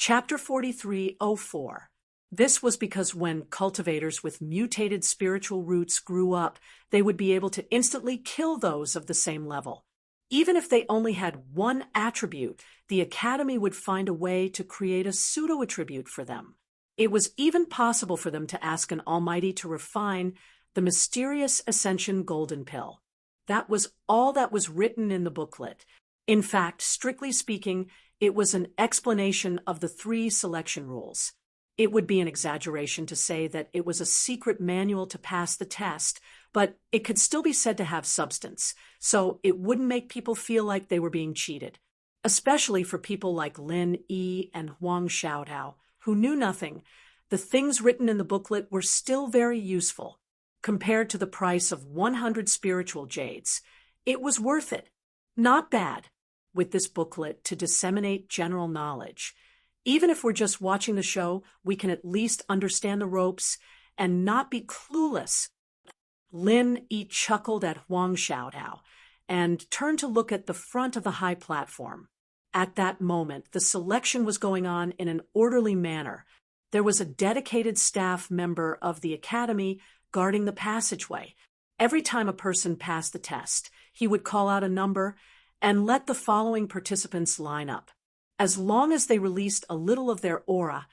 Chapter 43:04. This was because when cultivators with mutated spiritual roots grew up, they would be able to instantly kill those of the same level. Even if they only had one attribute, the Academy would find a way to create a pseudo-attribute for them. It was even possible for them to ask an Almighty to refine the mysterious Ascension Golden Pill. That was all that was written in the booklet. In fact, strictly speaking, it was an explanation of the 3 selection rules. It would be an exaggeration to say that it was a secret manual to pass the test, but it could still be said to have substance, so it wouldn't make people feel like they were being cheated, especially for people like Lin Yi and Huang Xiaodao, who knew nothing. The things written in the booklet were still very useful. Compared to the price of 100 spiritual jades, it was worth it. Not bad, with this booklet to disseminate general knowledge. Even if we're just watching the show, we can at least understand the ropes and not be clueless. Lin Yi chuckled at Huang Xiaodao and turned to look at the front of the high platform. At that moment, the selection was going on in an orderly manner. There was a dedicated staff member of the Academy guarding the passageway. Every time a person passed the test, he would call out a number and let the following participants line up. As long as they released a little of their aura,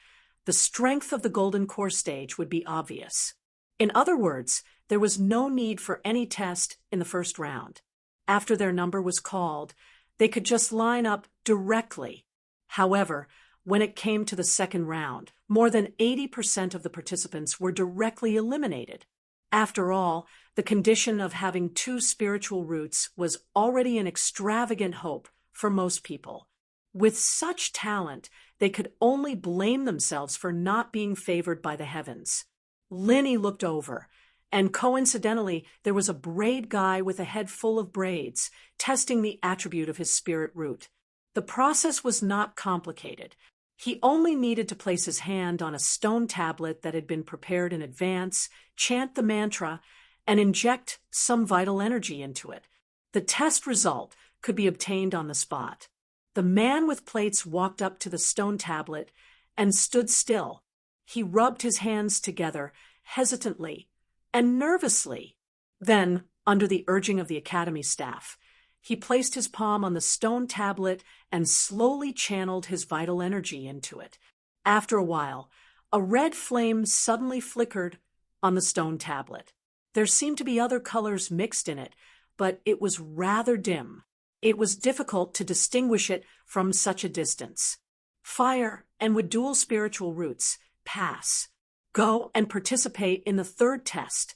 the strength of the Golden Core stage would be obvious. In other words, there was no need for any test in the first round. After their number was called, they could just line up directly. However, when it came to the second round, more than 80% of the participants were directly eliminated. After all, the condition of having 2 spiritual roots was already an extravagant hope for most people. With such talent, they could only blame themselves for not being favored by the heavens. Linny looked over, and coincidentally, there was a braid guy with a head full of braids, testing the attribute of his spirit root. The process was not complicated. He only needed to place his hand on a stone tablet that had been prepared in advance, chant the mantra, and inject some vital energy into it. The test result could be obtained on the spot. The man with plates walked up to the stone tablet and stood still. He rubbed his hands together, hesitantly and nervously. Then, under the urging of the Academy staff, he placed his palm on the stone tablet and slowly channeled his vital energy into it. After a while, a red flame suddenly flickered on the stone tablet. There seemed to be other colors mixed in it, but it was rather dim. It was difficult to distinguish it from such a distance. Fire and with dual spiritual roots, pass. Go and participate in the 3rd test.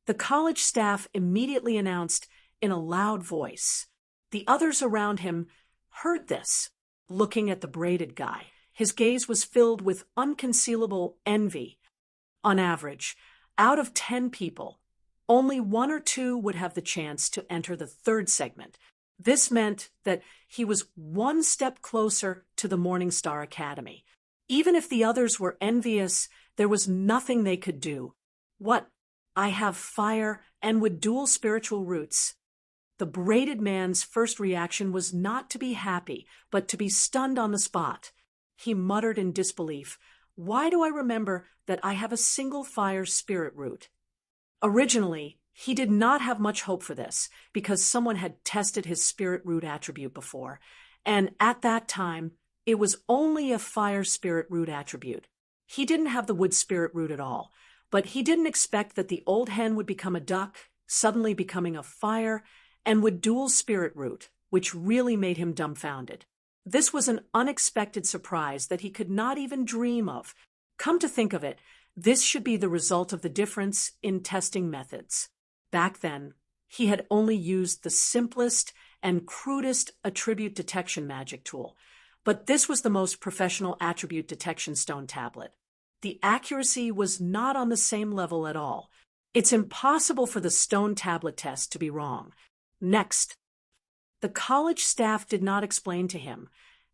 The college staff immediately announced in a loud voice. The others around him heard this. Looking at the braided guy, his gaze was filled with unconcealable envy. On average, out of 10 people, only 1 or 2 would have the chance to enter the 3rd segment. This meant that he was 1 step closer to the Morningstar Academy. Even if the others were envious, there was nothing they could do. What? I have fire and with dual spiritual roots. The braided man's first reaction was not to be happy, but to be stunned on the spot. He muttered in disbelief, "Why do I remember that I have a single fire spirit root?" Originally, he did not have much hope for this, because someone had tested his spirit root attribute before, and at that time, it was only a fire spirit root attribute. He didn't have the wood spirit root at all, but he didn't expect that the old hen would become a duck, suddenly becoming a fire, and with dual spirit root, which really made him dumbfounded. This was an unexpected surprise that he could not even dream of. Come to think of it, this should be the result of the difference in testing methods. Back then, he had only used the simplest and crudest attribute detection magic tool, but this was the most professional attribute detection stone tablet. The accuracy was not on the same level at all. It's impossible for the stone tablet test to be wrong. Next, the college staff did not explain to him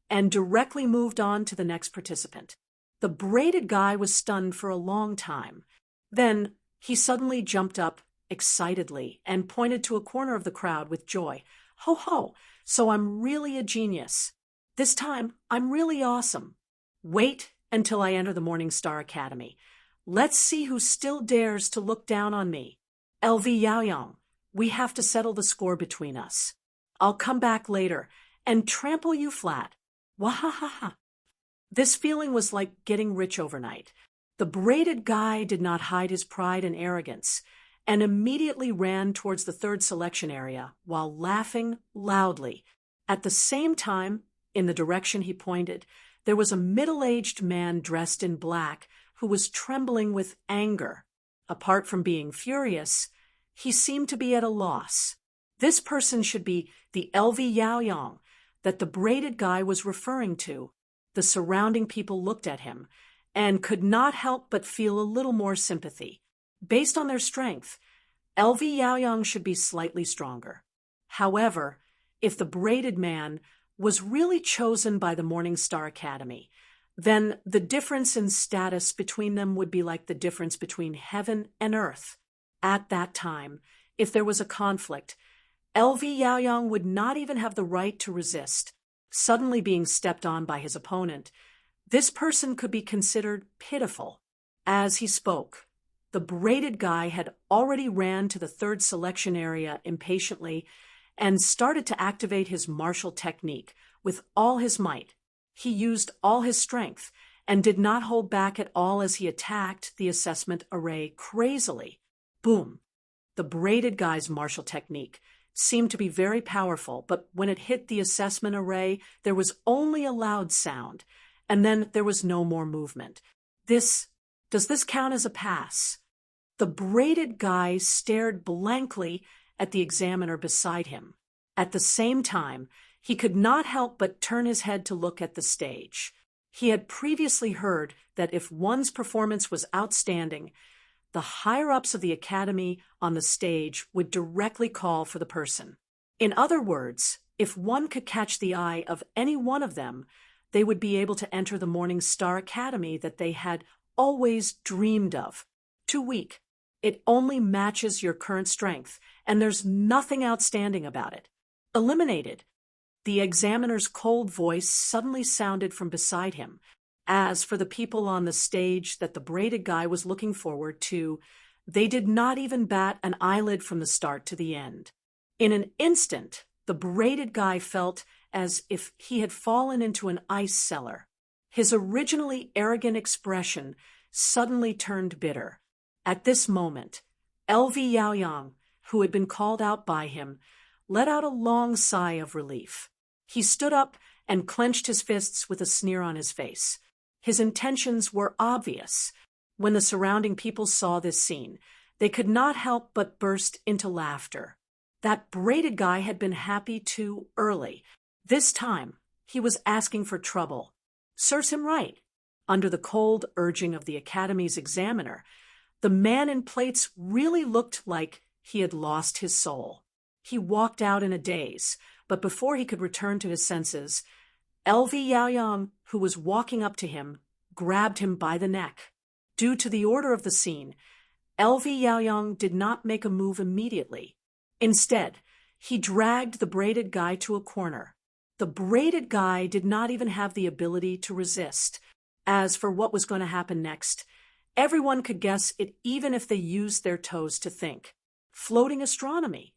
and directly moved on to the next participant. The braided guy was stunned for a long time. Then he suddenly jumped up excitedly and pointed to a corner of the crowd with joy. "Ho ho, so I'm really a genius. This time, I'm really awesome." Wait until I enter the Morning Star Academy. Let's see who still dares to look down on me. LV Yaoyong, we have to settle the score between us. I'll come back later and trample you flat. Wahahaha. This feeling was like getting rich overnight. The braided guy did not hide his pride and arrogance, and immediately ran towards the third selection area while laughing loudly. At the same time, in the direction he pointed, there was a middle-aged man dressed in black who was trembling with anger. Apart from being furious, he seemed to be at a loss. This person should be the LV Yaoyong that the braided guy was referring to. The surrounding people looked at him and could not help but feel a little more sympathy. Based on their strength, LV Yaoyong should be slightly stronger. However, if the braided man was really chosen by the Morning Star Academy, then the difference in status between them would be like the difference between heaven and earth. At that time, if there was a conflict, LV Yaoyong would not even have the right to resist. Suddenly being stepped on by his opponent, this person could be considered pitiful. As he spoke, the braided guy had already ran to the third selection area impatiently and started to activate his martial technique with all his might. He used all his strength and did not hold back at all as he attacked the assessment array crazily. Boom! The braided guy's martial technique seemed to be very powerful, but when it hit the assessment array, there was only a loud sound, and then there was no more movement. Does this count as a pass? The braided guy stared blankly at the examiner beside him. At the same time, he could not help but turn his head to look at the stage. He had previously heard that if one's performance was outstanding, the higher-ups of the academy on the stage would directly call for the person. In other words, if one could catch the eye of any one of them, they would be able to enter the Morning Star Academy that they had always dreamed of. Too weak. It only matches your current strength, and there's nothing outstanding about it. Eliminated. The examiner's cold voice suddenly sounded from beside him. As for the people on the stage that the braided guy was looking forward to, they did not even bat an eyelid from the start to the end. In an instant, the braided guy felt as if he had fallen into an ice cellar. His originally arrogant expression suddenly turned bitter. At this moment, LV Yaoyong, who had been called out by him, let out a long sigh of relief. He stood up and clenched his fists with a sneer on his face. His intentions were obvious. When the surrounding people saw this scene, they could not help but burst into laughter. That braided guy had been happy too early. This time, he was asking for trouble. Serves him right. Under the cold urging of the Academy's examiner, the man in plates really looked like he had lost his soul. He walked out in a daze, but before he could return to his senses, LV Yaoyong, who was walking up to him, grabbed him by the neck. Due to the order of the scene, LV Yaoyong did not make a move immediately. Instead, he dragged the braided guy to a corner. The braided guy did not even have the ability to resist. As for what was going to happen next, everyone could guess it even if they used their toes to think. Floating astronomy.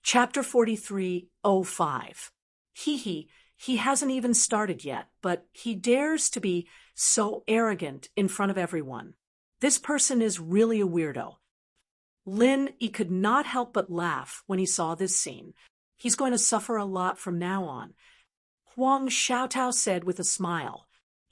Chapter 43:05. He hasn't even started yet, but he dares to be so arrogant in front of everyone. This person is really a weirdo. Lin Yi could not help but laugh when he saw this scene. He's going to suffer a lot from now on. Huang Xiaotao said with a smile.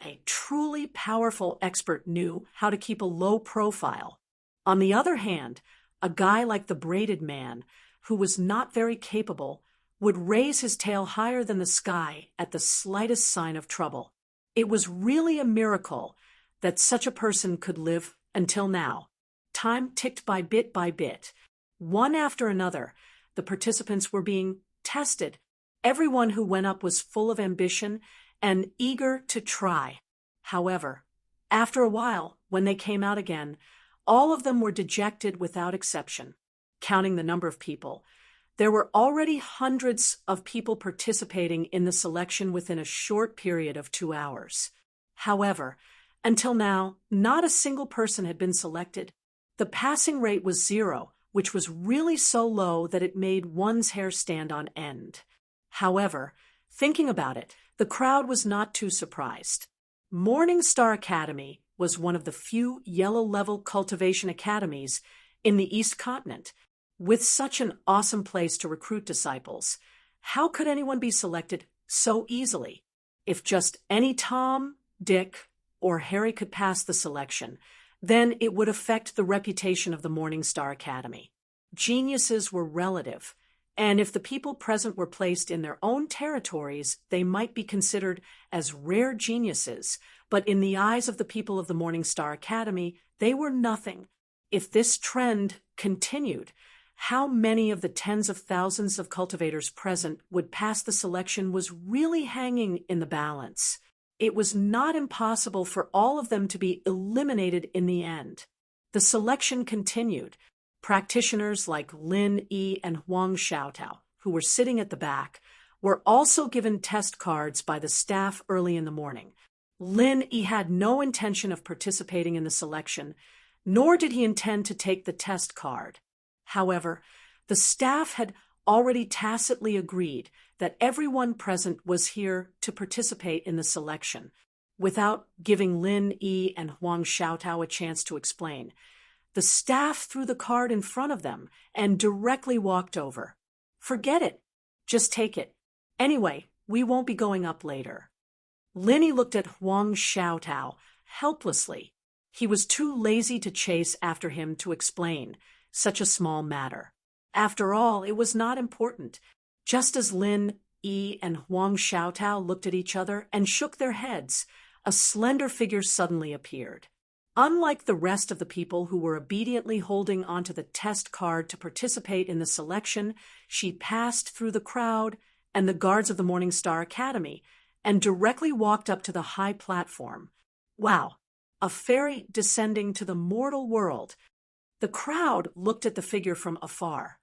A truly powerful expert knew how to keep a low profile. On the other hand, a guy like the braided man, who was not very capable, would raise his tail higher than the sky at the slightest sign of trouble. It was really a miracle that such a person could live until now. Time ticked by bit. One after another, the participants were being tested. Everyone who went up was full of ambition and eager to try. However, after a while, when they came out again, all of them were dejected without exception. Counting the number of people, There were already hundreds of people participating in the selection within a short period of 2 hours. However, until now, not a single person had been selected. The passing rate was 0, which was really so low that it made one's hair stand on end. However, thinking about it, the crowd was not too surprised. Morning Star Academy was one of the few yellow-level cultivation academies in the East Continent. With such an awesome place to recruit disciples, how could anyone be selected so easily? If just any Tom, Dick, or Harry could pass the selection, then it would affect the reputation of the Morning Star Academy. Geniuses were relative, and if the people present were placed in their own territories, they might be considered as rare geniuses, but in the eyes of the people of the Morning Star Academy, they were nothing. If this trend continued, how many of the tens of thousands of cultivators present would pass the selection was really hanging in the balance. It was not impossible for all of them to be eliminated in the end. The selection continued. Practitioners like Lin Yi and Huang Xiaotao, who were sitting at the back, were also given test cards by the staff early in the morning. Lin Yi had no intention of participating in the selection, nor did he intend to take the test card. However, the staff had already tacitly agreed that everyone present was here to participate in the selection, without giving Lin Yi and Huang Xiaotao a chance to explain. The staff threw the card in front of them and directly walked over. "Forget it. Just take it. Anyway, we won't be going up later." Lin Yi looked at Huang Xiaotao helplessly. He was too lazy to chase after him to explain such a small matter. After all, it was not important. Just as Lin Yi and Huang Xiaotao looked at each other and shook their heads, a slender figure suddenly appeared. Unlike the rest of the people who were obediently holding onto the test card to participate in the selection, she passed through the crowd and the guards of the Morning Star Academy and directly walked up to the high platform. Wow, a fairy descending to the mortal world. The crowd looked at the figure from afar.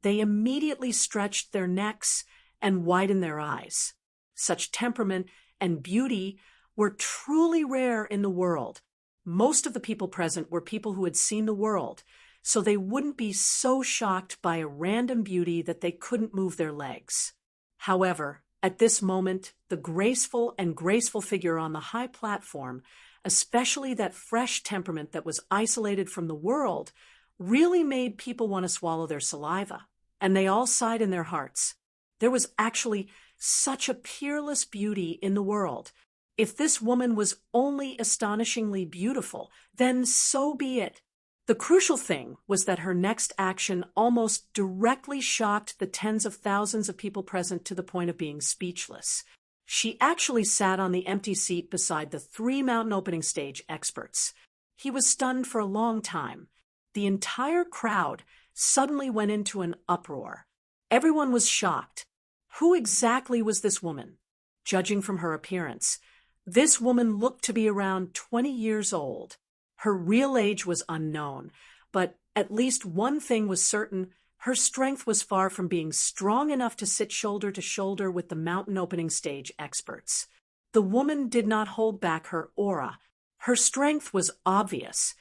They immediately stretched their necks and widened their eyes. Such temperament and beauty were truly rare in the world. Most of the people present were people who had seen the world, so they wouldn't be so shocked by a random beauty that they couldn't move their legs. However, at this moment, the graceful figure on the high platform, especially that fresh temperament that was isolated from the world, really made people want to swallow their saliva, and they all sighed in their hearts. There was actually such a peerless beauty in the world. If this woman was only astonishingly beautiful, then so be it. The crucial thing was that her next action almost directly shocked the tens of thousands of people present to the point of being speechless. She actually sat on the empty seat beside the 3 mountain opening stage experts. He was stunned for a long time. The entire crowd suddenly went into an uproar. Everyone was shocked. Who exactly was this woman? Judging from her appearance, this woman looked to be around 20 years old. Her real age was unknown, but at least one thing was certain: her strength was far from being strong enough to sit shoulder to shoulder with the mountain opening stage experts. The woman did not hold back her aura. Her strength was obvious.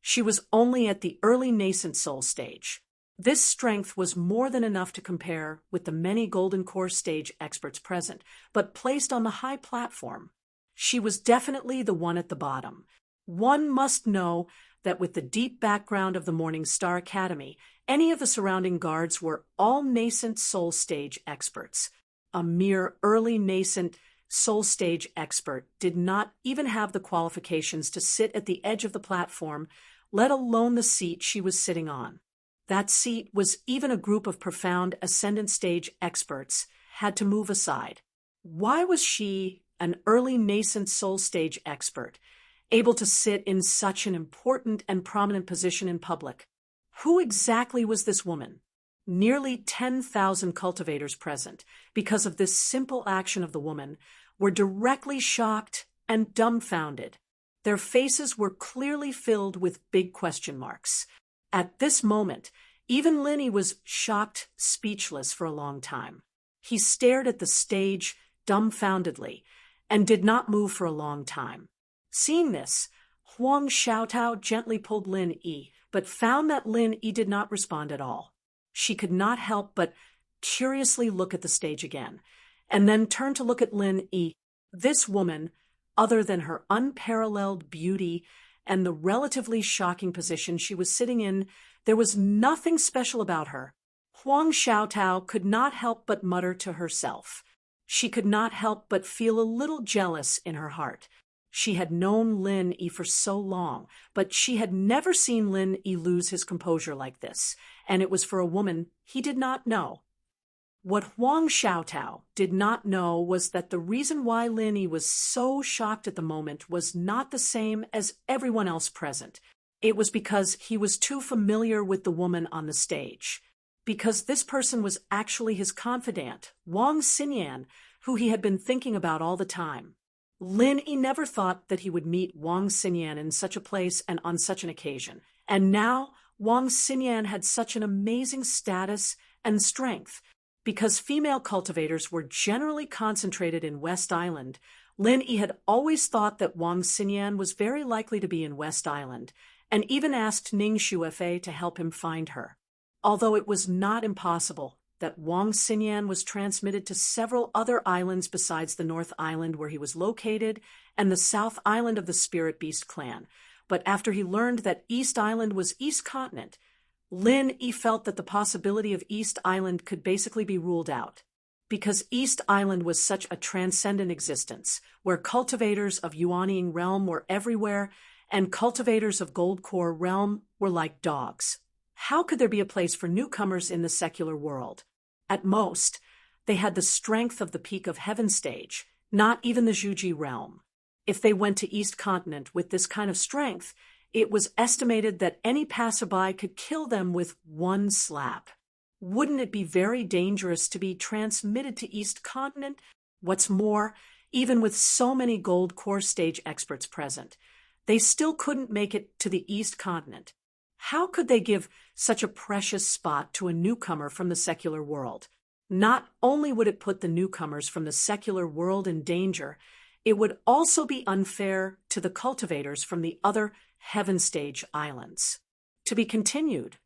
She was only at the early nascent soul stage. This strength was more than enough to compare with the many golden core stage experts present, but placed on the high platform, she was definitely the one at the bottom. One must know that with the deep background of the Morning Star Academy, any of the surrounding guards were all nascent soul stage experts. A mere early nascent soul stage expert did not even have the qualifications to sit at the edge of the platform, let alone the seat she was sitting on. That seat was even a group of profound ascendant stage experts had to move aside. Why was she, an early nascent soul stage expert, able to sit in such an important and prominent position in public? Who exactly was this woman? Nearly 10,000 cultivators present, because of this simple action of the woman, were directly shocked and dumbfounded. Their faces were clearly filled with big question marks. At this moment, Even Lin Yi was shocked, speechless for a long time. He stared at the stage dumbfoundedly and did not move for a long time. Seeing this, Huang Xiaotao gently pulled Lin Yi, but found that Lin Yi did not respond at all. She could not help but curiously look at the stage again, and then turn to look at Lin Yi. This woman, other than her unparalleled beauty and the relatively shocking position she was sitting in, there was nothing special about her. Huang Xiaotao could not help but mutter to herself. She could not help but feel a little jealous in her heart. She had known Lin Yi for so long, but she had never seen Lin Yi lose his composure like this, and it was for a woman he did not know. What Huang Xiaotao did not know was that the reason why Lin Yi was so shocked at the moment was not the same as everyone else present. It was because he was too familiar with the woman on the stage. Because this person was actually his confidant, Wang Xinyan, who he had been thinking about all the time. Lin Yi never thought that he would meet Wang Xinyan in such a place and on such an occasion. And now Wang Xinyan had such an amazing status and strength. Because female cultivators were generally concentrated in West Island, Lin Yi had always thought that Wang Xinyan was very likely to be in West Island, and even asked Ning Xuefei to help him find her. Although it was not impossible that Wang Xinyan was transmitted to several other islands besides the North Island where he was located and the South Island of the Spirit Beast clan, but after he learned that East Island was East Continent, Lin Yi felt that the possibility of East Island could basically be ruled out. Because East Island was such a transcendent existence, where cultivators of Yuanying realm were everywhere, and cultivators of Gold Core realm were like dogs. How could there be a place for newcomers in the secular world? At most, they had the strength of the Peak of Heaven stage, not even the Zhuji realm. If they went to East Continent with this kind of strength, it was estimated that any passerby could kill them with one slap. Wouldn't it be very dangerous to be transmitted to East Continent? What's more, even with so many Gold Core stage experts present, they still couldn't make it to the East Continent. How could they give such a precious spot to a newcomer from the secular world? Not only would it put the newcomers from the secular world in danger, it would also be unfair to the cultivators from the other Heaven Stage islands. To be continued.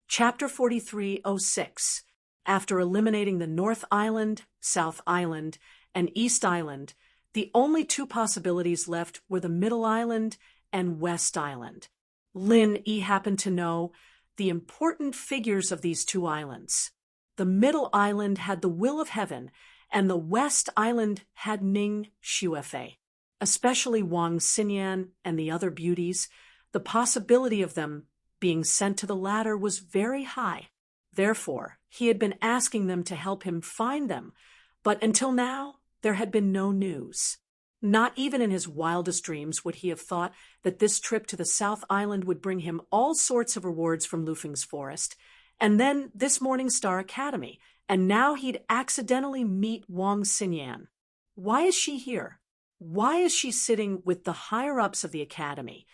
Chapter 4306. After eliminating the North Island, South Island, and East Island, the only two possibilities left were the Middle Island and West Island. Lin Yi happened to know the important figures of these two islands. The Middle Island had the Will of Heaven, and the West Island had Ning Xuefei. Especially Wang Xinyan and the other beauties, the possibility of them being sent to the latter was very high. Therefore, he had been asking them to help him find them, but until now, there had been no news. Not even in his wildest dreams would he have thought that this trip to the South Island would bring him all sorts of rewards from Lufeng's forest, and then this Morning Star Academy, and now he'd accidentally meet Wang Xinyan. Why is she here? Why is she sitting with the higher-ups of the academy?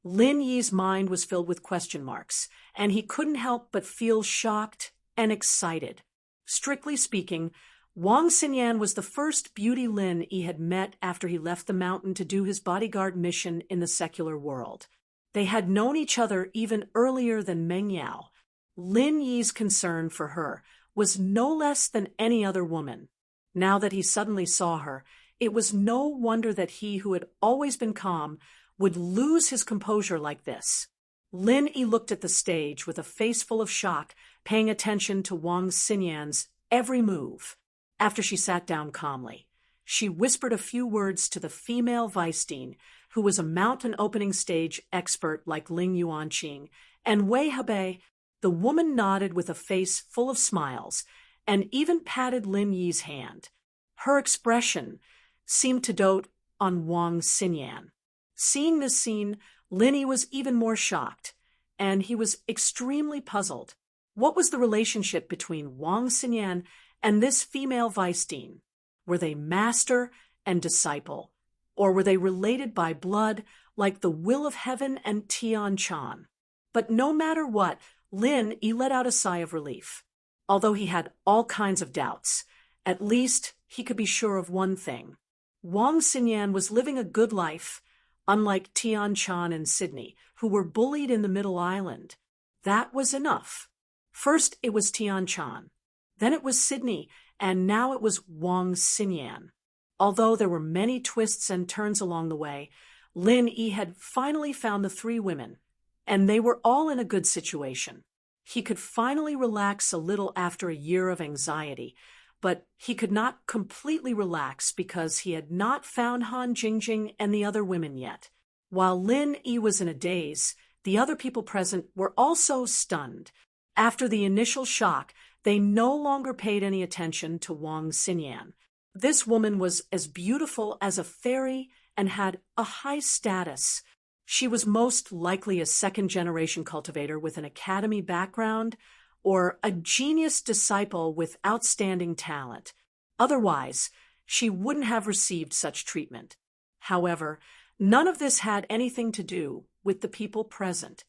Lin Yi's mind was filled with question marks, and he couldn't help but feel shocked and excited. Strictly speaking, Wang Xinyan was the first beauty Lin Yi had met after he left the mountain to do his bodyguard mission in the secular world. They had known each other even earlier than Meng Yao. Lin Yi's concern for her was no less than any other woman. Now that he suddenly saw her, it was no wonder that he, who had always been calm, would lose his composure like this. Lin Yi looked at the stage with a face full of shock, paying attention to Wang Xinyan's every move. After she sat down calmly, she whispered a few words to the female vice dean, who was a mountain opening stage expert like Ling Yuanqing, and Wei Hebei. The woman nodded with a face full of smiles, and even patted Lin Yi's hand. Her expression seemed to dote on Wang Xinyan. Seeing this scene, Lin Yi was even more shocked, and he was extremely puzzled. What was the relationship between Wang Xinyan and this female vice dean? Were they master and disciple, or were they related by blood like the Will of Heaven and Tian Chan? But no matter what, Lin Yi let out a sigh of relief. Although he had all kinds of doubts, at least he could be sure of one thing. Wang Xinyan was living a good life, unlike Tian Chan and Sydney, who were bullied in the Middle Island. That was enough. First it was Tian Chan, then it was Sydney, and now it was Wang Xinyan. Although there were many twists and turns along the way, Lin Yi had finally found the three women, and they were all in a good situation. He could finally relax a little after a year of anxiety, but he could not completely relax because he had not found Han Jingjing and the other women yet. While Lin Yi was in a daze, the other people present were also stunned. After the initial shock, they no longer paid any attention to Wang Xinyan. This woman was as beautiful as a fairy and had a high status. She was most likely a second-generation cultivator with an academy background or a genius disciple with outstanding talent. Otherwise, she wouldn't have received such treatment. However, none of this had anything to do with the people present.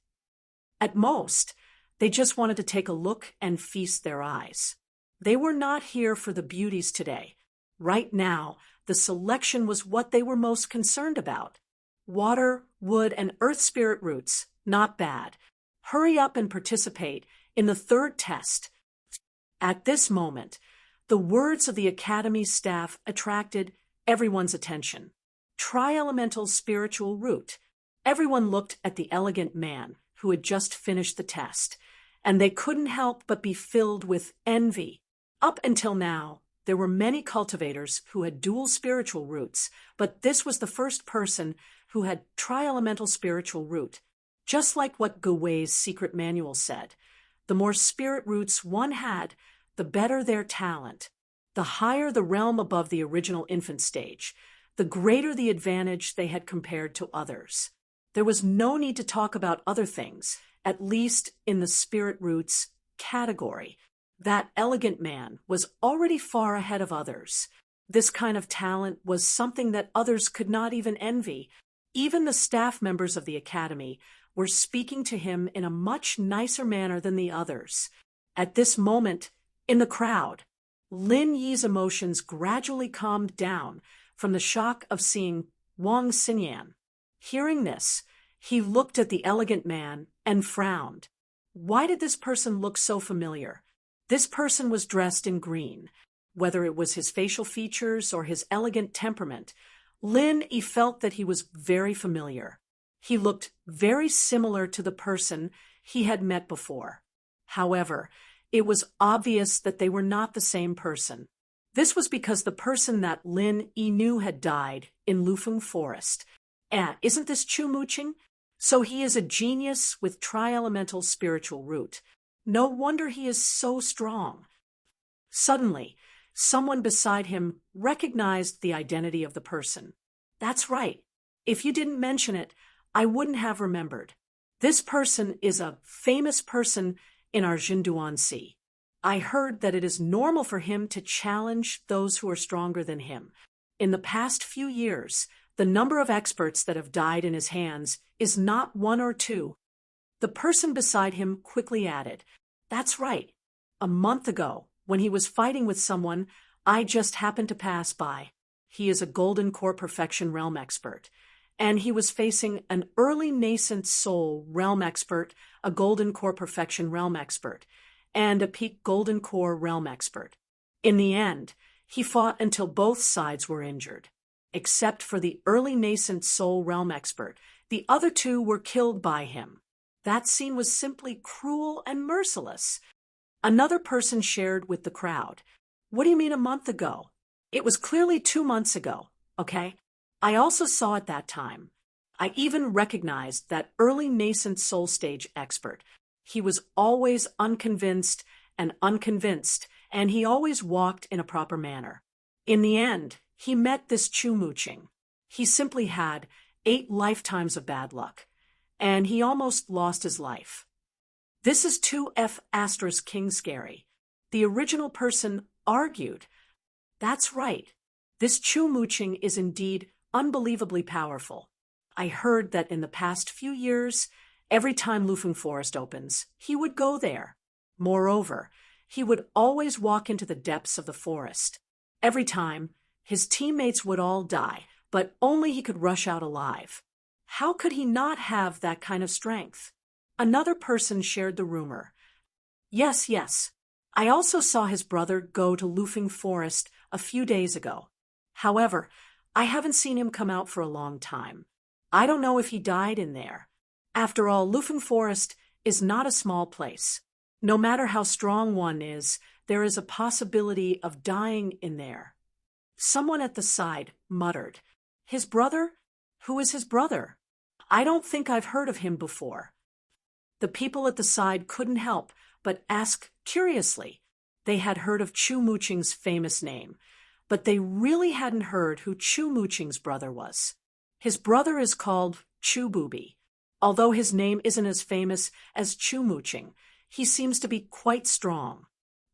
At most, they just wanted to take a look and feast their eyes. They were not here for the beauties today. Right now, the selection was what they were most concerned about. Water, wood, and earth spirit roots, not bad. Hurry up and participate in the third test. At this moment, the words of the Academy staff attracted everyone's attention. Tri-elemental spiritual root. Everyone looked at the elegant man who had just finished the test, and they couldn't help but be filled with envy. Up until now, there were many cultivators who had dual spiritual roots, but this was the first person who had tri-elemental spiritual root. Just like what Gowei's secret manual said, the more spirit roots one had, the better their talent. The higher the realm above the original infant stage, the greater the advantage they had compared to others. There was no need to talk about other things, at least in the spirit roots category. That elegant man was already far ahead of others. This kind of talent was something that others could not even envy. Even the staff members of the academy were speaking to him in a much nicer manner than the others. At this moment, in the crowd, Lin Yi's emotions gradually calmed down from the shock of seeing Wang Xinyan. Hearing this, he looked at the elegant man and frowned. Why did this person look so familiar? This person was dressed in green. Whether it was his facial features or his elegant temperament, Lin Yi felt that he was very familiar. He looked very similar to the person he had met before. However, it was obvious that they were not the same person. This was because the person that Lin Yi knew had died in Lufeng Forest. Isn't this Chu Muqing? So he is a genius with tri-elemental spiritual root. No wonder he is so strong. Suddenly, someone beside him recognized the identity of the person. That's right. If you didn't mention it, I wouldn't have remembered. This person is a famous person in our Jinduanxi. I heard that it is normal for him to challenge those who are stronger than him. In the past few years, the number of experts that have died in his hands is not one or two. The person beside him quickly added, "That's right. A month ago, when he was fighting with someone, I just happened to pass by. He is a Golden Core Perfection Realm expert, and he was facing an early nascent soul realm expert, a Golden Core Perfection Realm expert, and a Peak Golden Core Realm expert. In the end, he fought until both sides were injured. Except for the early nascent soul realm expert, the other two were killed by him. That scene was simply cruel and merciless." Another person shared with the crowd, "What do you mean a month ago? It was clearly 2 months ago, okay? I also saw it that time. I even recognized that early nascent soul stage expert. He was always unconvinced, and he always walked in a proper manner. In the end, he met this Chu Muqing. He simply had 8 lifetimes of bad luck, and he almost lost his life. This is 2F * King Scary." The original person argued, "That's right. This Chu Muqing is indeed unbelievably powerful. I heard that in the past few years, Every time Lufeng Forest opens, he would go there. Moreover, he would always walk into the depths of the forest. Every time, his teammates would all die, but only he could rush out alive. How could he not have that kind of strength? Another person shared the rumor. Yes, yes. I also saw his brother go to Lufeng Forest a few days ago. However, I haven't seen him come out for a long time. I don't know if he died in there. After all, Lufeng Forest is not a small place. No matter how strong one is, there is a possibility of dying in there. Someone at the side muttered, His brother? Who is his brother? I don't think I've heard of him before. The people at the side couldn't help but ask curiously. They had heard of Chu Muqing's famous name, but they really hadn't heard who Chu Muqing's brother was. His brother is called Chu Bubi. Although his name isn't as famous as Chu Muqing, he seems to be quite strong.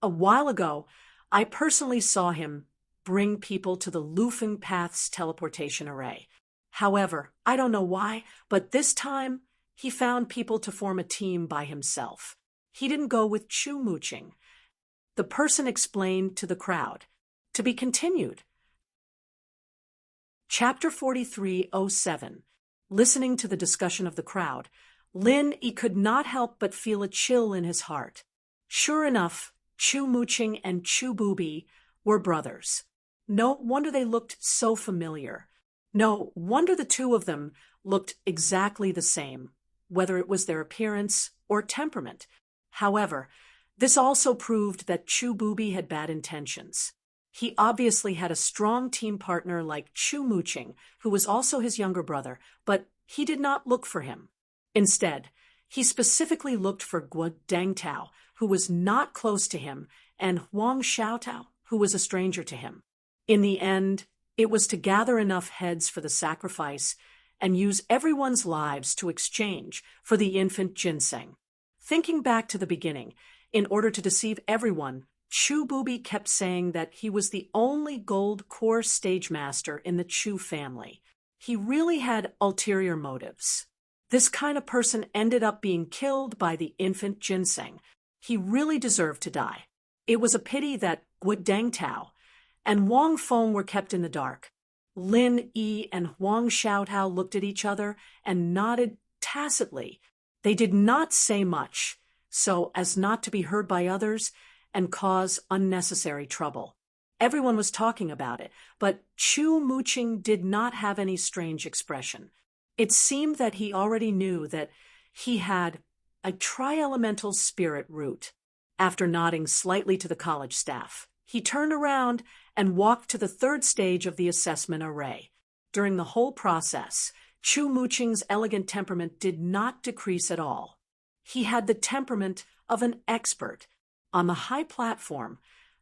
A while ago, I personally saw him bring people to the Lufeng Path's teleportation array. However, I don't know why, but this time he found people to form a team by himself. He didn't go with Chu Muqing. The person explained to the crowd. To be continued. Chapter 43:07. Listening to the discussion of the crowd, Lin Yi could not help but feel a chill in his heart. Sure enough, Chu Muqing and Chu Bubi were brothers. No wonder they looked so familiar. No wonder the two of them looked exactly the same, whether it was their appearance or temperament. However, this also proved that Chu Bubi had bad intentions. He obviously had a strong team partner like Chu Muqing, who was also his younger brother, but he did not look for him. Instead, he specifically looked for Guo Dengtao, who was not close to him, and Huang Xiaotao, who was a stranger to him. In the end, it was to gather enough heads for the sacrifice and use everyone's lives to exchange for the infant ginseng. Thinking back to the beginning, in order to deceive everyone, Chu Bubi kept saying that he was the only gold core stage master in the Chu family. He really had ulterior motives. This kind of person ended up being killed by the infant ginseng. He really deserved to die. It was a pity that Guo Dengtao and Wang Feng were kept in the dark. Lin Yi and Huang Xiaotao looked at each other and nodded tacitly. They did not say much, so as not to be heard by others and cause unnecessary trouble. Everyone was talking about it, but Chu Muqing did not have any strange expression. It seemed that he already knew that he had a tri-elemental spirit root. After nodding slightly to the college staff, he turned around and walked to the third stage of the assessment array. During the whole process, Chu Muqing's elegant temperament did not decrease at all. He had the temperament of an expert. On the high platform,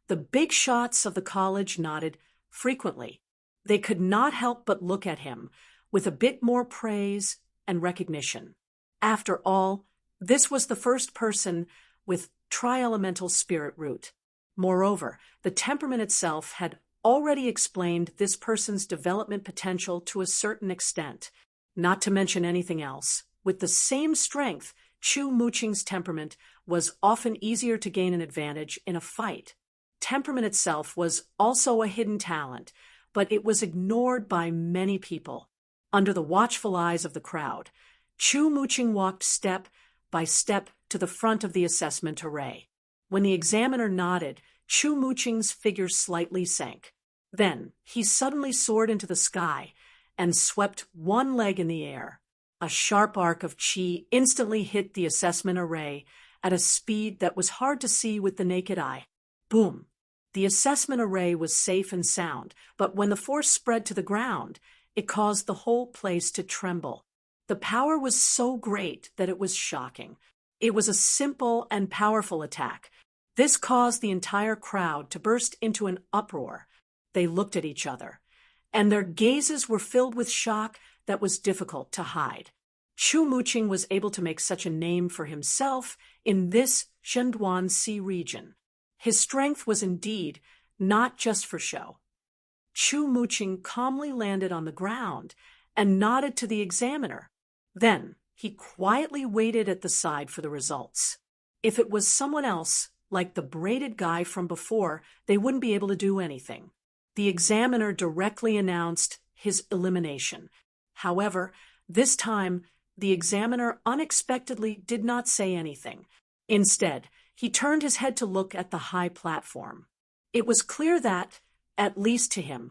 the big shots of the college nodded frequently. They could not help but look at him with a bit more praise and recognition. After all, this was the first person with tri-elemental spirit root. Moreover, the temperament itself had already explained this person's development potential to a certain extent. Not to mention anything else, with the same strength, Chu Muqing's temperament was often easier to gain an advantage in a fight. Temperament itself was also a hidden talent, but it was ignored by many people. Under the watchful eyes of the crowd, Chu Muqing walked step by step to the front of the assessment array. When the examiner nodded, Chu Muqing's figure slightly sank. Then he suddenly soared into the sky and swept one leg in the air. A sharp arc of qi instantly hit the assessment array at a speed that was hard to see with the naked eye. Boom! The assessment array was safe and sound, but when the force spread to the ground, it caused the whole place to tremble. The power was so great that it was shocking. It was a simple and powerful attack. This caused the entire crowd to burst into an uproar. They looked at each other, and their gazes were filled with shock that was difficult to hide. Chu Muqing was able to make such a name for himself in this Zhenduan Sea region. His strength was indeed not just for show. Chu Muqing calmly landed on the ground and nodded to the examiner. Then he quietly waited at the side for the results. If it was someone else, like the braided guy from before, they wouldn't be able to do anything. The examiner directly announced his elimination. However, this time, the examiner unexpectedly did not say anything. Instead, he turned his head to look at the high platform. It was clear that, at least to him,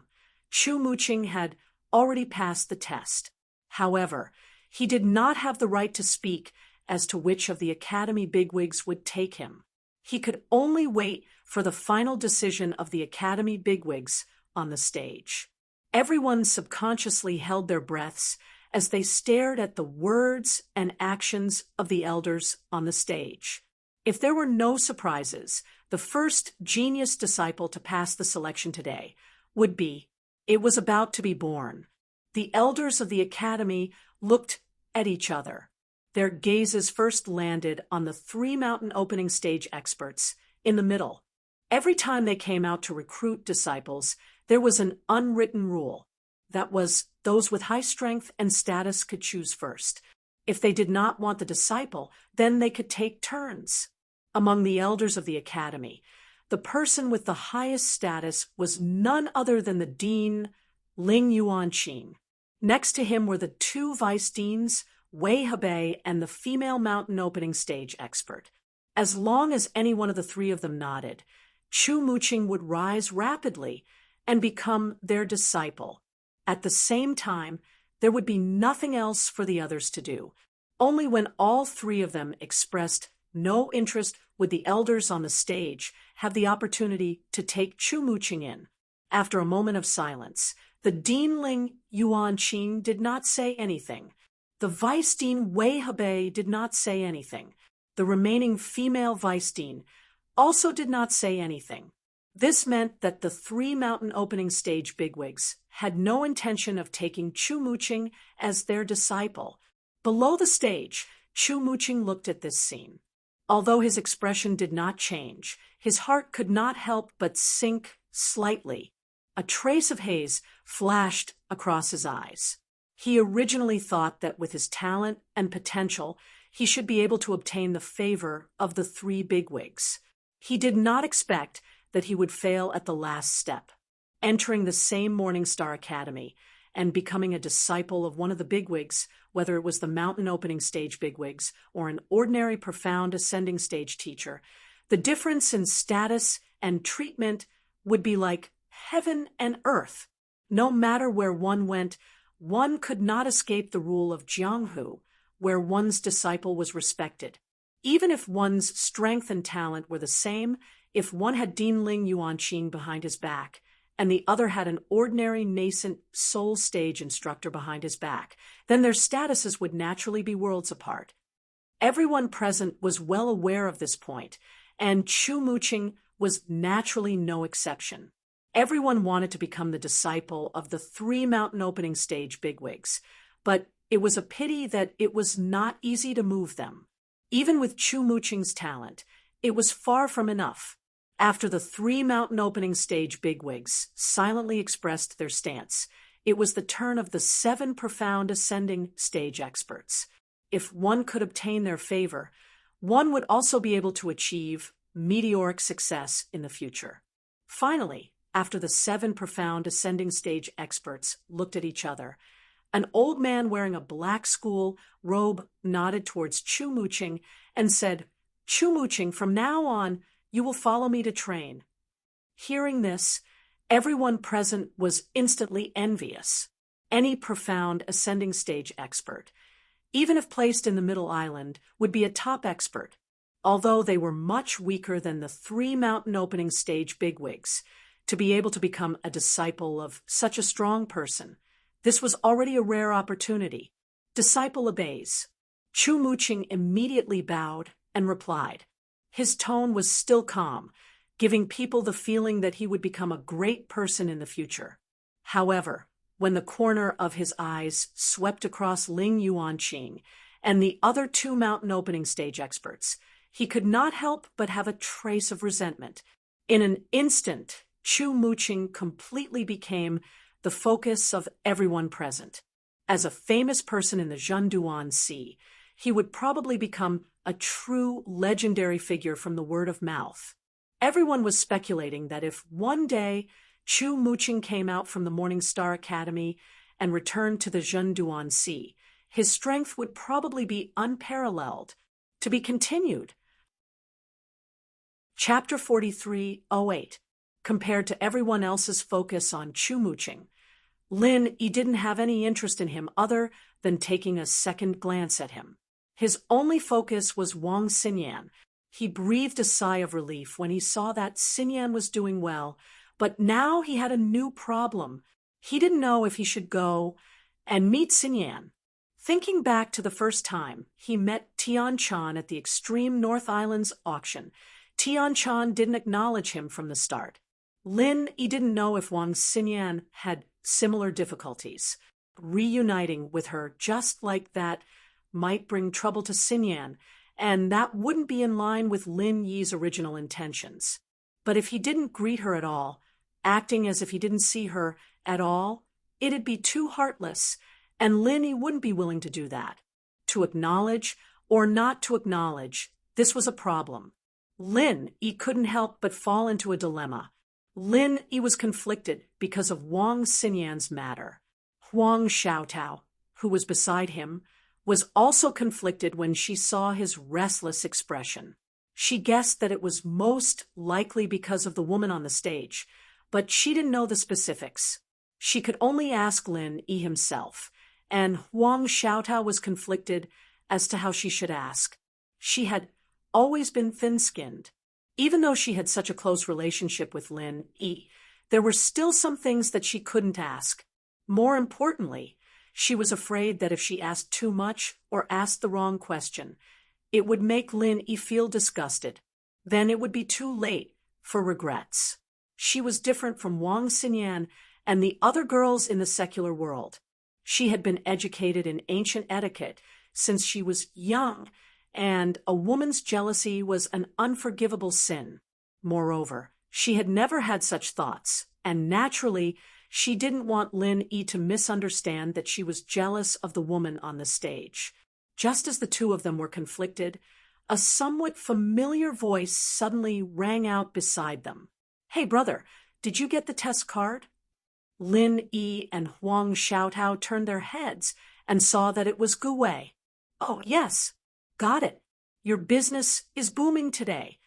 Chu Muqing had already passed the test. However, he did not have the right to speak as to which of the academy bigwigs would take him. He could only wait for the final decision of the academy bigwigs on the stage. Everyone subconsciously held their breaths as they stared at the words and actions of the elders on the stage. If there were no surprises, the first genius disciple to pass the selection today would be, it was about to be born. The elders of the academy looked at each other. Their gazes first landed on the 3 mountain opening stage experts in the middle. Every time they came out to recruit disciples, there was an unwritten rule. That was, those with high strength and status could choose first. If they did not want the disciple, then they could take turns. Among the elders of the academy, the person with the highest status was none other than the dean, Ling Yuanqing. Next to him were the 2 vice deans, Wei Hebei and the female mountain opening stage expert. As long as any one of the 3 of them nodded, Chu Muqing would rise rapidly and become their disciple. At the same time, there would be nothing else for the others to do. Only when all 3 of them expressed no interest would the elders on the stage have the opportunity to take Chu Muqing in. After a moment of silence, the Dean Ling Yuanqing did not say anything. The Vice Dean Wei Hebei did not say anything. The remaining female Vice Dean also did not say anything. This meant that the 3 mountain opening stage bigwigs had no intention of taking Chu Muqing as their disciple. Below the stage, Chu Muqing looked at this scene. Although his expression did not change, his heart could not help but sink slightly. A trace of haze flashed across his eyes. He originally thought that with his talent and potential, he should be able to obtain the favor of the 3 bigwigs. He did not expect that he would fail at the last step, entering the same Morningstar Academy and becoming a disciple of one of the bigwigs, whether it was the mountain opening stage bigwigs or an ordinary profound ascending stage teacher. The difference in status and treatment would be like heaven and earth. No matter where one went, one could not escape the rule of Jianghu, where one's disciple was respected. Even if one's strength and talent were the same, if one had Dean Ling Yuanqing behind his back, and the other had an ordinary nascent soul stage instructor behind his back, then their statuses would naturally be worlds apart. Everyone present was well aware of this point, and Chu Muqing was naturally no exception. Everyone wanted to become the disciple of the 3 mountain opening stage bigwigs, but it was a pity that it was not easy to move them. Even with Chu Muqing's talent, it was far from enough. After the 3 mountain opening stage bigwigs silently expressed their stance, it was the turn of the 7 profound ascending stage experts. If one could obtain their favor, one would also be able to achieve meteoric success in the future. Finally, after the 7 profound ascending stage experts looked at each other, an old man wearing a black school robe nodded towards Chu Muqing and said, "Chu Muqing, from now on, you will follow me to train." Hearing this, everyone present was instantly envious. Any profound ascending stage expert, even if placed in the middle island, would be a top expert. Although they were much weaker than the 3 mountain opening stage bigwigs, to be able to become a disciple of such a strong person, this was already a rare opportunity. Disciple obeys. Chu Muqing immediately bowed and replied. His tone was still calm, giving people the feeling that he would become a great person in the future. However, when the corner of his eyes swept across Ling Yuanqing and the other 2 mountain opening stage experts, he could not help but have a trace of resentment. In an instant, Chu Muqing completely became the focus of everyone present. As a famous person in the Zhenduan Sea, he would probably become a true legendary figure from the word of mouth. Everyone was speculating that if one day Chu Muqing came out from the Morning Star Academy and returned to the Zhenduan Sea, his strength would probably be unparalleled. To be continued. Chapter 43:08. Compared to everyone else's focus on Chu Muqing, Lin Yi didn't have any interest in him other than taking a second glance at him. His only focus was Wang Xinyan. He breathed a sigh of relief when he saw that Xinyan was doing well, but now he had a new problem. He didn't know if he should go and meet Xinyan. Thinking back to the first time he met Tian Chan at the Extreme North Islands auction, Tian Chan didn't acknowledge him from the start. Lin Yi didn't know if Wang Xinyan had similar difficulties. Reuniting with her just like that might bring trouble to Xinyan, and that wouldn't be in line with Lin Yi's original intentions. But if he didn't greet her at all, acting as if he didn't see her at all, it'd be too heartless, and Lin Yi wouldn't be willing to do that. To acknowledge or not to acknowledge, this was a problem. Lin Yi couldn't help but fall into a dilemma. Lin Yi was conflicted because of Wang Xinyan's matter. Huang Xiaotao, who was beside him, was also conflicted when she saw his restless expression. She guessed that it was most likely because of the woman on the stage, but she didn't know the specifics. She could only ask Lin Yi himself, and Huang Xiaotao was conflicted as to how she should ask. She had always been thin-skinned. Even though she had such a close relationship with Lin Yi, there were still some things that she couldn't ask. More importantly, she was afraid that if she asked too much or asked the wrong question, it would make Lin Yi feel disgusted. Then it would be too late for regrets. She was different from Wang Xinyan and the other girls in the secular world. She had been educated in ancient etiquette since she was young, and a woman's jealousy was an unforgivable sin. Moreover, she had never had such thoughts, and naturally, she didn't want Lin Yi to misunderstand that she was jealous of the woman on the stage. Just as the two of them were conflicted, a somewhat familiar voice suddenly rang out beside them. "Hey, brother, did you get the test card?" Lin Yi and Huang Xiaotao turned their heads and saw that it was Gu Wei. "Oh, yes. Got it. Your business is booming today."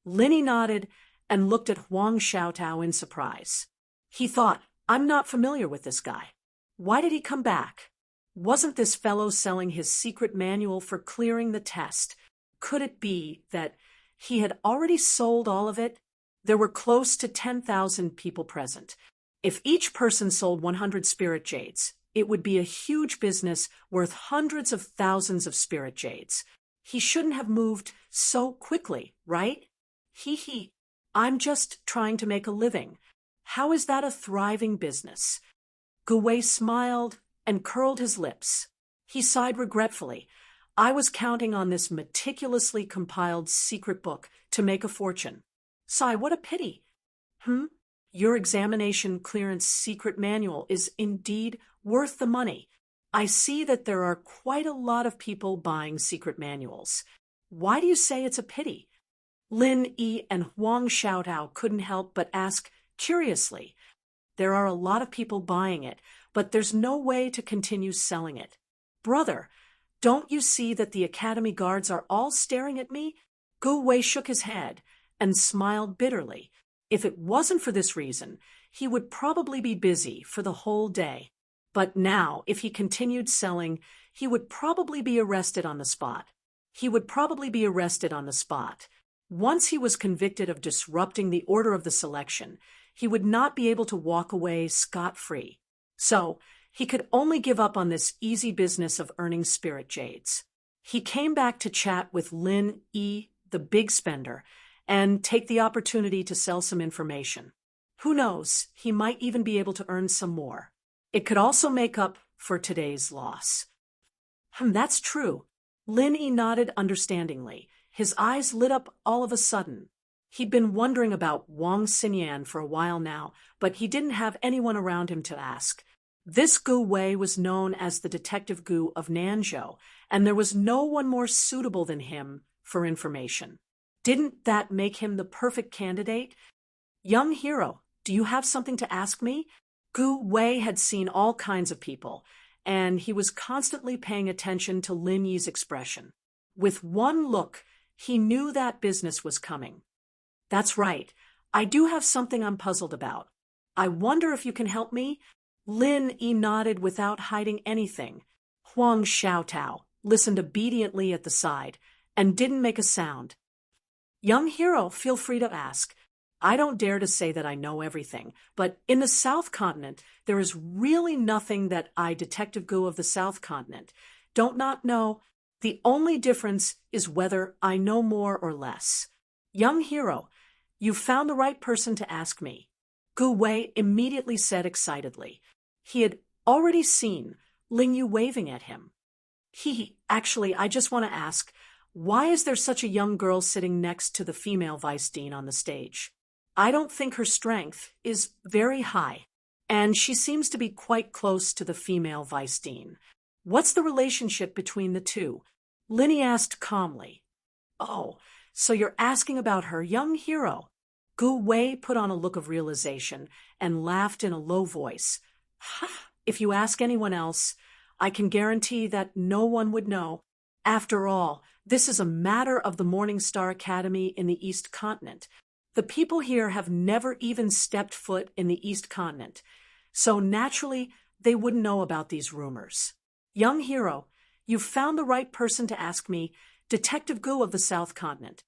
Lin Yi nodded and looked at Huang Xiaotao in surprise. He thought, "I'm not familiar with this guy. Why did he come back? Wasn't this fellow selling his secret manual for clearing the test? Could it be that he had already sold all of it?" There were close to 10,000 people present. If each person sold 100 spirit jades, it would be a huge business worth hundreds of thousands of spirit jades. He shouldn't have moved so quickly, right? He. I'm just trying to make a living. How is that a thriving business? Gu Wei smiled and curled his lips. He sighed regretfully. I was counting on this meticulously compiled secret book to make a fortune. Sigh, what a pity. Your examination clearance secret manual is indeed worth the money. I see that there are quite a lot of people buying secret manuals. Why do you say it's a pity? Lin Yi and Huang Xiaotao couldn't help but ask curiously. There are a lot of people buying it, but there's no way to continue selling it. Brother, don't you see that the academy guards are all staring at me? Gu Wei shook his head and smiled bitterly. If it wasn't for this reason, he would probably be busy for the whole day. But now, if he continued selling, he would probably be arrested on the spot. Once he was convicted of disrupting the order of the selection, he would not be able to walk away scot-free. So, he could only give up on this easy business of earning spirit jades. He came back to chat with Lin Yi, the big spender, and take the opportunity to sell some information. Who knows, he might even be able to earn some more. It could also make up for today's loss. That's true. Lin Yi nodded understandingly. His eyes lit up all of a sudden. He'd been wondering about Wang Xinyan for a while now, but he didn't have anyone around him to ask. This Gu Wei was known as the Detective Gu of Nanzhou, and there was no one more suitable than him for information. Didn't that make him the perfect candidate? Young hero, do you have something to ask me? Gu Wei had seen all kinds of people, and he was constantly paying attention to Lin Yi's expression. With one look, he knew that business was coming. That's right. I do have something I'm puzzled about. I wonder if you can help me? Lin Yi nodded without hiding anything. Huang Xiaotao listened obediently at the side and didn't make a sound. Young hero, feel free to ask. I don't dare to say that I know everything, but in the South Continent, there is really nothing that I, Detective Gu of the South Continent, don't not know. The only difference is whether I know more or less. Young hero, you've found the right person to ask me. Gu Wei immediately said excitedly. He had already seen Ling Yu waving at him. Actually, I just want to ask, why is there such a young girl sitting next to the female vice dean on the stage? I don't think her strength is very high, and she seems to be quite close to the female vice dean. What's the relationship between the two? Linny asked calmly. Oh, so you're asking about her, young hero? Gu Wei put on a look of realization and laughed in a low voice. If you ask anyone else, I can guarantee that no one would know. After all, this is a matter of the Morning Star Academy in the East Continent. The people here have never even stepped foot in the East Continent, so naturally they wouldn't know about these rumors. Young hero, you've found the right person to ask me, Detective Gu of the South Continent.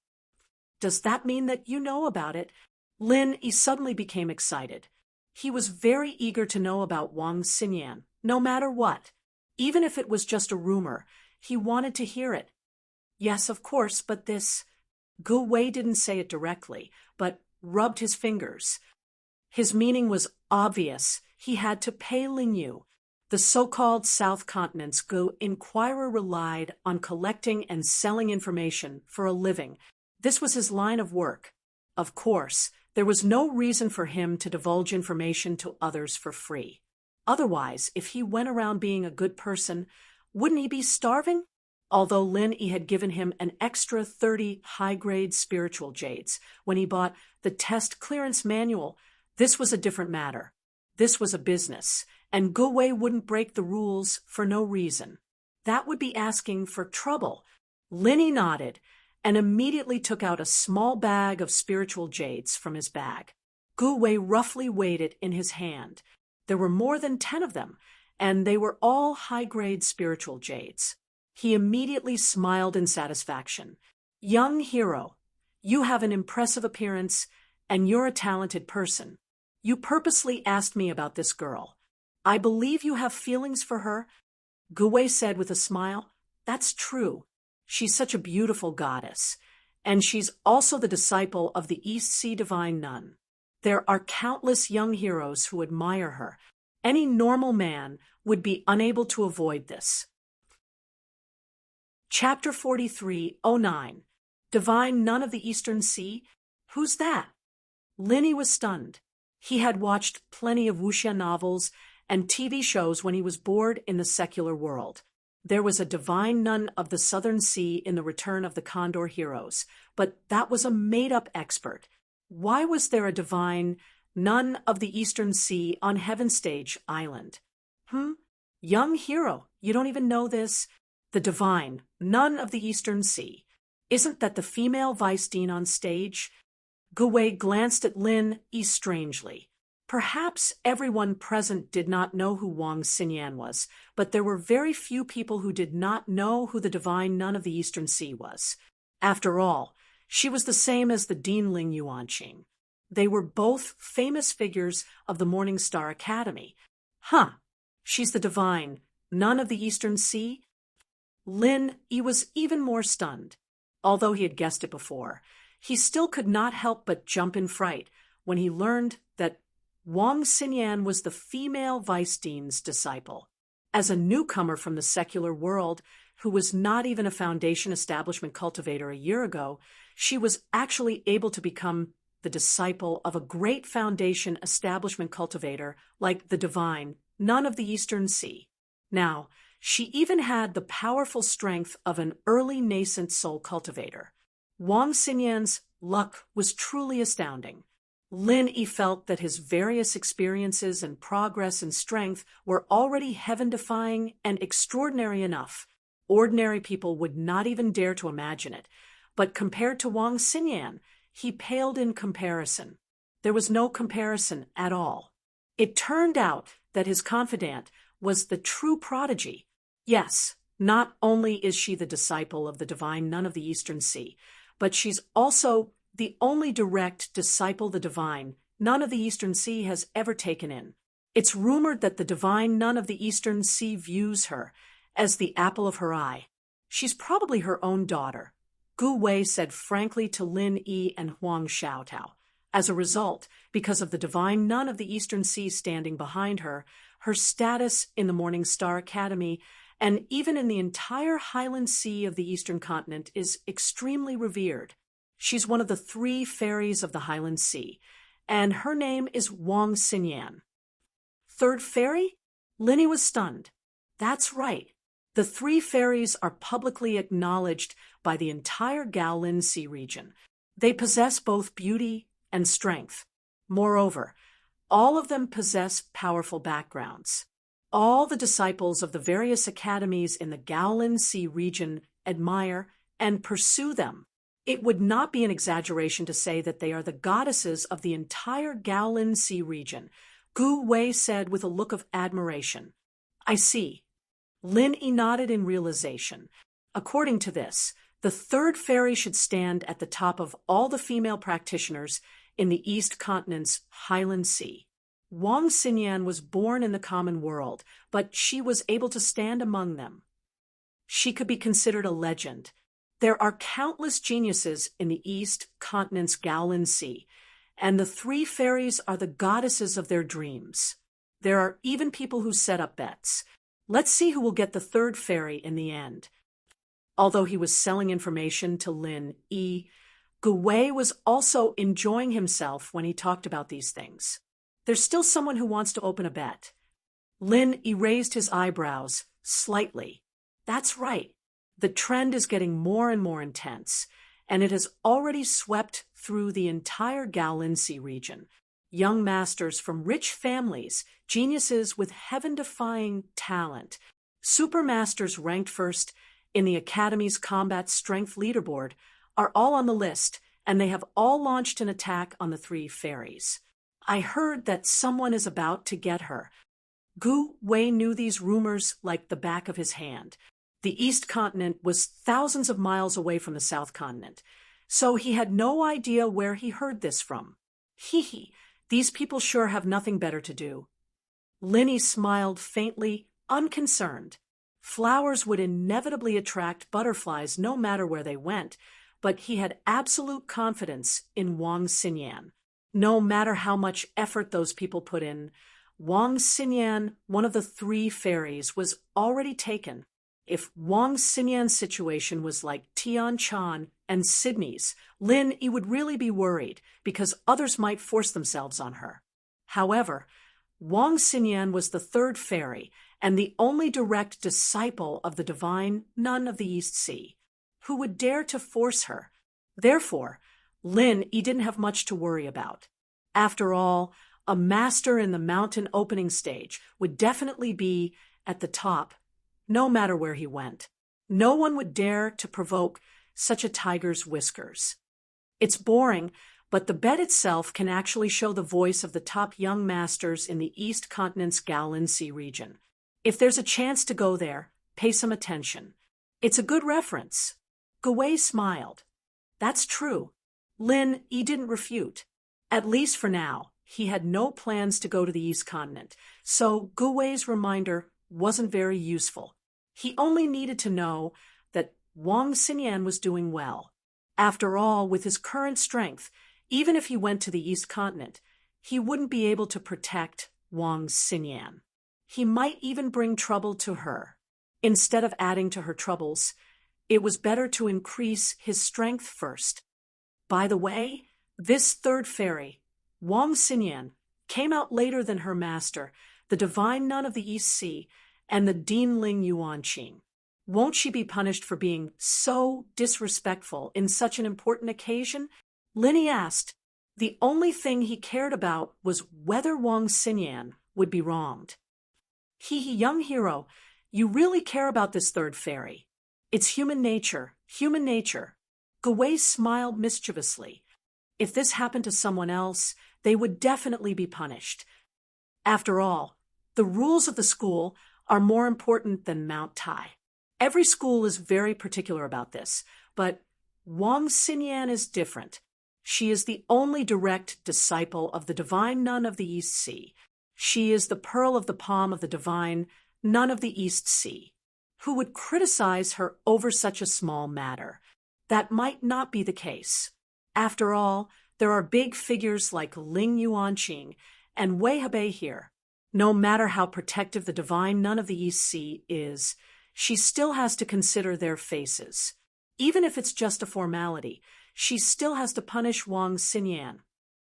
Does that mean that you know about it? Lin Yi suddenly became excited. He was very eager to know about Wang Xinyan, no matter what. Even if it was just a rumor, he wanted to hear it. Yes, of course, but this... Gu Wei didn't say it directly, but rubbed his fingers. His meaning was obvious. He had to pay Ling Yu. The so-called South Continent's Gu Inquirer relied on collecting and selling information for a living. This was his line of work. Of course, there was no reason for him to divulge information to others for free. Otherwise, if he went around being a good person, wouldn't he be starving? Although Lin Yi had given him an extra 30 high-grade spiritual jades when he bought the test clearance manual, this was a different matter. This was a business, and Gu Wei wouldn't break the rules for no reason. That would be asking for trouble. Lin Yi nodded and immediately took out a small bag of spiritual jades from his bag. Gu Wei roughly weighed it in his hand. There were more than 10 of them, and they were all high-grade spiritual jades. He immediately smiled in satisfaction. Young hero, you have an impressive appearance, and you're a talented person. You purposely asked me about this girl. I believe you have feelings for her? Gu Wei said with a smile. That's true. She's such a beautiful goddess, and she's also the disciple of the East Sea Divine Nun. There are countless young heroes who admire her. Any normal man would be unable to avoid this. Chapter 43:09. Divine Nun of the Eastern Sea? Who's that? Lin Yi was stunned. He had watched plenty of wuxia novels and TV shows when he was bored in the secular world. There was a divine nun of the Southern Sea in The Return of the Condor Heroes, but that was a made-up expert. Why was there a divine nun of the Eastern Sea on Heaven Stage Island? Young hero, you don't even know this? The divine nun of the Eastern Sea. Isn't that the female vice dean on stage? Gu Wei glanced at Lin Yi strangely. Perhaps everyone present did not know who Wang Xinyan was, but there were very few people who did not know who the divine nun of the Eastern Sea was. After all, she was the same as the Dean Ling Yuanqing. They were both famous figures of the Morning Star Academy. She's the divine nun of the Eastern Sea? Lin Yi was even more stunned. Although he had guessed it before, he still could not help but jump in fright when he learned that Wang Xinyan was the female vice dean's disciple. As a newcomer from the secular world, who was not even a foundation establishment cultivator a year ago, she was actually able to become the disciple of a great foundation establishment cultivator like the divine none of the Eastern Sea. Now, she even had the powerful strength of an early nascent soul cultivator. Wang Xinyan's luck was truly astounding. Lin Yi felt that his various experiences and progress and strength were already heaven-defying and extraordinary enough. Ordinary people would not even dare to imagine it. But compared to Wang Xinyan, he paled in comparison. There was no comparison at all. It turned out that his confidant was the true prodigy. Yes, not only is she the disciple of the divine nun of the Eastern Sea, but she's also the only direct disciple the divine nun of the Eastern Sea has ever taken in. It's rumored that the divine nun of the Eastern Sea views her as the apple of her eye. She's probably her own daughter, Gu Wei said frankly to Lin Yi and Huang Xiaotao. As a result, because of the divine nun of the Eastern Sea standing behind her, her status in the Morning Star Academy and even in the entire Highland Sea of the Eastern continent is extremely revered. She's one of the 3 fairies of the Highland Sea, and her name is Wang Xinyan. 3rd fairy? Linny was stunned. That's right. The 3 fairies are publicly acknowledged by the entire Gaolin Sea region. They possess both beauty and strength. Moreover, all of them possess powerful backgrounds. All the disciples of the various academies in the Gaolin Sea region admire and pursue them. It would not be an exaggeration to say that they are the goddesses of the entire Gaolin Sea region, Gu Wei said with a look of admiration. I see. Lin Yi nodded in realization. According to this, the 3rd fairy should stand at the top of all the female practitioners in the East Continent's Highland Sea. Wang Xinyan was born in the common world, but she was able to stand among them. She could be considered a legend. There are countless geniuses in the East Continent's Gaolin Sea, and the 3 fairies are the goddesses of their dreams. There are even people who set up bets. Let's see who will get the 3rd fairy in the end. Although he was selling information to Lin Yi, Gu Wei was also enjoying himself when he talked about these things. There's still someone who wants to open a bet. Lin Yi raised his eyebrows slightly. That's right. The trend is getting more and more intense, and it has already swept through the entire Gaolin Sea region. Young masters from rich families, geniuses with heaven-defying talent, supermasters ranked first in the Academy's combat strength leaderboard are all on the list, and they have all launched an attack on the 3 fairies. I heard that someone is about to get her. Gu Wei knew these rumors like the back of his hand. The East Continent was thousands of miles away from the South Continent, so he had no idea where he heard this from. Hee, these people sure have nothing better to do. Linny smiled faintly, unconcerned. Flowers would inevitably attract butterflies no matter where they went, but he had absolute confidence in Wang Xinyan. No matter how much effort those people put in, Wang Xinyan, one of the 3 fairies, was already taken. If Wang Xinyan's situation was like Tian Chan and Sydney's, Lin Yi would really be worried because others might force themselves on her. However, Wang Xinyan was the 3rd fairy and the only direct disciple of the divine nun of the East Sea. Who would dare to force her? Therefore, Lin Yi didn't have much to worry about. After all, a master in the mountain opening stage would definitely be at the top, no matter where he went. No one would dare to provoke such a tiger's whiskers. It's boring, but the bet itself can actually show the voice of the top young masters in the East Continent's Gaolin Sea region. If there's a chance to go there, pay some attention. It's a good reference. Gu Wei smiled. That's true. Lin Yi didn't refute. At least for now, he had no plans to go to the East Continent, so Gu Wei's reminder wasn't very useful. He only needed to know that Wang Xinyan was doing well. After all, with his current strength, even if he went to the East Continent, he wouldn't be able to protect Wang Xinyan. He might even bring trouble to her. Instead of adding to her troubles, it was better to increase his strength first. By the way, this 3rd fairy, Wang Xinyan, came out later than her master, the the divine nun of the East Sea, and the Dean Ling Yuanqing. Won't she be punished for being so disrespectful in such an important occasion? Linny asked. The only thing he cared about was whether Wang Xinyan would be wronged. Young hero, you really care about this third fairy. It's human nature, human nature. Gui smiled mischievously. If this happened to someone else, they would definitely be punished. After all, the rules of the school are more important than Mount Tai. Every school is very particular about this, but Wang Xinyan is different. She is the only direct disciple of the divine nun of the East Sea. She is the pearl of the palm of the divine nun of the East Sea. Who would criticize her over such a small matter? That might not be the case. After all, there are big figures like Ling Yuanqing and Wei Hebei here. No matter how protective the divine nun of the East Sea is, she still has to consider their faces. Even if it's just a formality, she still has to punish Wang Xinyan.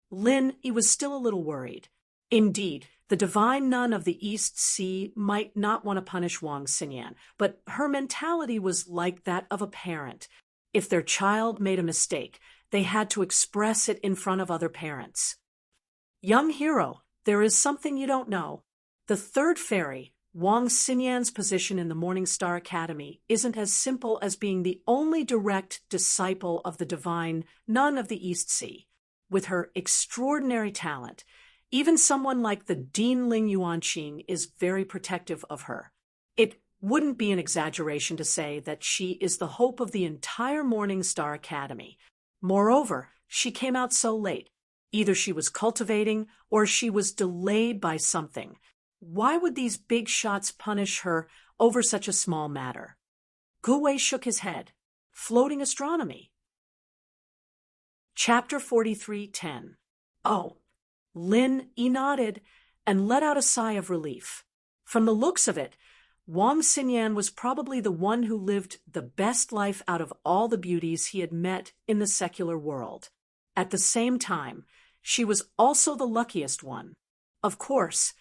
Lin, he was still a little worried. Indeed, the divine nun of the East Sea might not want to punish Wang Xinyan, but her mentality was like that of a parent. If their child made a mistake, they had to express it in front of other parents. Young hero, there is something you don't know. The third fairy, Wang Xinyan's position in the Morning Star Academy, isn't as simple as being the only direct disciple of the divine nun of the East Sea. With her extraordinary talent, even someone like the Dean Ling Yuanqing is very protective of her. It wouldn't be an exaggeration to say that she is the hope of the entire Morning Star Academy. Moreover, she came out so late. Either she was cultivating or she was delayed by something. Why would these big shots punish her over such a small matter? Gui shook his head. Floating astronomy. Chapter 43:10. Oh. Lin nodded and let out a sigh of relief. From the looks of it, Wang Xinyan was probably the one who lived the best life out of all the beauties he had met in the secular world. At the same time, she was also the luckiest one. Of course,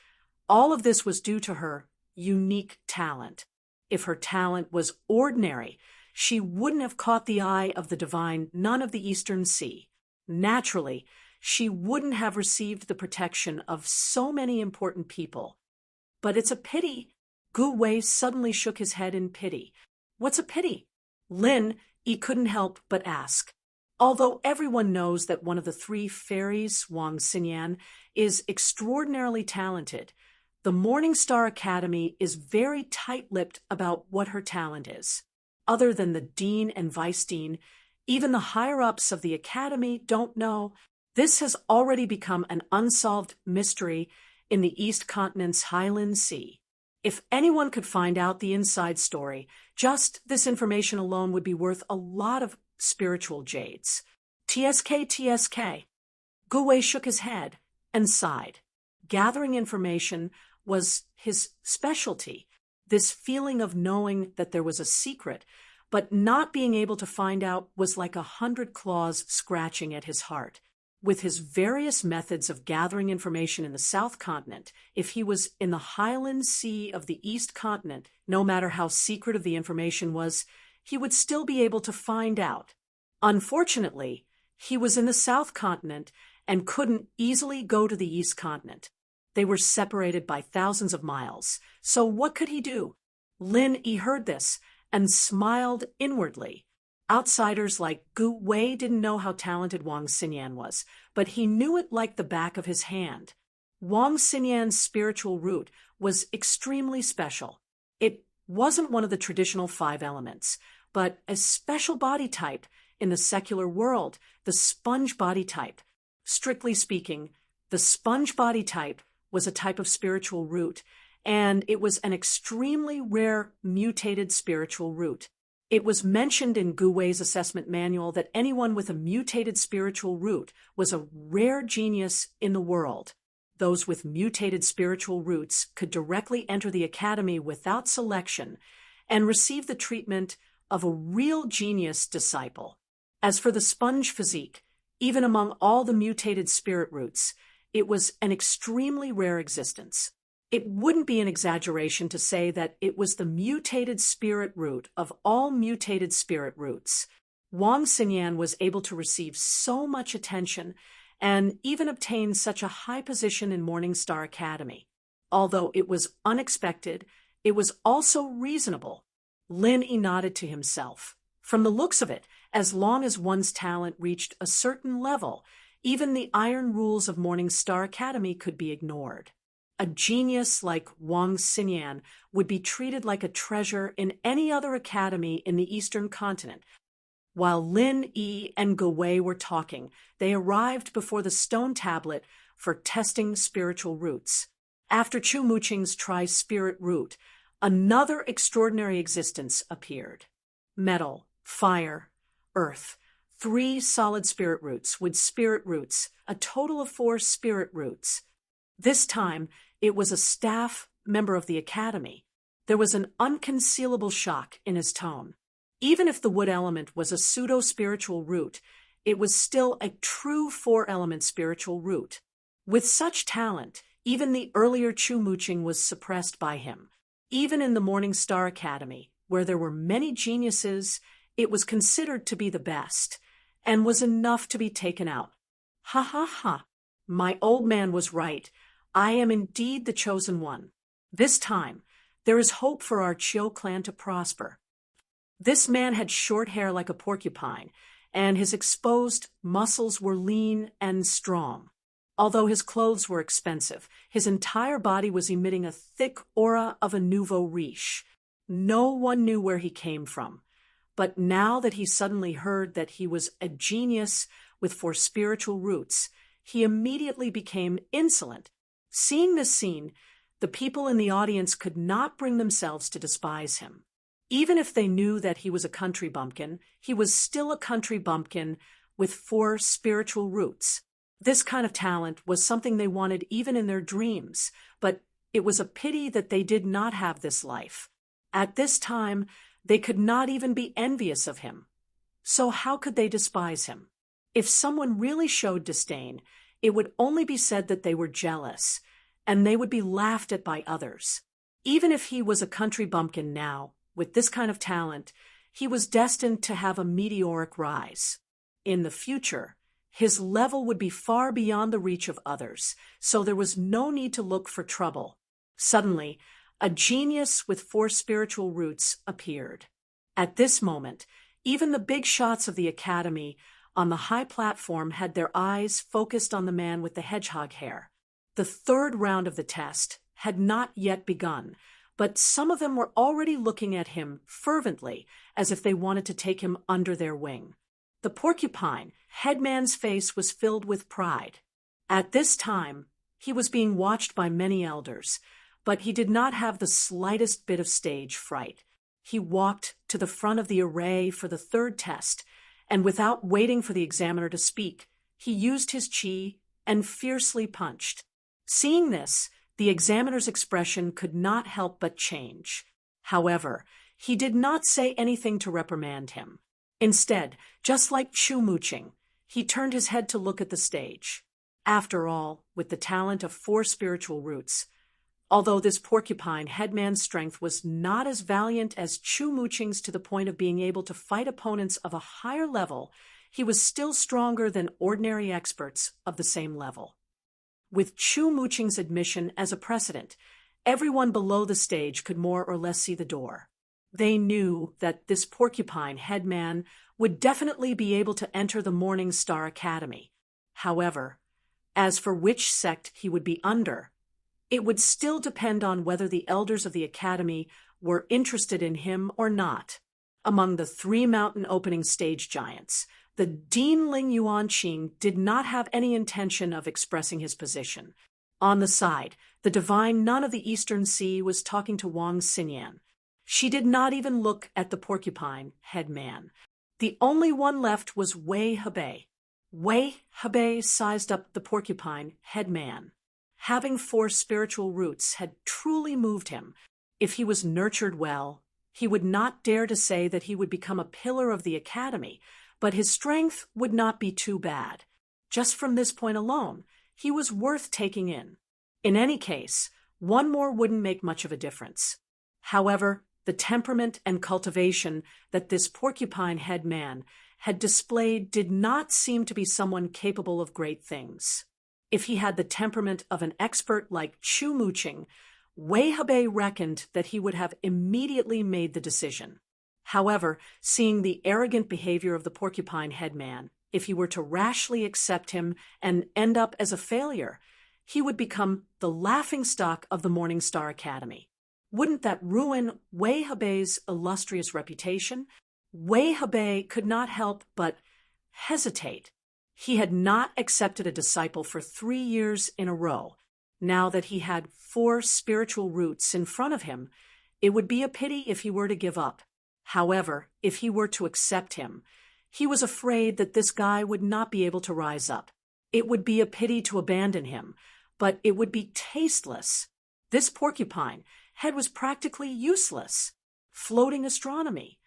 all of this was due to her unique talent. If her talent was ordinary, she wouldn't have caught the eye of the divine nun of the Eastern Sea. Naturally, she wouldn't have received the protection of so many important people. But it's a pity. Gu Wei suddenly shook his head in pity. What's a pity? Lin, he couldn't help but ask. Although everyone knows that one of the three fairies, Wang Xinyan, is extraordinarily talented, the Morning Star Academy is very tight-lipped about what her talent is. Other than the dean and vice dean, even the higher-ups of the academy don't know. This has already become an unsolved mystery in the East Continent's Highland Sea. If anyone could find out the inside story, just this information alone would be worth a lot of spiritual jades. TSK, TSK. Gu Wei shook his head and sighed. Gathering information was his specialty. This feeling of knowing that there was a secret, but not being able to find out was like 100 claws scratching at his heart. With his various methods of gathering information in the South Continent, if he was in the Highland Sea of the East Continent, no matter how secretive the information was, he would still be able to find out. Unfortunately, he was in the South Continent and couldn't easily go to the East Continent. They were separated by thousands of miles. So what could he do? Lin Yi heard this and smiled inwardly. Outsiders like Gu Wei didn't know how talented Wang Xinyan was, but he knew it like the back of his hand. Wang Xinyan's spiritual root was extremely special. It wasn't one of the traditional 5 elements, but a special body type in the secular world, the sponge body type. Strictly speaking, the sponge body type was a type of spiritual root, and it was an extremely rare mutated spiritual root. It was mentioned in Gu Wei's assessment manual that anyone with a mutated spiritual root was a rare genius in the world. Those with mutated spiritual roots could directly enter the academy without selection and receive the treatment of a real genius disciple. As for the sponge physique, even among all the mutated spirit roots, it was an extremely rare existence. It wouldn't be an exaggeration to say that it was the mutated spirit root of all mutated spirit roots. Wang Xinyan was able to receive so much attention and even obtain such a high position in Morningstar Academy. Although it was unexpected, it was also reasonable. Lin Yi nodded to himself. From the looks of it, as long as one's talent reached a certain level, even the iron rules of Morningstar Academy could be ignored. A genius like Wang Xinyan would be treated like a treasure in any other academy in the Eastern continent. While Lin Yi and Ge Wei were talking, they arrived before the stone tablet for testing spiritual roots. After Chu Muqing's tri-spirit root, another extraordinary existence appeared. Metal, fire, earth, 3 solid spirit roots with spirit roots, a total of 4 spirit roots. This time, it was a staff member of the academy. There was an unconcealable shock in his tone. Even if the wood element was a pseudo-spiritual root, it was still a true 4-element spiritual root. With such talent, even the earlier Chu Muqing was suppressed by him. Even in the Morningstar Academy, where there were many geniuses, it was considered to be the best, and was enough to be taken out. Ha ha ha! My old man was right. I am indeed the chosen one. This time, there is hope for our Chiu clan to prosper. This man had short hair like a porcupine, and his exposed muscles were lean and strong. Although his clothes were expensive, his entire body was emitting a thick aura of a nouveau riche. No one knew where he came from. But now that he suddenly heard that he was a genius with 4 spiritual roots, he immediately became insolent. Seeing this scene, the people in the audience could not bring themselves to despise him. Even if they knew that he was a country bumpkin, he was still a country bumpkin with 4 spiritual roots. This kind of talent was something they wanted even in their dreams, but it was a pity that they did not have this life. At this time, they could not even be envious of him. So how could they despise him? If someone really showed disdain, it would only be said that they were jealous, and they would be laughed at by others. Even if he was a country bumpkin now, with this kind of talent, he was destined to have a meteoric rise. In the future, his level would be far beyond the reach of others, so there was no need to look for trouble. Suddenly, a genius with 4 spiritual roots appeared. At this moment, even the big shots of the academy on the high platform had their eyes focused on the man with the hedgehog hair. The 3rd round of the test had not yet begun, but some of them were already looking at him fervently, as if they wanted to take him under their wing. The porcupine, headman's face was filled with pride. At this time, he was being watched by many elders, but he did not have the slightest bit of stage fright. He walked to the front of the array for the 3rd test, and without waiting for the examiner to speak, he used his chi and fiercely punched. Seeing this, the examiner's expression could not help but change. However, he did not say anything to reprimand him. Instead, just like Chu Muqing, he turned his head to look at the stage. After all, with the talent of 4 spiritual roots, although this porcupine headman's strength was not as valiant as Chu Muqing's to the point of being able to fight opponents of a higher level, he was still stronger than ordinary experts of the same level. With Chu Muqing's admission as a precedent, everyone below the stage could more or less see the door. They knew that this porcupine headman would definitely be able to enter the Morningstar Academy. However, as for which sect he would be under, it would still depend on whether the elders of the academy were interested in him or not. Among the 3 mountain opening stage giants, the Dean Ling Yuanqing did not have any intention of expressing his position. On the side, the divine nun of the Eastern Sea was talking to Wang Xinyan. She did not even look at the porcupine headman. The only one left was Wei Hebei. Wei Hebei sized up the porcupine headman. Having 4 spiritual roots had truly moved him. If he was nurtured well, he would not dare to say that he would become a pillar of the academy, but his strength would not be too bad. Just from this point alone, he was worth taking in. In any case, One more wouldn't make much of a difference. However, the temperament and cultivation that this porcupine-head man had displayed did not seem to be someone capable of great things. If he had the temperament of an expert like Chu Mooching, Wei Hebei reckoned that he would have immediately made the decision. However, seeing the arrogant behavior of the porcupine-head man, if he were to rashly accept him and end up as a failure, he would become the laughingstock of the Morning Star Academy. Wouldn't that ruin Wei Hebei's illustrious reputation? Wei Hebei could not help but hesitate. He had not accepted a disciple for 3 years in a row. Now that he had 4 spiritual roots in front of him, it would be a pity if he were to give up. However, if he were to accept him, he was afraid that this guy would not be able to rise up. It would be a pity to abandon him, but it would be tasteless. This porcupine head was practically useless. Floating astronomy.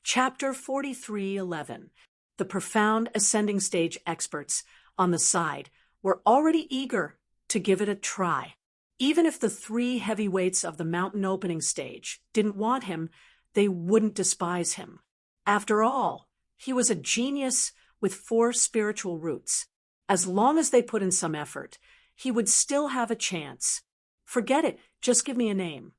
Chapter 43:11. The profound ascending stage experts on the side were already eager to give it a try. Even if the 3 heavyweights of the mountain opening stage didn't want him, they wouldn't despise him. After all, he was a genius with 4 spiritual roots. As long as they put in some effort, he would still have a chance. Forget it, just give me a name.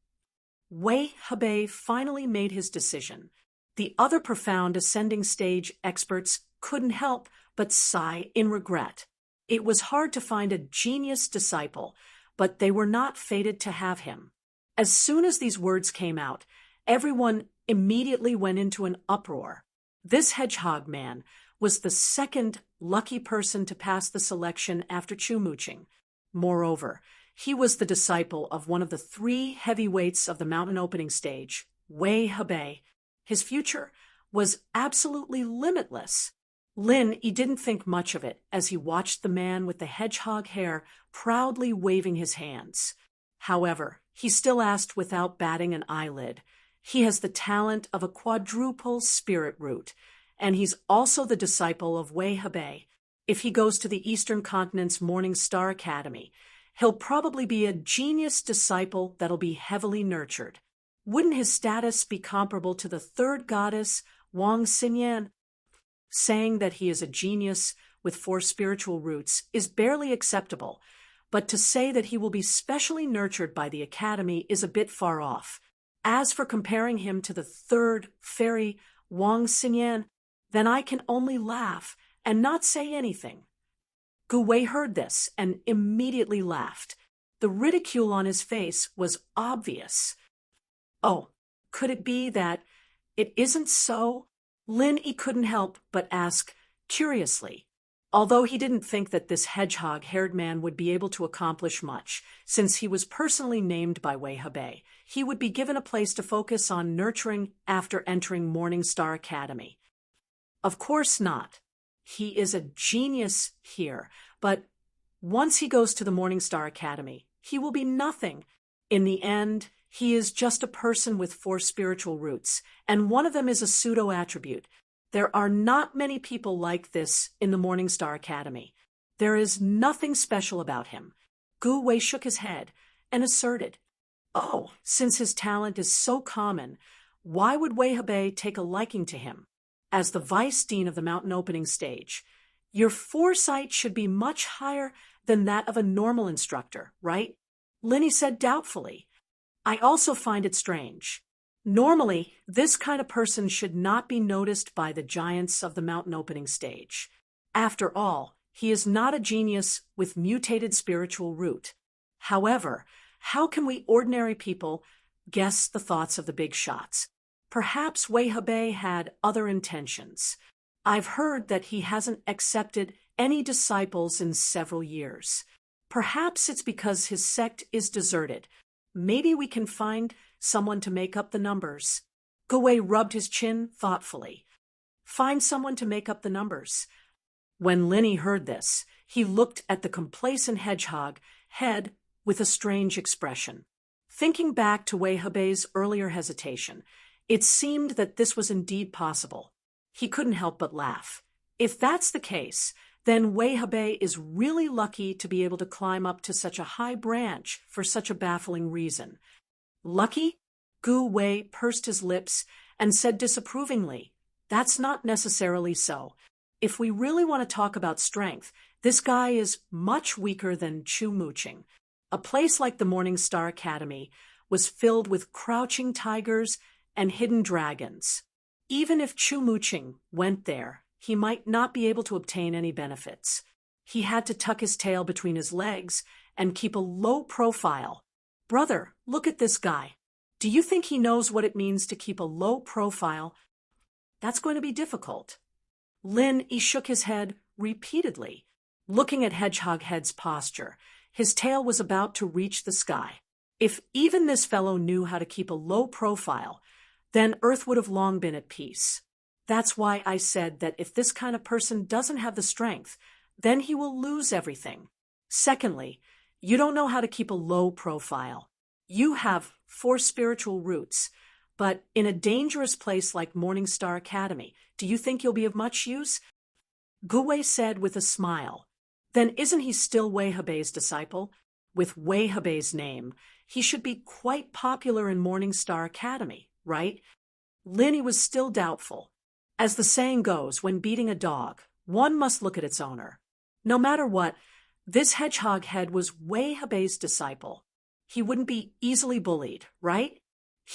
Wei Hebei finally made his decision. The other profound ascending stage experts couldn't help but sigh in regret. It was hard to find a genius disciple, but they were not fated to have him. As soon as these words came out, everyone immediately went into an uproar. This hedgehog man was the second lucky person to pass the selection after Chu Mooching. Moreover, he was the disciple of one of the 3 heavyweights of the mountain opening stage, Wei Hebei. His future was absolutely limitless. Lin Yi didn't think much of it as he watched the man with the hedgehog hair proudly waving his hands. However, he still asked without batting an eyelid. He has the talent of a quadruple spirit root, and he's also the disciple of Wei Hebei. If he goes to the Eastern Continent's Morning Star Academy, he'll probably be a genius disciple that'll be heavily nurtured. Wouldn't his status be comparable to the 3rd goddess, Wang Xinyan? Saying that he is a genius with 4 spiritual roots is barely acceptable, but to say that he will be specially nurtured by the Academy is a bit far off. As for comparing him to the 3rd fairy, Wang Xinyan, then I can only laugh and not say anything. Gu Wei heard this and immediately laughed. The ridicule on his face was obvious. Oh, could it be that it isn't so? Lin Yi couldn't help but ask curiously, although he didn't think that this hedgehog-haired man would be able to accomplish much, since he was personally named by Wei Hebei. He would be given a place to focus on nurturing after entering Morning Star Academy. Of course not. He is a genius here, but once he goes to the Morning Star Academy, he will be nothing. In the end, he is just a person with 4 spiritual roots, and one of them is a pseudo-attribute. There are not many people like this in the Morning Star Academy. There is nothing special about him. Gu Wei shook his head and asserted, "Oh, since his talent is so common, why would Wei Hebei take a liking to him? As the vice dean of the mountain opening stage, your foresight should be much higher than that of a normal instructor, right?" Lin Yi said doubtfully. "I also find it strange. Normally, this kind of person should not be noticed by the giants of the mountain opening stage. After all, he is not a genius with mutated spiritual root. However, how can we ordinary people guess the thoughts of the big shots? Perhaps Wei Hebei had other intentions. I've heard that he hasn't accepted any disciples in several years. Perhaps it's because his sect is deserted. Maybe we can find someone to make up the numbers." Gu Wei rubbed his chin thoughtfully. Find someone to make up the numbers. When Lin Yi heard this, he looked at the complacent hedgehog head with a strange expression. Thinking back to Wei Hebei's earlier hesitation, it seemed that this was indeed possible. He couldn't help but laugh. If that's the case, then Wei Hebei is really lucky to be able to climb up to such a high branch for such a baffling reason. Lucky? Gu Wei pursed his lips and said disapprovingly, "That's not necessarily so. If we really want to talk about strength, this guy is much weaker than Chu Muqing. A place like the Morning Star Academy was filled with crouching tigers and hidden dragons. Even if Chu Muqing went there, he might not be able to obtain any benefits. He had to tuck his tail between his legs and keep a low profile. Brother, look at this guy. Do you think he knows what it means to keep a low profile? That's going to be difficult." Lin Yi shook his head repeatedly, looking at Hedgehog Head's posture. His tail was about to reach the sky. If even this fellow knew how to keep a low profile, then Earth would have long been at peace. That's why I said that if this kind of person doesn't have the strength, then he will lose everything. Secondly, you don't know how to keep a low profile. You have 4 spiritual roots, but in a dangerous place like Morning Star Academy, do you think you'll be of much use? Gu Wei said with a smile. Then isn't he still Wei Hebei's disciple? With Wei Hebei's name, he should be quite popular in Morning Star Academy, right? Lin Yi was still doubtful. As the saying goes, when beating a dog, one must look at its owner. No matter what, this Hedgehog Head was Wei Hebei's disciple. He wouldn't be easily bullied, right?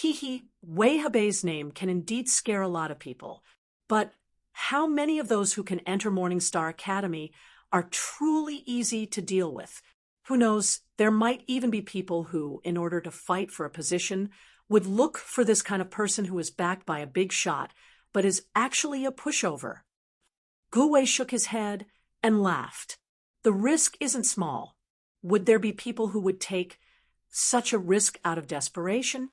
Wei Hebei's name can indeed scare a lot of people. But how many of those who can enter Morning Star Academy are truly easy to deal with? Who knows, there might even be people who, in order to fight for a position, would look for this kind of person who is backed by a big shot, but is actually a pushover. Gu Wei shook his head and laughed. The risk isn't small. Would there be people who would take such a risk out of desperation?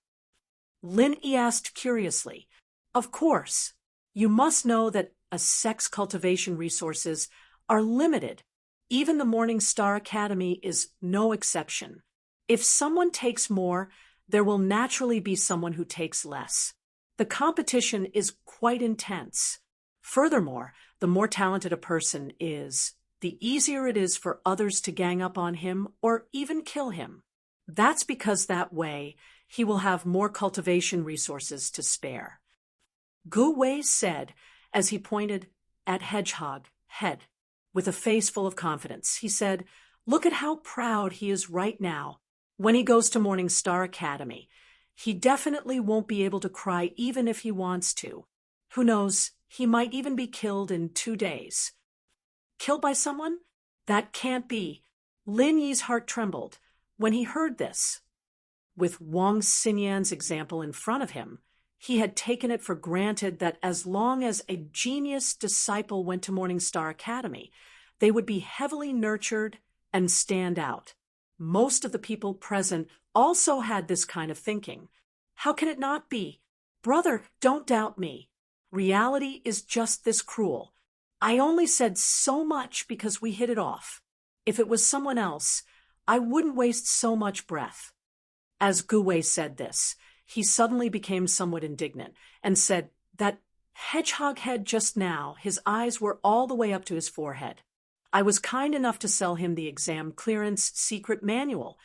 Lin Yi asked curiously. Of course. You must know that a sex cultivation resources are limited. Even the Morning Star Academy is no exception. If someone takes more, there will naturally be someone who takes less. The competition is quite intense. Furthermore, the more talented a person is, the easier it is for others to gang up on him or even kill him. That's because that way he will have more cultivation resources to spare. Gu Wei said as he pointed at Hedgehog Head with a face full of confidence. He said, "Look at how proud he is right now. When he goes to Morning Star Academy, he definitely won't be able to cry even if he wants to. Who knows, he might even be killed in 2 days." Killed by someone? That can't be. Lin Yi's heart trembled when he heard this. With Wang Xinyan's example in front of him, he had taken it for granted that as long as a genius disciple went to Morning Star Academy, they would be heavily nurtured and stand out. Most of the people present also had this kind of thinking. How can it not be? Brother, don't doubt me. Reality is just this cruel. I only said so much because we hit it off. If it was someone else, I wouldn't waste so much breath. As Gu Wei said this, he suddenly became somewhat indignant and said that Hedgehog Head just now, his eyes were all the way up to his forehead. I was kind enough to sell him the exam clearance secret manual,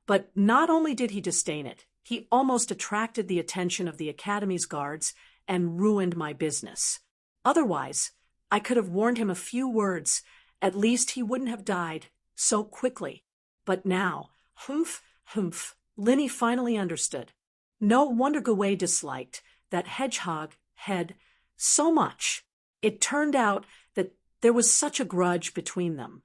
but not only did he disdain it, he almost attracted the attention of the Academy's guards and ruined my business. Otherwise, I could have warned him a few words. At least he wouldn't have died so quickly. But now, humph, Lin Yi finally understood. No wonder Gu Wei disliked that Hedgehog Head so much. It turned out that there was such a grudge between them.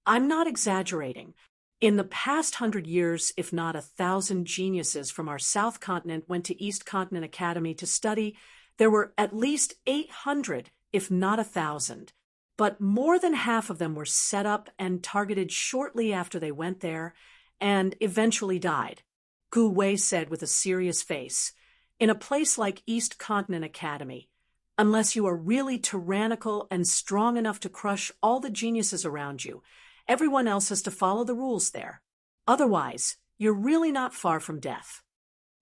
I'm not exaggerating. In the past 100 years, if not 1,000 geniuses from our South Continent went to East Continent Academy to study, there were at least 800, if not 1,000. But more than half of them were set up and targeted shortly after they went there, and eventually died. Gu Wei said with a serious face, in a place like East Continent Academy, unless you are really tyrannical and strong enough to crush all the geniuses around you, everyone else has to follow the rules there. Otherwise, you're really not far from death.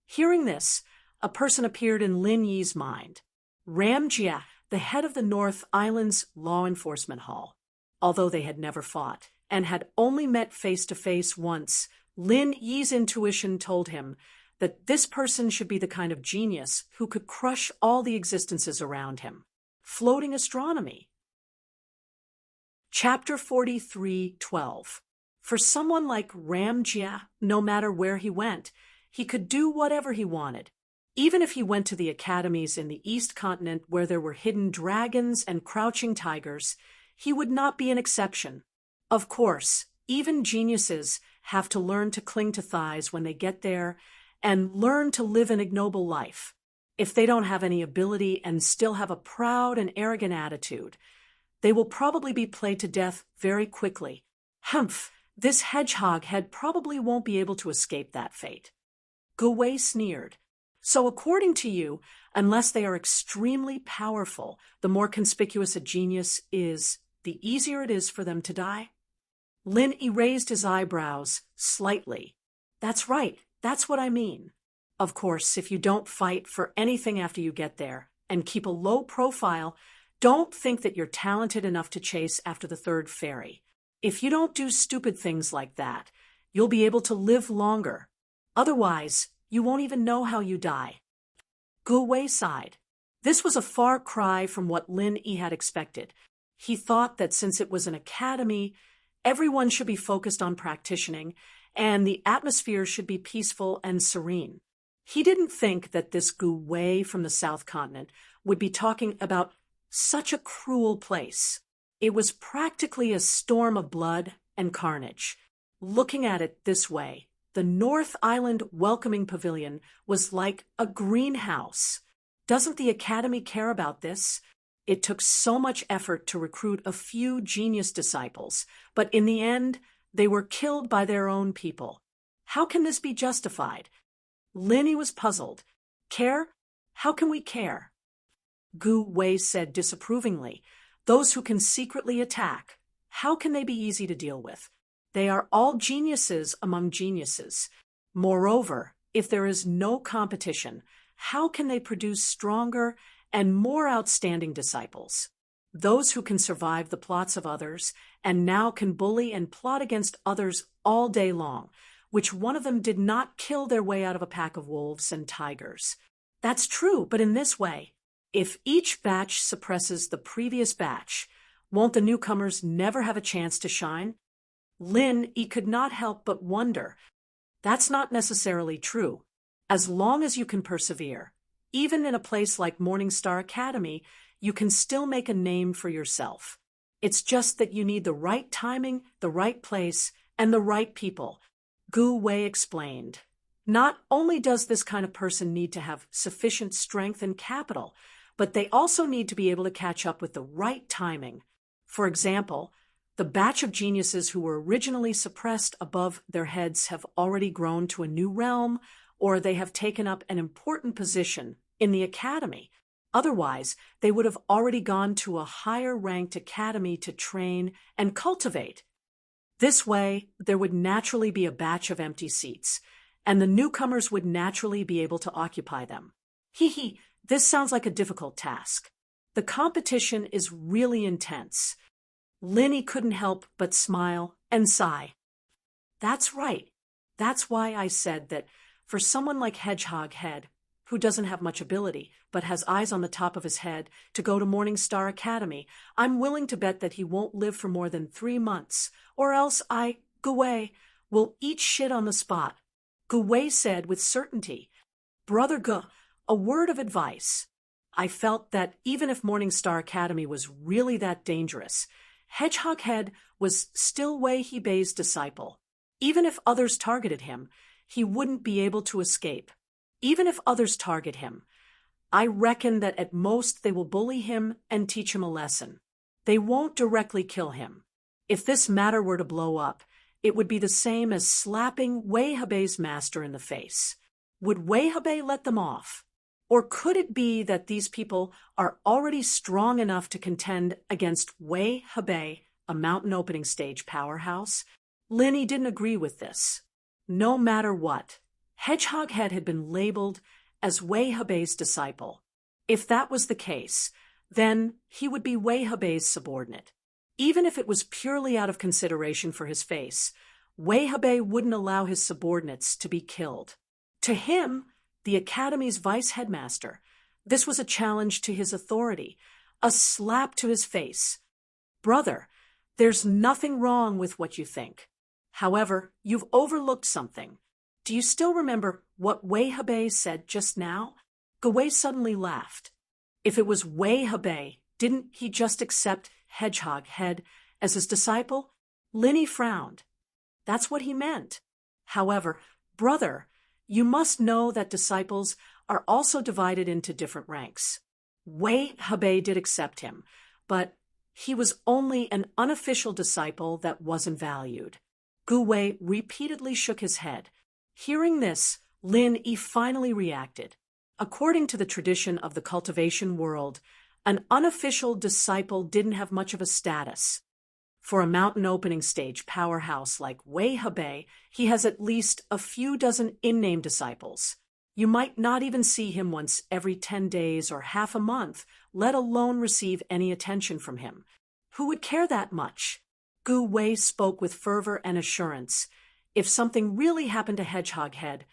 Hearing this, a person appeared in Lin Yi's mind. Ram Jia, the head of the North Island's Law Enforcement Hall. although they had never fought, and had only met face to face once, Lin Yi's intuition told him that this person should be the kind of genius who could crush all the existences around him. Floating astronomy. Chapter 43:12. For someone like Ram Jia, no matter where he went, he could do whatever he wanted. Even if he went to the academies in the East Continent where there were hidden dragons and crouching tigers, he would not be an exception. Of course, even geniuses have to learn to cling to thighs when they get there and learn to live an ignoble life. If they don't have any ability and still have a proud and arrogant attitude, they will probably be played to death very quickly. Humph, this hedgehog head probably won't be able to escape that fate. Gu Wei sneered. So according to you, unless they are extremely powerful, the more conspicuous a genius is, the easier it is for them to die? Lin raised his eyebrows slightly. That's right, that's what I mean. Of course, if you don't fight for anything after you get there, and keep a low profile, don't think that you're talented enough to chase after the third fairy. If you don't do stupid things like that, you'll be able to live longer. Otherwise, you won't even know how you die. Gu Wei sighed. This was a far cry from what Lin Yi had expected. He thought that since it was an academy, everyone should be focused on practicing, and the atmosphere should be peaceful and serene. He didn't think that this Gu Wei from the South Continent would be talking about such a cruel place. It was practically a storm of blood and carnage. Looking at it this way, the North Island Welcoming Pavilion was like a greenhouse. Doesn't the Academy care about this? It took so much effort to recruit a few genius disciples, but in the end, they were killed by their own people. How can this be justified? Lin was puzzled. Care? How can we care? Gu Wei said disapprovingly. Those who can secretly attack, how can they be easy to deal with? They are all geniuses among geniuses. Moreover, if there is no competition, how can they produce stronger and more outstanding disciples? Those who can survive the plots of others and now can bully and plot against others all day long, which one of them did not kill their way out of a pack of wolves and tigers. That's true, but in this way, if each batch suppresses the previous batch, won't the newcomers never have a chance to shine? Lin Yi could not help but wonder. That's not necessarily true. As long as you can persevere, even in a place like Morningstar Academy, you can still make a name for yourself. It's just that you need the right timing, the right place, and the right people. Gu Wei explained. Not only does this kind of person need to have sufficient strength and capital, but they also need to be able to catch up with the right timing. For example, the batch of geniuses who were originally suppressed above their heads have already grown to a new realm, or they have taken up an important position in the academy. Otherwise, they would have already gone to a higher-ranked academy to train and cultivate. This way, there would naturally be a batch of empty seats, and the newcomers would naturally be able to occupy them. This sounds like a difficult task. The competition is really intense. Lin couldn't help but smile and sigh. That's right. That's why I said that for someone like Hedgehog Head, who doesn't have much ability but has eyes on the top of his head, to go to Morningstar Academy, I'm willing to bet that he won't live for more than 3 months, or else Gu Wei, will eat shit on the spot. Gu Wei said with certainty. Brother Gu, a word of advice. I felt that even if Morningstar Academy was really that dangerous, Hedgehog Head was still Wei Hebei's disciple. Even if others targeted him, he wouldn't be able to escape. Even if others target him, I reckon that at most they will bully him and teach him a lesson. They won't directly kill him. If this matter were to blow up, it would be the same as slapping Wei Hebei's master in the face. Would Wei Hebei let them off? Or could it be that these people are already strong enough to contend against Wei Hebei, a mountain opening stage powerhouse? Lin didn't agree with this. No matter what, Hedgehog Head had been labeled as Wei Hebei's disciple. If that was the case, then he would be Wei Hebei's subordinate. Even if it was purely out of consideration for his face, Wei Hebei wouldn't allow his subordinates to be killed. To him, the academy's vice headmaster, this was a challenge to his authority, a slap to his face. Brother, there's nothing wrong with what you think. However, you've overlooked something. Do you still remember what Wei Hebei said just now? Gu Wei suddenly laughed. If it was Wei Hebei, didn't he just accept Hedgehog Head as his disciple? Linny frowned. That's what he meant. However, brother, you must know that disciples are also divided into different ranks. Wei Hebei did accept him, but he was only an unofficial disciple that wasn't valued. Gu Wei repeatedly shook his head. Hearing this, Lin Yi finally reacted. According to the tradition of the cultivation world, an unofficial disciple didn't have much of a status. For a mountain opening stage powerhouse like Wei Hebei, he has at least a few dozen in-name disciples. You might not even see him once every 10 days or half a month, let alone receive any attention from him. Who would care that much? Gu Wei spoke with fervor and assurance. If something really happened to Hedgehog Head,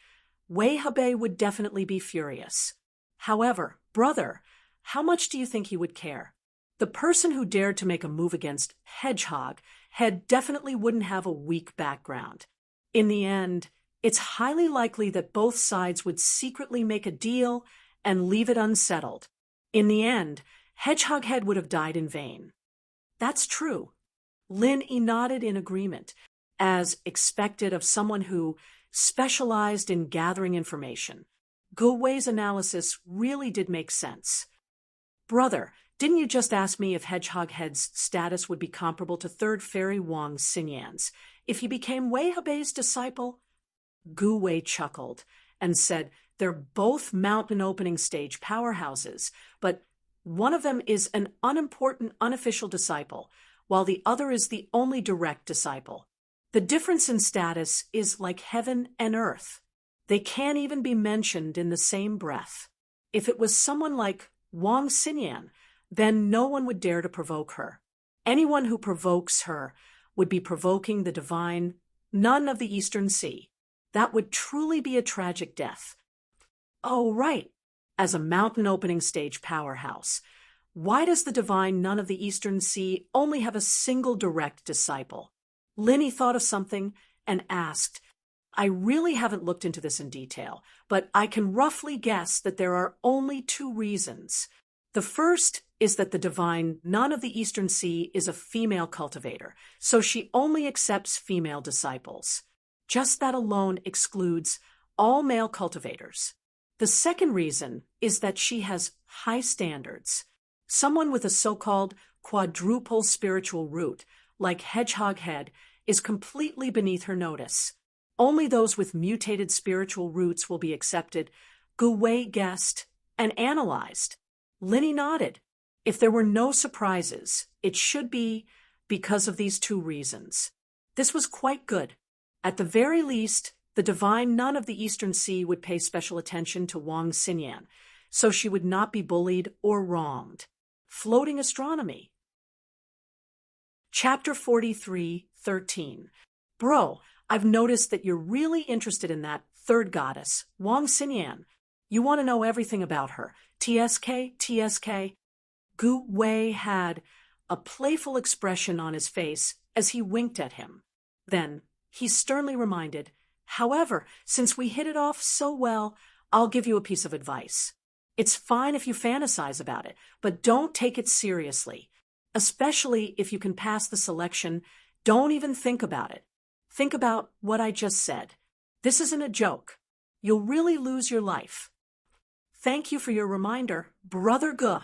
Wei Hebei would definitely be furious. However, brother, how much do you think he would care? The person who dared to make a move against Hedgehog Head definitely wouldn't have a weak background. In the end, it's highly likely that both sides would secretly make a deal and leave it unsettled. In the end, Hedgehog Head would have died in vain. That's true. Lin Yi nodded in agreement, as expected of someone who specialized in gathering information. Gu Wei's analysis really did make sense. Brother, didn't you just ask me if Hedgehog Head's status would be comparable to Third Fairy Wang Xinyan's if he became Wei Hebei's disciple? Gu Wei chuckled and said, they're both mountain opening stage powerhouses, but one of them is an unimportant unofficial disciple, while the other is the only direct disciple. The difference in status is like heaven and earth. They can't even be mentioned in the same breath. If it was someone like Wang Xinyan, then no one would dare to provoke her. Anyone who provokes her would be provoking the divine Nun of the Eastern Sea. That would truly be a tragic death. Oh, right. As a mountain opening stage powerhouse, why does the divine Nun of the Eastern Sea only have a single direct disciple? Linny thought of something and asked, I really haven't looked into this in detail, but I can roughly guess that there are only two reasons. The first is that the divine Nun of the Eastern Sea is a female cultivator, so she only accepts female disciples. Just that alone excludes all male cultivators. The second reason is that she has high standards. Someone with a so-called quadruple spiritual root, like Hedgehog Head, is completely beneath her notice. Only those with mutated spiritual roots will be accepted, Gu Wei guessed, and analyzed. Linny nodded. If there were no surprises, it should be because of these two reasons. This was quite good. At the very least, the divine Nun of the Eastern Sea would pay special attention to Wang Xinyan, so she would not be bullied or wronged. Floating astronomy. Chapter 43:13. Bro, I've noticed that you're really interested in that third goddess, Wang Xinyan. You want to know everything about her. TSK, TSK. Gu Wei had a playful expression on his face as he winked at him. Then he sternly reminded, however, since we hit it off so well, I'll give you a piece of advice. It's fine if you fantasize about it, but don't take it seriously. Especially if you can pass the selection, don't even think about it. Think about what I just said. This isn't a joke. You'll really lose your life. Thank you for your reminder, Brother Gu.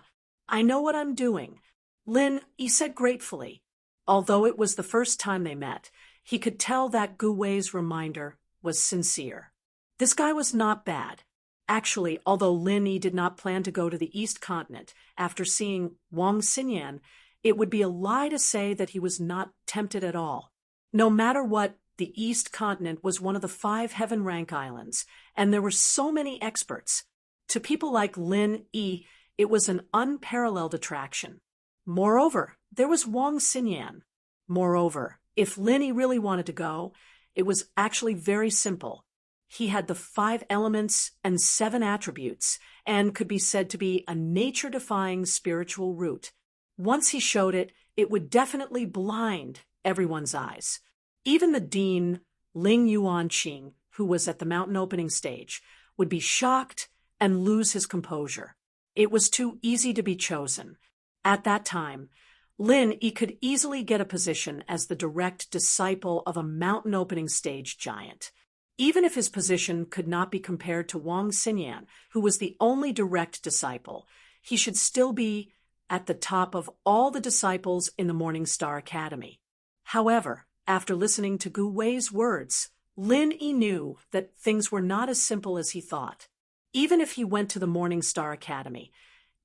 I know what I'm doing. Lin Yi said gratefully. Although it was the first time they met, he could tell that Gu Wei's reminder was sincere. This guy was not bad. Actually, although Lin Yi did not plan to go to the East Continent after seeing Wang Xinyan, it would be a lie to say that he was not tempted at all. No matter what, the East Continent was one of the 5 heaven rank islands, and there were so many experts. To people like Lin Yi, it was an unparalleled attraction. Moreover, there was Wang Xinyan. Moreover, if Lin Yi really wanted to go, it was actually very simple. He had the 5 elements and 7 attributes, and could be said to be a nature-defying spiritual root. Once he showed it, it would definitely blind everyone's eyes. Even the dean, Ling Yuanqing, who was at the mountain opening stage, would be shocked and lose his composure. It was too easy to be chosen. At that time, Lin Yi could easily get a position as the direct disciple of a mountain opening stage giant. Even if his position could not be compared to Wang Xinyan, who was the only direct disciple, he should still be at the top of all the disciples in the Morning Star Academy. However, after listening to Gu Wei's words, Lin Yi knew that things were not as simple as he thought. Even if he went to the Morning Star Academy,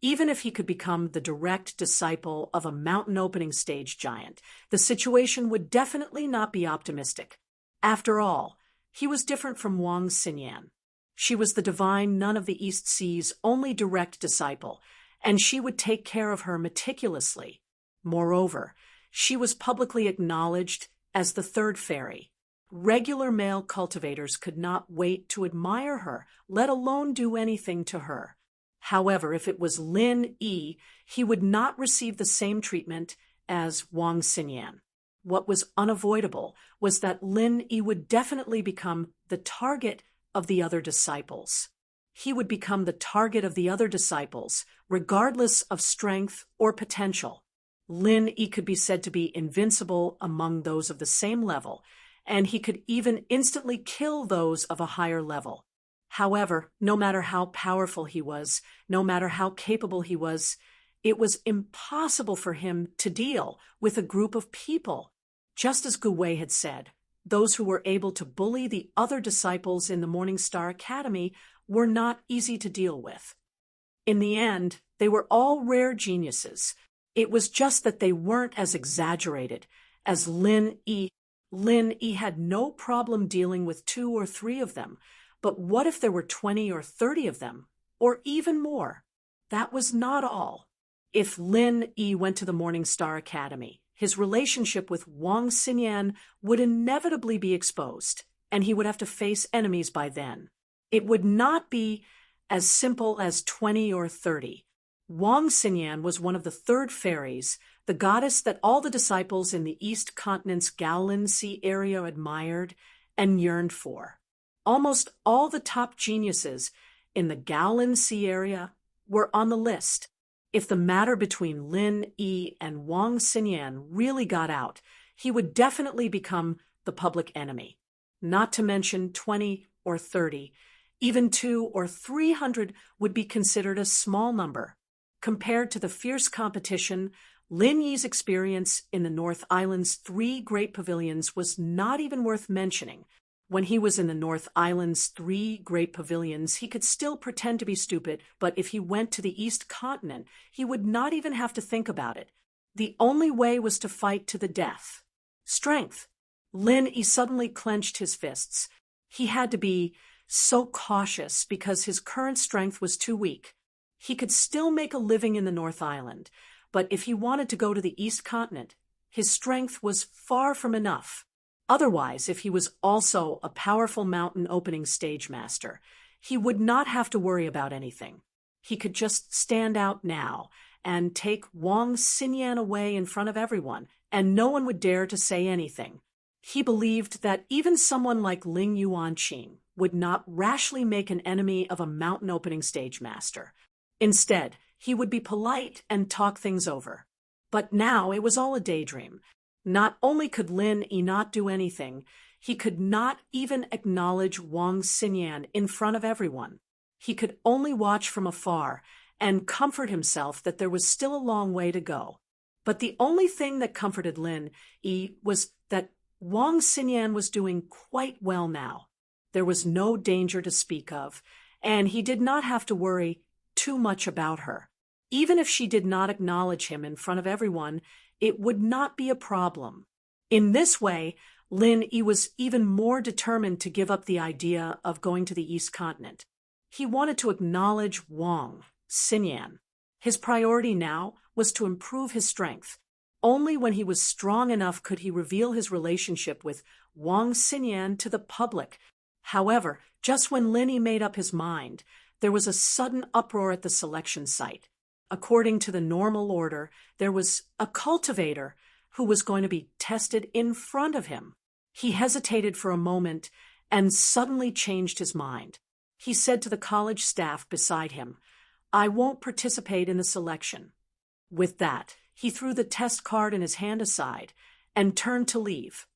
even if he could become the direct disciple of a mountain opening stage giant, the situation would definitely not be optimistic. After all, he was different from Wang Xinyan. She was the divine Nun of the East Sea's only direct disciple, and she would take care of her meticulously. Moreover, she was publicly acknowledged as the 3rd fairy. Regular male cultivators could not wait to admire her, let alone do anything to her. However, if it was Lin Yi, he would not receive the same treatment as Wang Xinyan. What was unavoidable was that Lin Yi would definitely become the target of the other disciples. He would become the target of the other disciples, regardless of strength or potential. Lin Yi could be said to be invincible among those of the same level, and he could even instantly kill those of a higher level. However, no matter how powerful he was, no matter how capable he was, it was impossible for him to deal with a group of people. Just as Gu Wei had said, those who were able to bully the other disciples in the Morning Star Academy were not easy to deal with. In the end, they were all rare geniuses. It was just that they weren't as exaggerated as Lin Yi. Lin Yi had no problem dealing with 2 or 3 of them, but what if there were 20 or 30 of them, or even more? That was not all. If Lin Yi went to the Morning Star Academy, his relationship with Wang Xinyan would inevitably be exposed, and he would have to face enemies by then. It would not be as simple as 20 or 30. Wang Xinyan was one of the 3rd fairies, the goddess that all the disciples in the East Continent's Gaolin Sea area admired and yearned for. Almost all the top geniuses in the Gaolin Sea area were on the list. If the matter between Lin Yi and Wang Xinyan really got out, he would definitely become the public enemy. Not to mention 20 or 30, even 200 or 300 would be considered a small number. Compared to the fierce competition, Lin Yi's experience in the North Island's 3 great pavilions was not even worth mentioning. When he was in the North Island's 3 great pavilions, he could still pretend to be stupid, but if he went to the East Continent, he would not even have to think about it. The only way was to fight to the death. Strength. Lin Yi suddenly clenched his fists. He had to be so cautious because his current strength was too weak. He could still make a living in the North Island, but if he wanted to go to the East Continent, his strength was far from enough. Otherwise, if he was also a powerful mountain opening stage master, he would not have to worry about anything. He could just stand out now and take Wang Xinyan away in front of everyone, and no one would dare to say anything. He believed that even someone like Ling Yuanqing would not rashly make an enemy of a mountain opening stage master. Instead, he would be polite and talk things over. But now it was all a daydream. Not only could Lin Yi not do anything, he could not even acknowledge Wang Xinyan in front of everyone. He could only watch from afar and comfort himself that there was still a long way to go. But the only thing that comforted Lin Yi was that Wang Xinyan was doing quite well now. There was no danger to speak of, and he did not have to worry too much about her. Even if she did not acknowledge him in front of everyone, it would not be a problem. In this way, Lin Yi was even more determined to give up the idea of going to the East Continent. He wanted to acknowledge Wang Xinyan. His priority now was to improve his strength. Only when he was strong enough could he reveal his relationship with Wang Xinyan to the public. However, just when Linny made up his mind, there was a sudden uproar at the selection site. According to the normal order, there was a cultivator who was going to be tested in front of him. He hesitated for a moment and suddenly changed his mind. He said to the college staff beside him, "I won't participate in the selection." With that, he threw the test card in his hand aside and turned to leave.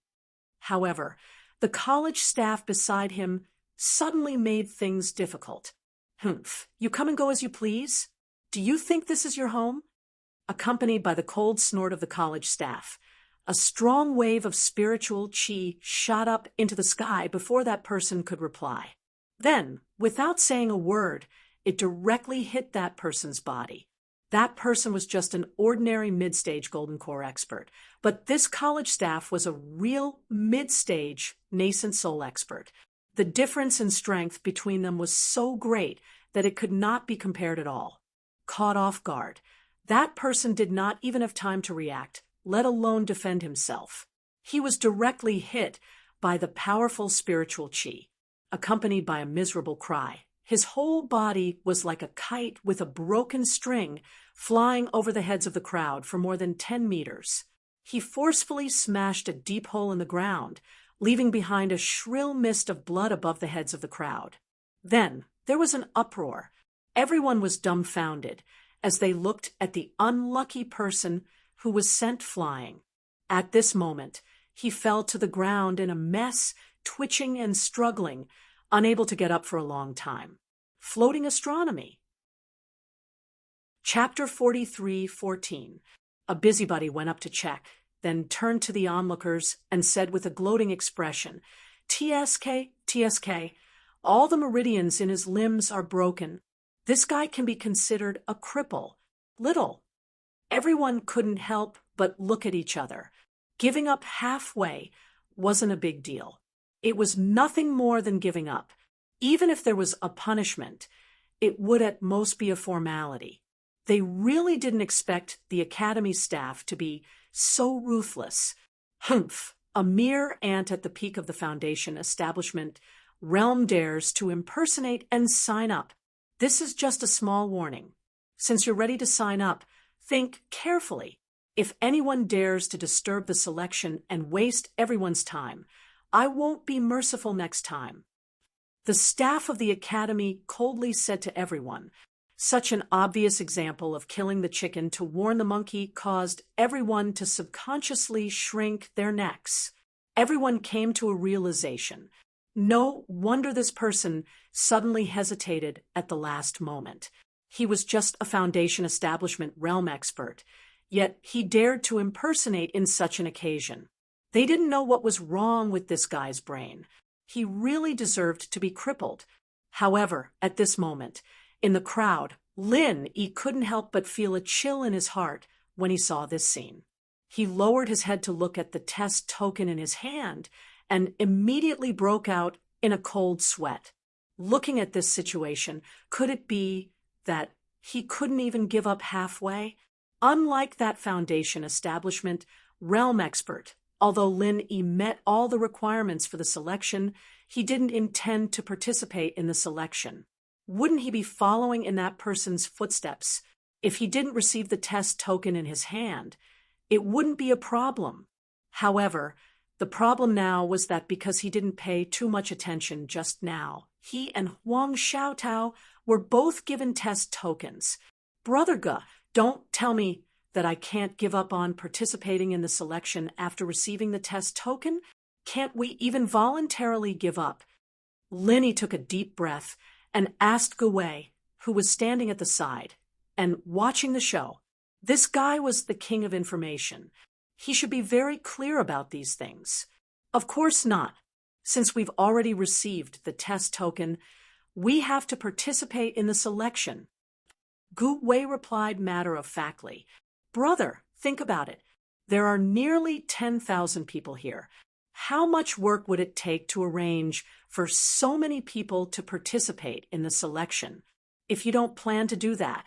However, the college staff beside him suddenly made things difficult. "Humph, you come and go as you please? Do you think this is your home?" Accompanied by the cold snort of the college staff, a strong wave of spiritual chi shot up into the sky before that person could reply. Then, without saying a word, it directly hit that person's body. That person was just an ordinary mid-stage Golden Core expert, but this college staff was a real mid-stage nascent soul expert. The difference in strength between them was so great that it could not be compared at all. Caught off guard, that person did not even have time to react, let alone defend himself. He was directly hit by the powerful spiritual chi, accompanied by a miserable cry. His whole body was like a kite with a broken string flying over the heads of the crowd for more than 10 meters. He forcefully smashed a deep hole in the ground, leaving behind a shrill mist of blood above the heads of the crowd. Then there was an uproar. Everyone was dumbfounded as they looked at the unlucky person who was sent flying. At this moment, he fell to the ground in a mess, twitching and struggling, unable to get up for a long time. Floating astronomy. Chapter 43:14. A busybody went up to check, then turned to the onlookers and said with a gloating expression, "TSK, TSK, all the meridians in his limbs are broken. This guy can be considered a cripple. Little." Everyone couldn't help but look at each other. Giving up halfway wasn't a big deal. It was nothing more than giving up. Even if there was a punishment, it would at most be a formality. They really didn't expect the academy staff to be so ruthless. Humph! A mere ant at the peak of the foundation establishment, Realm dares to impersonate and sign up. This is just a small warning. Since you're ready to sign up, think carefully. If anyone dares to disturb the selection and waste everyone's time, I won't be merciful next time. The staff of the academy coldly said to everyone. Such an obvious example of killing the chicken to warn the monkey caused everyone to subconsciously shrink their necks. Everyone came to a realization. No wonder this person suddenly hesitated at the last moment. He was just a foundation establishment realm expert, yet he dared to impersonate in such an occasion. They didn't know what was wrong with this guy's brain. He really deserved to be crippled. However, at this moment, in the crowd, he couldn't help but feel a chill in his heart when he saw this scene. He lowered his head to look at the test token in his hand and immediately broke out in a cold sweat. Looking at this situation, could it be that he couldn't even give up halfway? Unlike that foundation establishment realm expert, although Lin-Yi met all the requirements for the selection, he didn't intend to participate in the selection. Wouldn't he be following in that person's footsteps? If he didn't receive the test token in his hand, it wouldn't be a problem. However, the problem now was that because he didn't pay too much attention just now, he and Huang Xiaotao were both given test tokens. Brother Ge, don't tell me that I can't give up on participating in the selection after receiving the test token? Can't we even voluntarily give up? Linny took a deep breath and asked Gui, who was standing at the side and watching the show. This guy was the king of information. He should be very clear about these things. Of course not. Since we've already received the test token, we have to participate in the selection. Gu Wei replied matter-of-factly, "Brother, think about it. There are nearly 10,000 people here. How much work would it take to arrange for so many people to participate in the selection? If you don't plan to do that,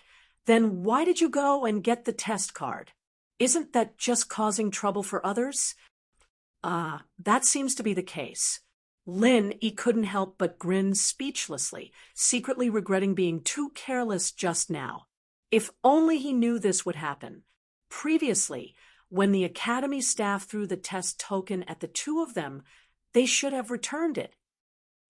Then why did you go and get the test card? Isn't that just causing trouble for others? That seems to be the case. He couldn't help but grin speechlessly, secretly regretting being too careless just now. If only he knew this would happen. Previously, when the academy staff threw the test token at the two of them, they should have returned it.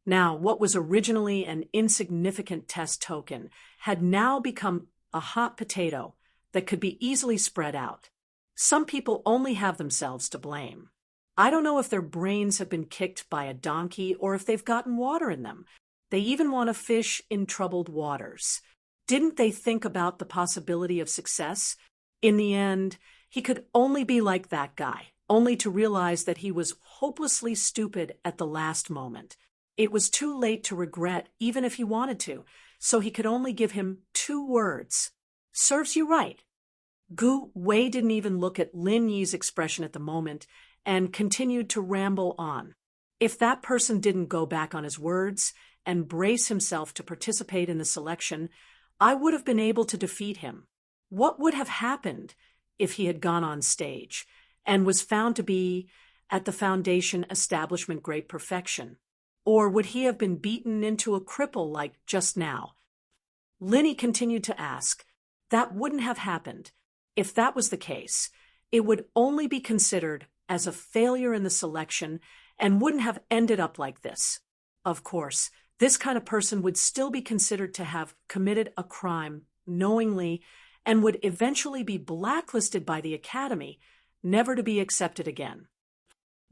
Now, what was originally an insignificant test token had now become a hot potato that could be easily spread out. Some people only have themselves to blame. I don't know if their brains have been kicked by a donkey or if they've gotten water in them. They even want to fish in troubled waters. Didn't they think about the possibility of success? In the end, he could only be like that guy, only to realize that he was hopelessly stupid at the last moment. It was too late to regret, even if he wanted to, so he could only give him 2 words. Serves you right. Gu Wei didn't even look at Lin Yi's expression at the moment and continued to ramble on. If that person didn't go back on his words and brace himself to participate in the selection, I would have been able to defeat him. What would have happened if he had gone on stage and was found to be at the Foundation establishment Great Perfection? Or would he have been beaten into a cripple like just now? Linny continued to ask. That wouldn't have happened. If that was the case, it would only be considered as a failure in the selection and wouldn't have ended up like this. Of course, this kind of person would still be considered to have committed a crime knowingly and would eventually be blacklisted by the Academy, never to be accepted again.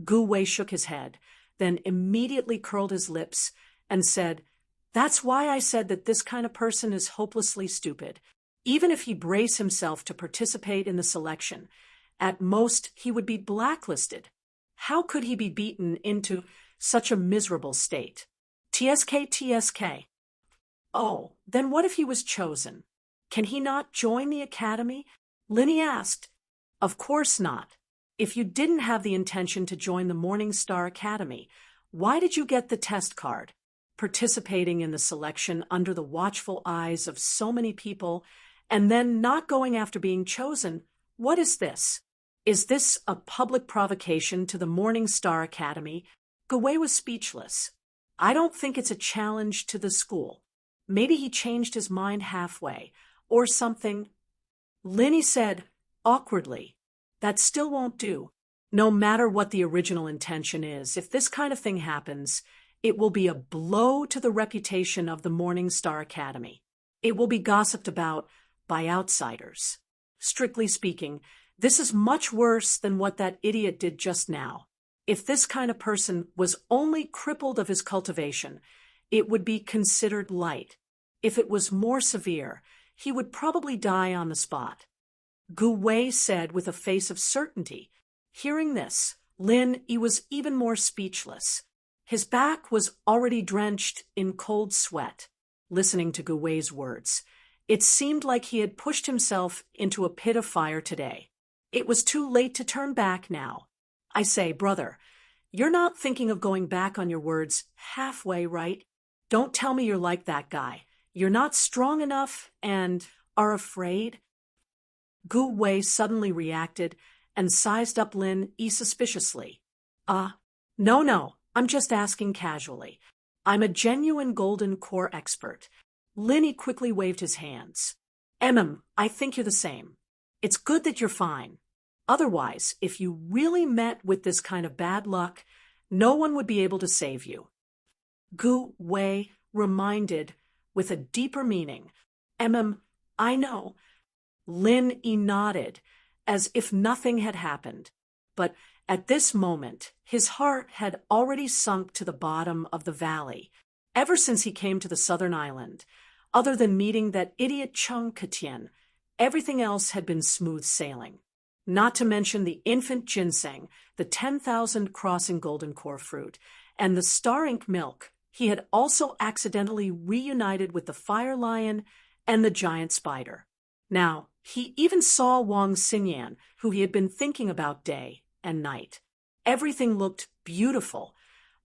Gu Wei shook his head, then immediately curled his lips and said, "That's why I said that this kind of person is hopelessly stupid. Even if he brace himself to participate in the selection, at most he would be blacklisted. How could he be beaten into such a miserable state? TSK. Oh, then what if he was chosen? Can he not join the Academy?" Linny asked. "Of course not. If you didn't have the intention to join the Morning Star Academy, why did you get the test card? Participating in the selection under the watchful eyes of so many people, and then not going after being chosen, what is this? Is this a public provocation to the Morning Star Academy?" Gu Wei was speechless. "I don't think it's a challenge to the school. Maybe he changed his mind halfway, or something." Linny said, awkwardly, "That still won't do. No matter what the original intention is, if this kind of thing happens, it will be a blow to the reputation of the Morning Star Academy. It will be gossiped about by outsiders. Strictly speaking, this is much worse than what that idiot did just now. If this kind of person was only crippled of his cultivation, it would be considered light. If it was more severe, he would probably die on the spot." Gu Wei said with a face of certainty. Hearing this, Lin Yi was even more speechless. His back was already drenched in cold sweat, listening to Gu Wei's words. It seemed like he had pushed himself into a pit of fire today. It was too late to turn back now. "I say, brother, you're not thinking of going back on your words halfway, right? Don't tell me you're like that guy. You're not strong enough and are afraid?" Gu Wei suddenly reacted and sized up Lin Yi suspiciously. No, I'm just asking casually. I'm a genuine golden core expert." Lin Yi quickly waved his hands. I think you're the same. It's good that you're fine. Otherwise, if you really met with this kind of bad luck, no one would be able to save you." Gu Wei reminded with a deeper meaning. I know." Lin Yi nodded, as if nothing had happened. But at this moment, his heart had already sunk to the bottom of the valley. Ever since he came to the southern island, other than meeting that idiot Chung Katian, everything else had been smooth sailing. Not to mention the infant ginseng, the 10,000 crossing golden core fruit, and the star ink milk. He had also accidentally reunited with the fire lion and the giant spider. Now, he even saw Wang Xinyan, who he had been thinking about day and night. Everything looked beautiful,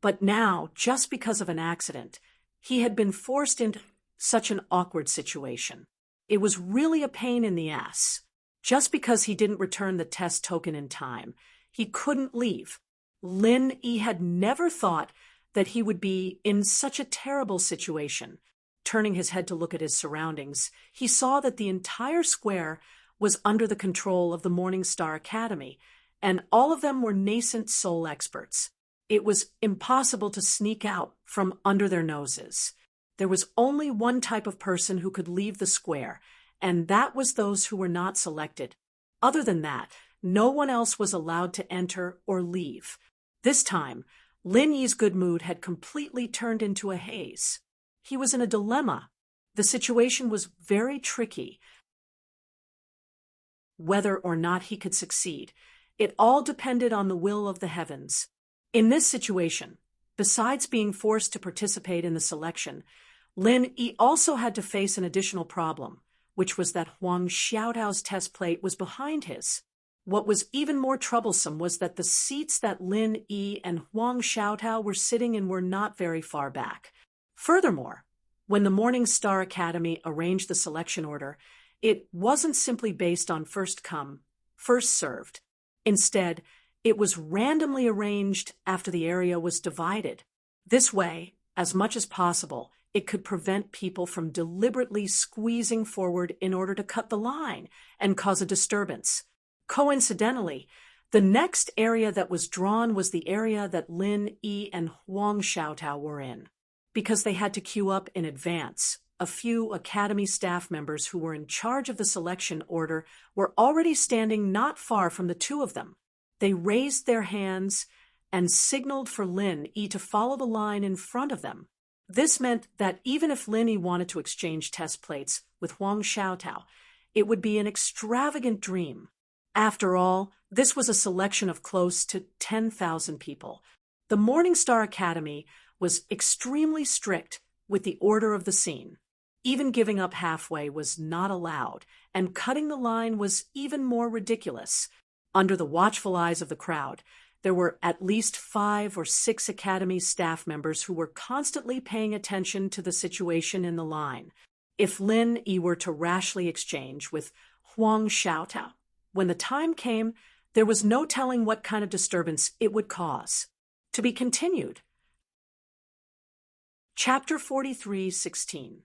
but now, just because of an accident, he had been forced into such an awkward situation. It was really a pain in the ass. Just because he didn't return the test token in time, he couldn't leave. Lin Yi had never thought that he would be in such a terrible situation. Turning his head to look at his surroundings, he saw that the entire square was under the control of the Morning Star Academy, and all of them were nascent soul experts. It was impossible to sneak out from under their noses. There was only one type of person who could leave the square, and that was those who were not selected. Other than that, no one else was allowed to enter or leave. This time, Lin Yi's good mood had completely turned into a haze. He was in a dilemma. The situation was very tricky. Whether or not he could succeed, it all depended on the will of the heavens. In this situation, besides being forced to participate in the selection, Lin Yi also had to face an additional problem, which was that Huang Xiaotao's test plate was behind his. What was even more troublesome was that the seats that Lin Yi and Huang Xiaotao were sitting in were not very far back. Furthermore, when the Morning Star Academy arranged the selection order, it wasn't simply based on first come, first served. Instead, it was randomly arranged after the area was divided. This way, as much as possible, it could prevent people from deliberately squeezing forward in order to cut the line and cause a disturbance. Coincidentally, the next area that was drawn was the area that Lin Yi and Huang Xiaotao were in. Because they had to queue up in advance, a few Academy staff members who were in charge of the selection order were already standing not far from the two of them. They raised their hands and signaled for Lin Yi to follow the line in front of them. This meant that even if Lin Yi wanted to exchange test plates with Huang Xiaotao, it would be an extravagant dream. After all, this was a selection of close to 10,000 people. The Morning Star Academy was extremely strict with the order of the scene. Even giving up halfway was not allowed, and cutting the line was even more ridiculous. Under the watchful eyes of the crowd, there were at least 5 or 6 Academy staff members who were constantly paying attention to the situation in the line. If Lin Yi were to rashly exchange with Huang Xiaotao, when the time came, there was no telling what kind of disturbance it would cause. To be continued. Chapter 43:16.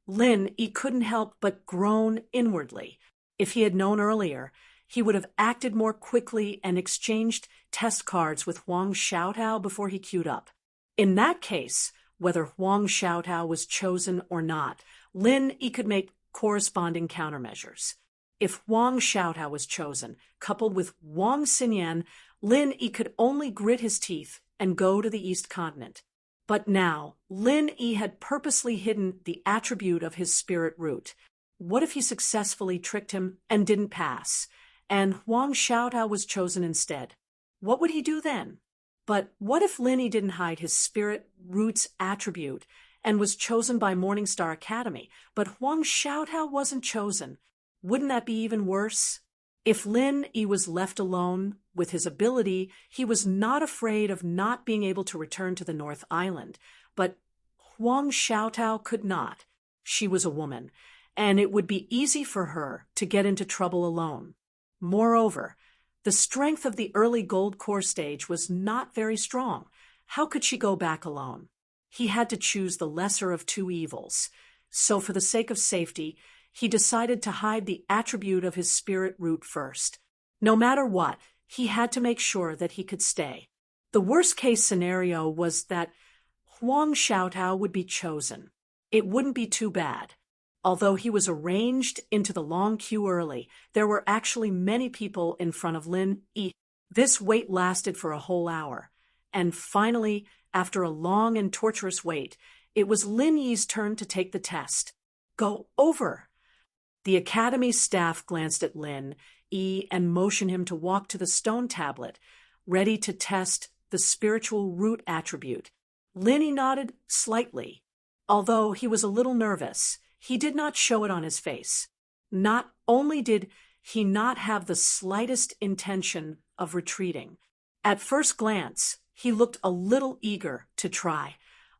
Lin Yi couldn't help but groan inwardly. If he had known earlier, he would have acted more quickly and exchanged test cards with Huang Xiaotao before he queued up. In that case, whether Huang Xiaotao was chosen or not, Lin Yi could make corresponding countermeasures. If Huang Xiaotao was chosen, coupled with Wang Xinyan, Lin Yi could only grit his teeth and go to the East Continent. But now, Lin Yi had purposely hidden the attribute of his spirit root. What if he successfully tricked him and didn't pass, and Huang Xiaotao was chosen instead? What would he do then? But what if Lin Yi didn't hide his spirit root's attribute and was chosen by Morning Star Academy, but Huang Xiaotao wasn't chosen? Wouldn't that be even worse? If Lin Yi was left alone with his ability, he was not afraid of not being able to return to the North Island, but Huang Xiaotao could not. She was a woman, and it would be easy for her to get into trouble alone. Moreover, the strength of the early gold core stage was not very strong. How could she go back alone? He had to choose the lesser of two evils. So for the sake of safety, he decided to hide the attribute of his spirit root first. No matter what, he had to make sure that he could stay. The worst-case scenario was that Huang Xiaotao would be chosen. It wouldn't be too bad. Although he was arranged into the long queue early, there were actually many people in front of Lin Yi. This wait lasted for a whole hour, and finally, after a long and torturous wait, it was Lin Yi's turn to take the test. Go over! The Academy staff glanced at Lin Yi and motioned him to walk to the stone tablet, ready to test the spiritual root attribute. Lin Yi nodded slightly. Although he was a little nervous, he did not show it on his face. Not only did he not have the slightest intention of retreating. At first glance, he looked a little eager to try.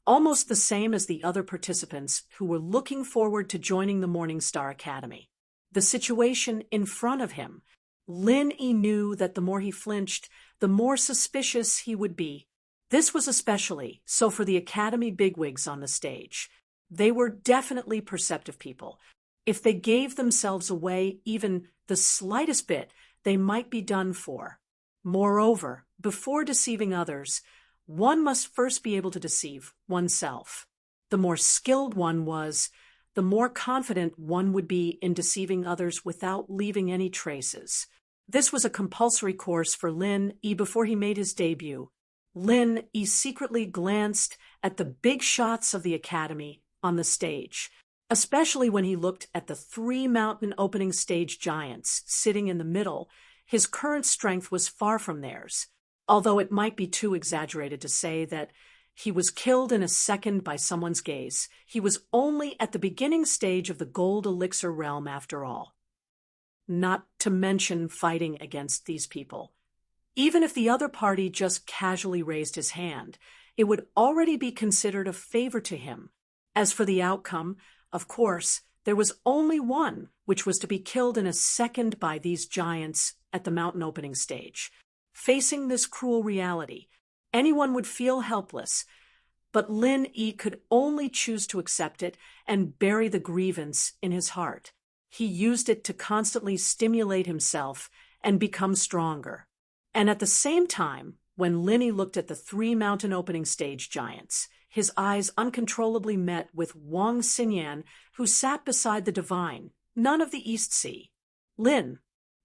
almost the same as the other participants who were looking forward to joining the Morning Star Academy. The situation in front of him, Lin Yi knew that the more he flinched, the more suspicious he would be. This was especially so for the Academy bigwigs on the stage. They were definitely perceptive people. If they gave themselves away even the slightest bit, they might be done for. Moreover, before deceiving others, one must first be able to deceive oneself. The more skilled one was, the more confident one would be in deceiving others without leaving any traces. This was a compulsory course for Lin Yi before he made his debut. Lin Yi secretly glanced at the big shots of the Academy on the stage, especially when he looked at the 3 mountain opening stage giants sitting in the middle. His current strength was far from theirs, although it might be too exaggerated to say that he was killed in a second by someone's gaze. He was only at the beginning stage of the gold elixir realm after all. Not to mention fighting against these people. Even if the other party just casually raised his hand, it would already be considered a favor to him. As for the outcome, of course, there was only one, which was to be killed in a second by these giants at the mountain opening stage. Facing this cruel reality, anyone would feel helpless, but Lin Yi could only choose to accept it and bury the grievance in his heart. He used it to constantly stimulate himself and become stronger. And at the same time, when Lin Yi looked at the 3 mountain opening stage giants, his eyes uncontrollably met with Wang Xinyan, who sat beside the divine, none of the East Sea. Lin.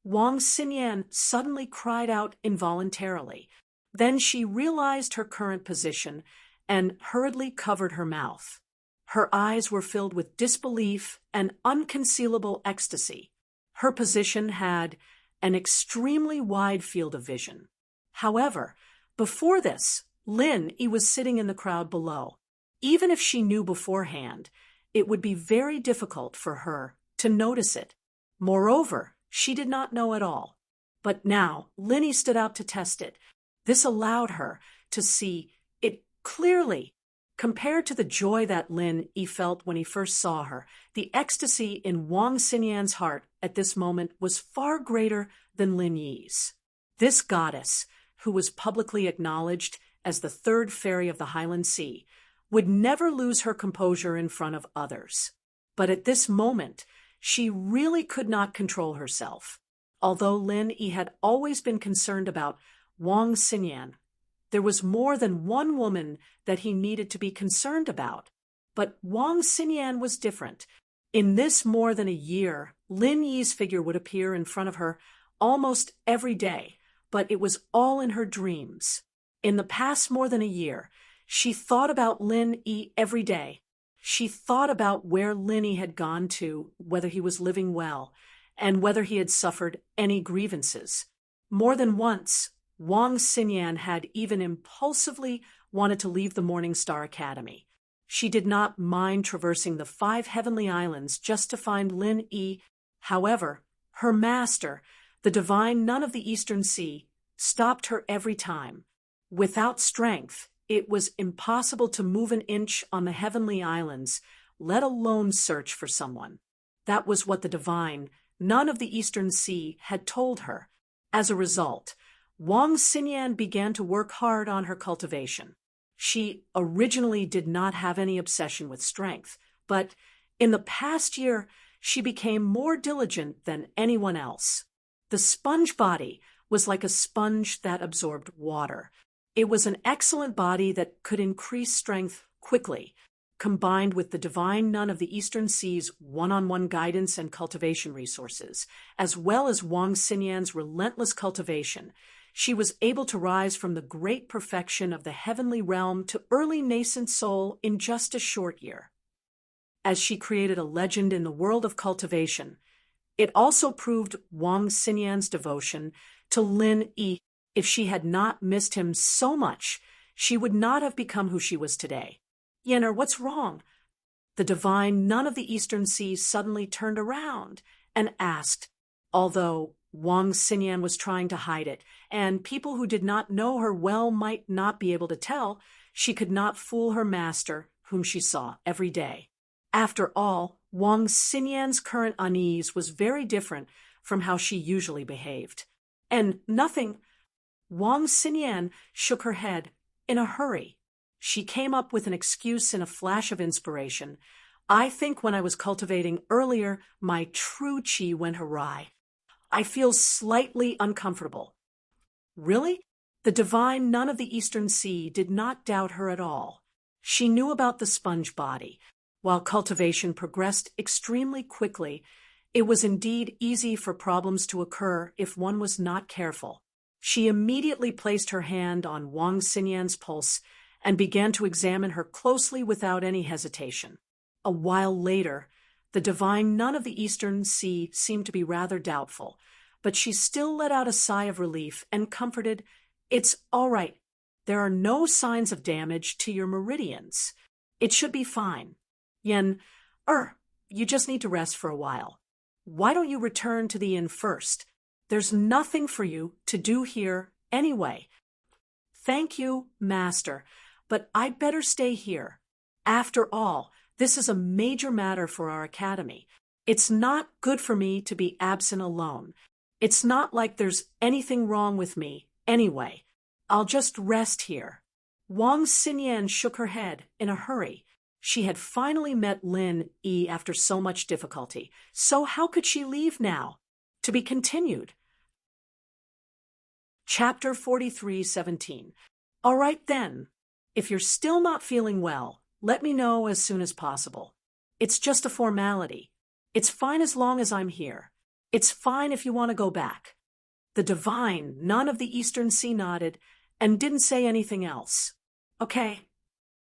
Wang Xinyan suddenly cried out involuntarily. Then she realized her current position and hurriedly covered her mouth. Her eyes were filled with disbelief and unconcealable ecstasy. Her position had an extremely wide field of vision. However, before this, Lin Yi was sitting in the crowd below. Even if she knew beforehand, it would be very difficult for her to notice it. Moreover, she did not know at all. But now, Lin Yi stood out to test it. This allowed her to see it clearly. Compared to the joy that Lin Yi felt when he first saw her, the ecstasy in Wang Xinyan's heart at this moment was far greater than Lin Yi's. This goddess, who was publicly acknowledged as the 3rd fairy of the Highland Sea, would never lose her composure in front of others. But at this moment, she really could not control herself. Although Lin Yi had always been concerned about Wang Xinyan, there was more than one woman that he needed to be concerned about. But Wang Xinyan was different. In this more than a year, Lin Yi's figure would appear in front of her almost every day, but it was all in her dreams. In the past more than a year, she thought about Lin Yi every day. She thought about where Lin Yi had gone to, whether he was living well, and whether he had suffered any grievances. More than once, Wang Xinyan had even impulsively wanted to leave the Morning Star Academy. She did not mind traversing the 5 heavenly islands just to find Lin Yi. However, her master, the divine nun of the Eastern Sea, stopped her every time. Without strength, it was impossible to move an inch on the heavenly islands, let alone search for someone. That was what the divine nun of the Eastern Sea had told her. As a result, Wang Xinyan began to work hard on her cultivation. She originally did not have any obsession with strength, but in the past year, she became more diligent than anyone else. The sponge body was like a sponge that absorbed water. It was an excellent body that could increase strength quickly. Combined with the divine nun of the Eastern Sea's one-on-one guidance and cultivation resources, as well as Wang Xinyan's relentless cultivation, she was able to rise from the great perfection of the heavenly realm to early nascent soul in just a short year. As she created a legend in the world of cultivation, it also proved Wang Xinyan's devotion to Lin Yi. If she had not missed him so much, she would not have become who she was today. Yenner, what's wrong? The divine nun of the Eastern Sea suddenly turned around and asked, although Wang Xinyan was trying to hide it, and people who did not know her well might not be able to tell, she could not fool her master, whom she saw every day. After all, Wang Xinyan's current unease was very different from how she usually behaved. And nothing. Wang Xinyan shook her head in a hurry. She came up with an excuse in a flash of inspiration. I think when I was cultivating earlier, my true qi went awry. I feel slightly uncomfortable. Really? The divine nun of the Eastern Sea did not doubt her at all. She knew about the sponge body. While cultivation progressed extremely quickly, it was indeed easy for problems to occur if one was not careful. She immediately placed her hand on Wang Xinyan's pulse and began to examine her closely without any hesitation. A while later, the divine nun of the Eastern Sea seemed to be rather doubtful, but she still let out a sigh of relief and comforted, "It's all right. There are no signs of damage to your meridians. It should be fine. Yen, you just need to rest for a while. Why don't you return to the inn first? There's nothing for you to do here anyway." "Thank you, master, but I'd better stay here. After all, this is a major matter for our academy. It's not good for me to be absent alone. It's not like there's anything wrong with me anyway. I'll just rest here." Wang Xinyan shook her head in a hurry. She had finally met Lin Yi after so much difficulty, so how could she leave now? To be continued. Chapter 43:17. All right then. If you're still not feeling well, let me know as soon as possible. It's just a formality. It's fine as long as I'm here. It's fine if you want to go back. The divine nun of the Eastern Sea nodded and didn't say anything else. Okay.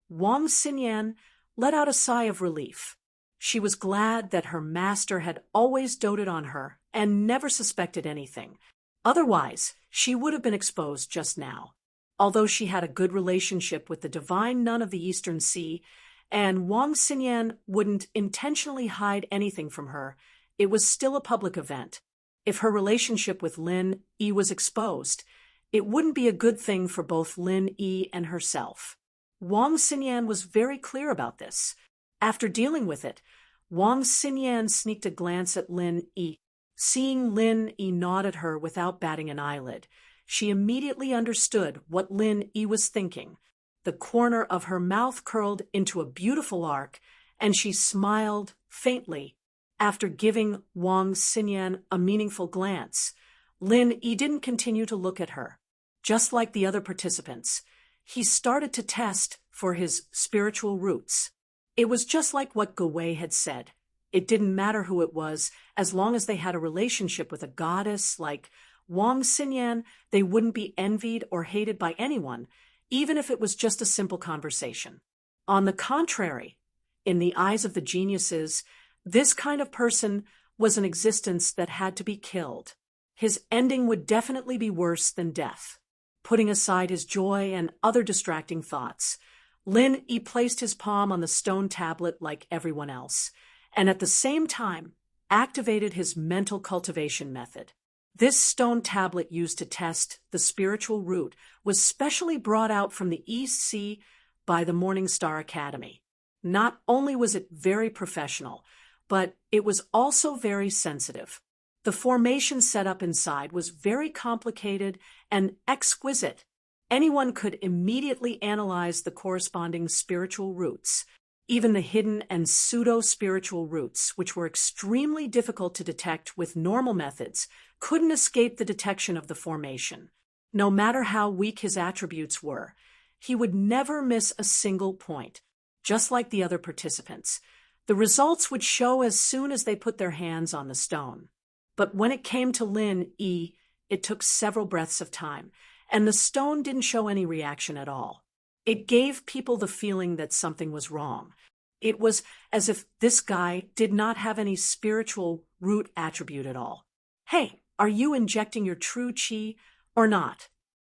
Wang Xinyan let out a sigh of relief. She was glad that her master had always doted on her and never suspected anything. Otherwise, she would have been exposed just now. Although she had a good relationship with the divine nun of the Eastern Sea, and Wang Xinyan wouldn't intentionally hide anything from her, it was still a public event. If her relationship with Lin Yi was exposed, it wouldn't be a good thing for both Lin Yi and herself. Wang Xinyan was very clear about this. After dealing with it, Wang Xinyan sneaked a glance at Lin Yi. Seeing Lin Yi nod at her without batting an eyelid, she immediately understood what Lin Yi was thinking. The corner of her mouth curled into a beautiful arc, and she smiled faintly. After giving Wang Xinyan a meaningful glance, Lin Yi didn't continue to look at her. Just like the other participants, he started to test for his spiritual roots. It was just like what Gowei had said. It didn't matter who it was, as long as they had a relationship with a goddess like Wang Xinyan, they wouldn't be envied or hated by anyone, even if it was just a simple conversation. On the contrary, in the eyes of the geniuses, this kind of person was an existence that had to be killed. His ending would definitely be worse than death. Putting aside his joy and other distracting thoughts, Lin Yi placed his palm on the stone tablet like everyone else, and at the same time activated his mental cultivation method. This stone tablet used to test the spiritual root was specially brought out from the East Sea by the Morning Star Academy. Not only was it very professional, but it was also very sensitive. The formation setup inside was very complicated and exquisite. Anyone could immediately analyze the corresponding spiritual roots, even the hidden and pseudo-spiritual roots, which were extremely difficult to detect with normal methods, couldn't escape the detection of the formation. No matter how weak his attributes were, he would never miss a single point, just like the other participants. The results would show as soon as they put their hands on the stone. But when it came to Lin Yi, it took several breaths of time, and the stone didn't show any reaction at all. It gave people the feeling that something was wrong. It was as if this guy did not have any spiritual root attribute at all. "Hey, are you injecting your true qi or not?"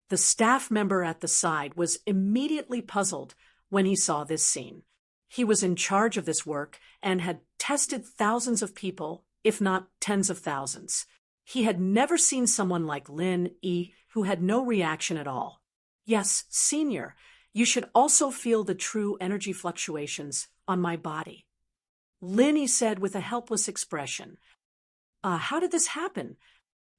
The staff member at the side was immediately puzzled when he saw this scene. He was in charge of this work and had tested thousands of people, if not tens of thousands. He had never seen someone like Lin Yi who had no reaction at all. "Yes, senior, You should also feel the true energy fluctuations on my body. Lin said with a helpless expression. How did this happen?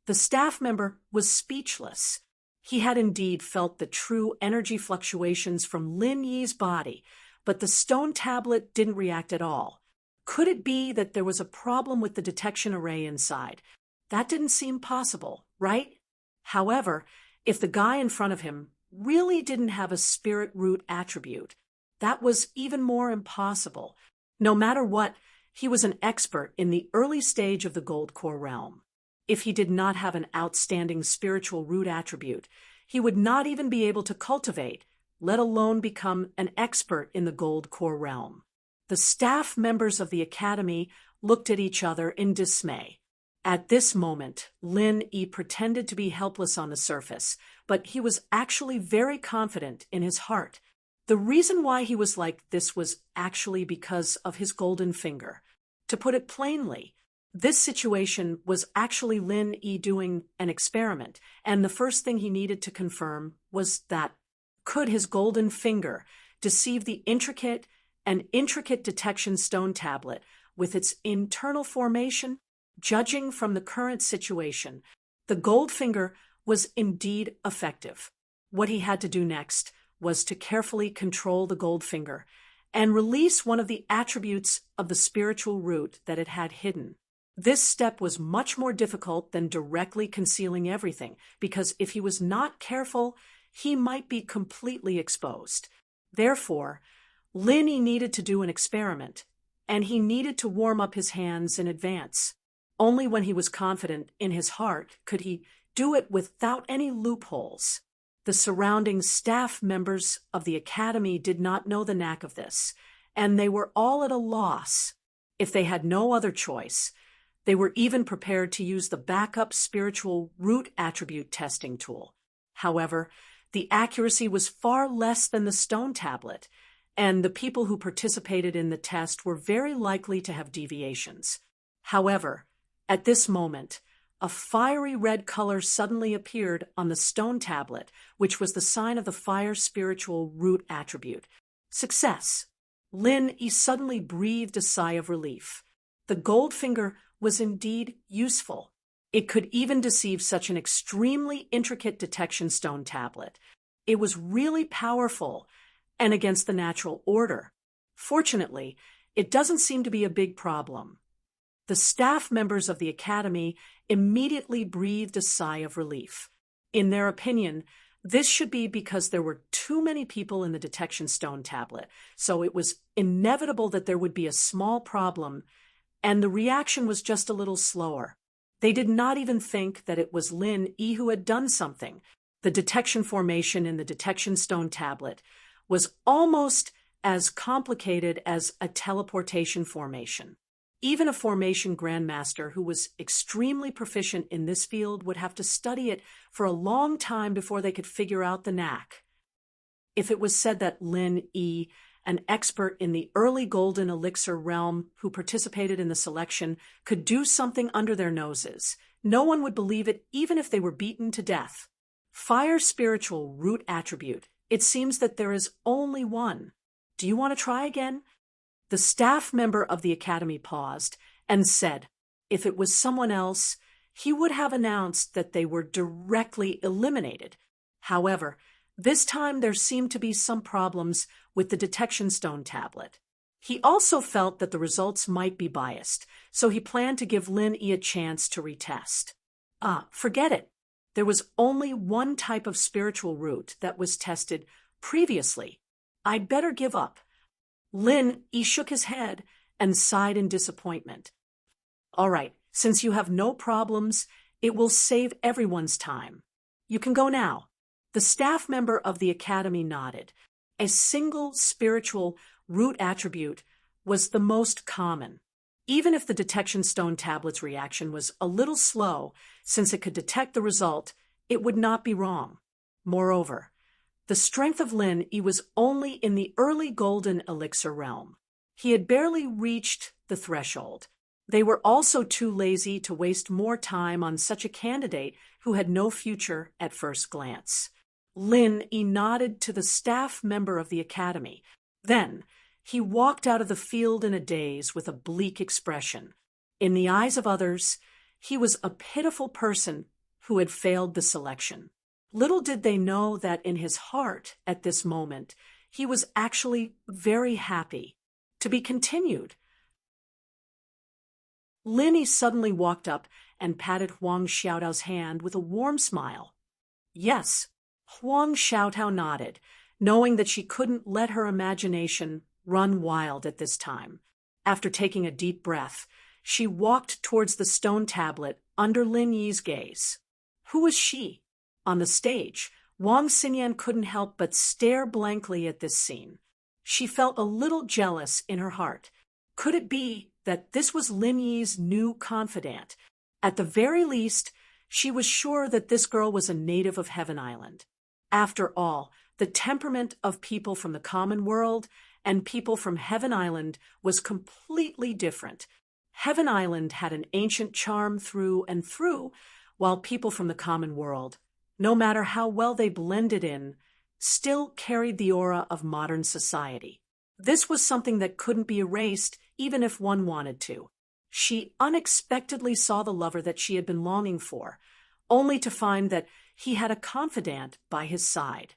The staff member was speechless. He had indeed felt the true energy fluctuations from Lin Yi's body, but the stone tablet didn't react at all. Could it be that there was a problem with the detection array inside? That didn't seem possible, right? However, if the guy in front of him really didn't have a spirit root attribute, that was even more impossible. No matter what, he was an expert in the early stage of the gold core realm. If he did not have an outstanding spiritual root attribute, he would not even be able to cultivate, let alone become an expert in the gold core realm. The staff members of the academy looked at each other in dismay. At this moment, Lin Yi pretended to be helpless on the surface, but he was actually very confident in his heart. The reason why he was like this was actually because of his golden finger. To put it plainly, this situation was actually Lin Yi doing an experiment, and the first thing he needed to confirm was that could his golden finger deceive the intricate detection stone tablet with its internal formation? Judging from the current situation, the gold finger was indeed effective. What he had to do next was to carefully control the gold finger and release one of the attributes of the spiritual root that it had hidden. This step was much more difficult than directly concealing everything, because if he was not careful, he might be completely exposed. Therefore, Lin Yi needed to do an experiment, and he needed to warm up his hands in advance. Only when he was confident in his heart could he do it without any loopholes. The surrounding staff members of the academy did not know the knack of this, and they were all at a loss. If they had no other choice, they were even prepared to use the backup spiritual root attribute testing tool. However, the accuracy was far less than the stone tablet, and the people who participated in the test were very likely to have deviations. However, at this moment, a fiery red color suddenly appeared on the stone tablet, which was the sign of the fire spiritual root attribute. Success! Lin Yi suddenly breathed a sigh of relief. The gold finger was indeed useful. It could even deceive such an extremely intricate detection stone tablet. It was really powerful and against the natural order. Fortunately, it doesn't seem to be a big problem. The staff members of the academy immediately breathed a sigh of relief. In their opinion, this should be because there were too many people in the detection stone tablet, so it was inevitable that there would be a small problem, and the reaction was just a little slower. They did not even think that it was Lin Yi who had done something. The detection formation in the detection stone tablet was almost as complicated as a teleportation formation. Even a formation grandmaster who was extremely proficient in this field would have to study it for a long time before they could figure out the knack. If it was said that Lin Yi, an expert in the early golden elixir realm who participated in the selection, could do something under their noses, no one would believe it even if they were beaten to death. Fire spiritual root attribute. It seems that there is only one. Do you want to try again? The staff member of the academy paused and said, if it was someone else, he would have announced that they were directly eliminated. However, this time there seemed to be some problems with the detection stone tablet. He also felt that the results might be biased, so he planned to give Lin Yi a chance to retest. Forget it. There was only one type of spiritual root that was tested previously. I'd better give up. Lin Yi shook his head and sighed in disappointment. All right, since you have no problems, it will save everyone's time. You can go now. The staff member of the academy nodded. A single spiritual root attribute was the most common. Even if the detection stone tablet's reaction was a little slow, since it could detect the result, it would not be wrong. Moreover, the strength of Lin Yi was only in the early golden elixir realm. He had barely reached the threshold. They were also too lazy to waste more time on such a candidate who had no future at first glance. Lin Yi nodded to the staff member of the academy. Then, he walked out of the field in a daze with a bleak expression. In the eyes of others, he was a pitiful person who had failed the selection. Little did they know that in his heart, at this moment, he was actually very happy. To be continued. Lin Yi suddenly walked up and patted Huang Xiaotao's hand with a warm smile. Yes, Huang Xiaotao nodded, knowing that she couldn't let her imagination run wild at this time. After taking a deep breath, she walked towards the stone tablet under Lin Yi's gaze. Who was she? On the stage, Wang Xinyan couldn't help but stare blankly at this scene. She felt a little jealous in her heart. Could it be that this was Lin Yi's new confidant? At the very least, she was sure that this girl was a native of Heaven Island. After all, the temperament of people from the common world and people from Heaven Island was completely different. Heaven Island had an ancient charm through and through, while people from the common world, no matter how well they blended in, still carried the aura of modern society. This was something that couldn't be erased even if one wanted to. She unexpectedly saw the lover that she had been longing for, only to find that he had a confidant by his side.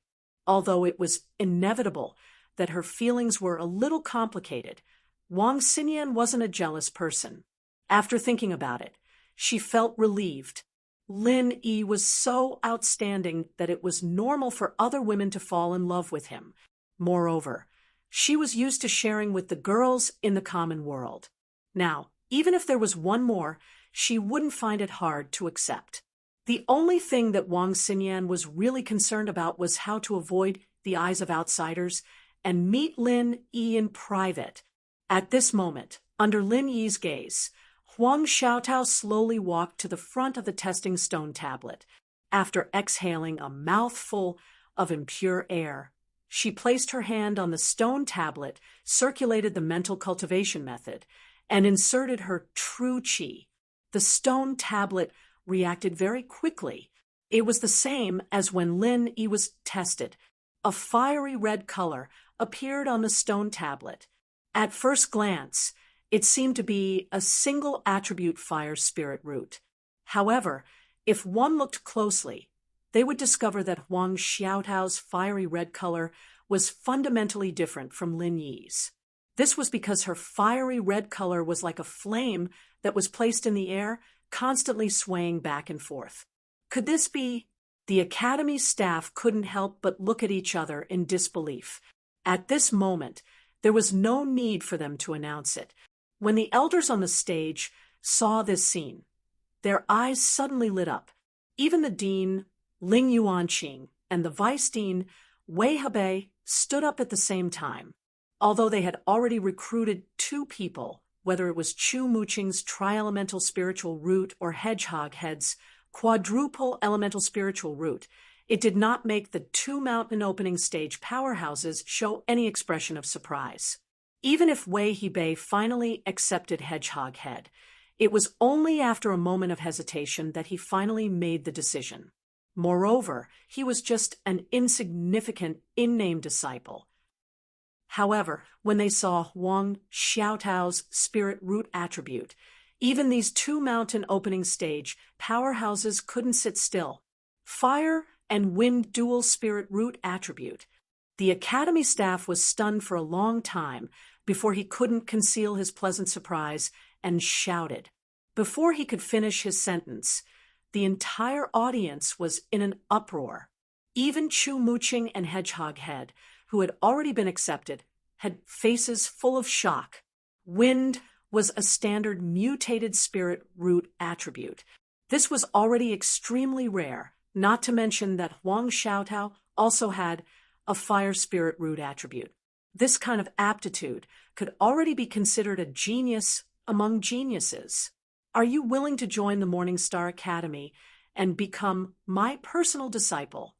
Although it was inevitable that her feelings were a little complicated, Wang Xinyan wasn't a jealous person. After thinking about it, she felt relieved. Lin Yi was so outstanding that it was normal for other women to fall in love with him. Moreover, she was used to sharing with the girls in the common world. Now, even if there was one more, she wouldn't find it hard to accept. The only thing that Wang Xinyan was really concerned about was how to avoid the eyes of outsiders and meet Lin Yi in private. At this moment, under Lin Yi's gaze, Huang Xiaotao slowly walked to the front of the testing stone tablet. After exhaling a mouthful of impure air, she placed her hand on the stone tablet, circulated the mental cultivation method, and inserted her true qi. The stone tablet reacted very quickly. It was the same as when Lin Yi was tested. A fiery red color appeared on the stone tablet. At first glance, it seemed to be a single attribute fire spirit root. However, if one looked closely, they would discover that Huang Xiaotao's fiery red color was fundamentally different from Lin Yi's. This was because her fiery red color was like a flame that was placed in the air, constantly swaying back and forth. Could this be? The academy staff couldn't help but look at each other in disbelief. At this moment, there was no need for them to announce it. When the elders on the stage saw this scene, their eyes suddenly lit up. Even the dean, Ling Yuanqing, and the vice dean, Wei Hebei, stood up at the same time. Although they had already recruited 2 people, whether it was Chu Muqing's tri-elemental spiritual root or Hedgehog Head's quadruple elemental spiritual root, it did not make the 2 mountain opening stage powerhouses show any expression of surprise. Even if Wei Hebei finally accepted Hedgehog Head, it was only after a moment of hesitation that he finally made the decision. Moreover, he was just an insignificant, in-name disciple. However, when they saw Huang Xiaotao's spirit root attribute, even these 2 mountain opening stage powerhouses couldn't sit still. Fire and wind dual spirit root attribute. The academy staff was stunned for a long time before he couldn't conceal his pleasant surprise and shouted. Before he could finish his sentence, the entire audience was in an uproar. Even Chu Muqing and Hedgehog Head, who had already been accepted, had faces full of shock. Wind was a standard mutated spirit root attribute. This was already extremely rare, not to mention that Huang Xiaotao also had a fire spirit root attribute. This kind of aptitude could already be considered a genius among geniuses. Are you willing to join the Morning Star Academy and become my personal disciple?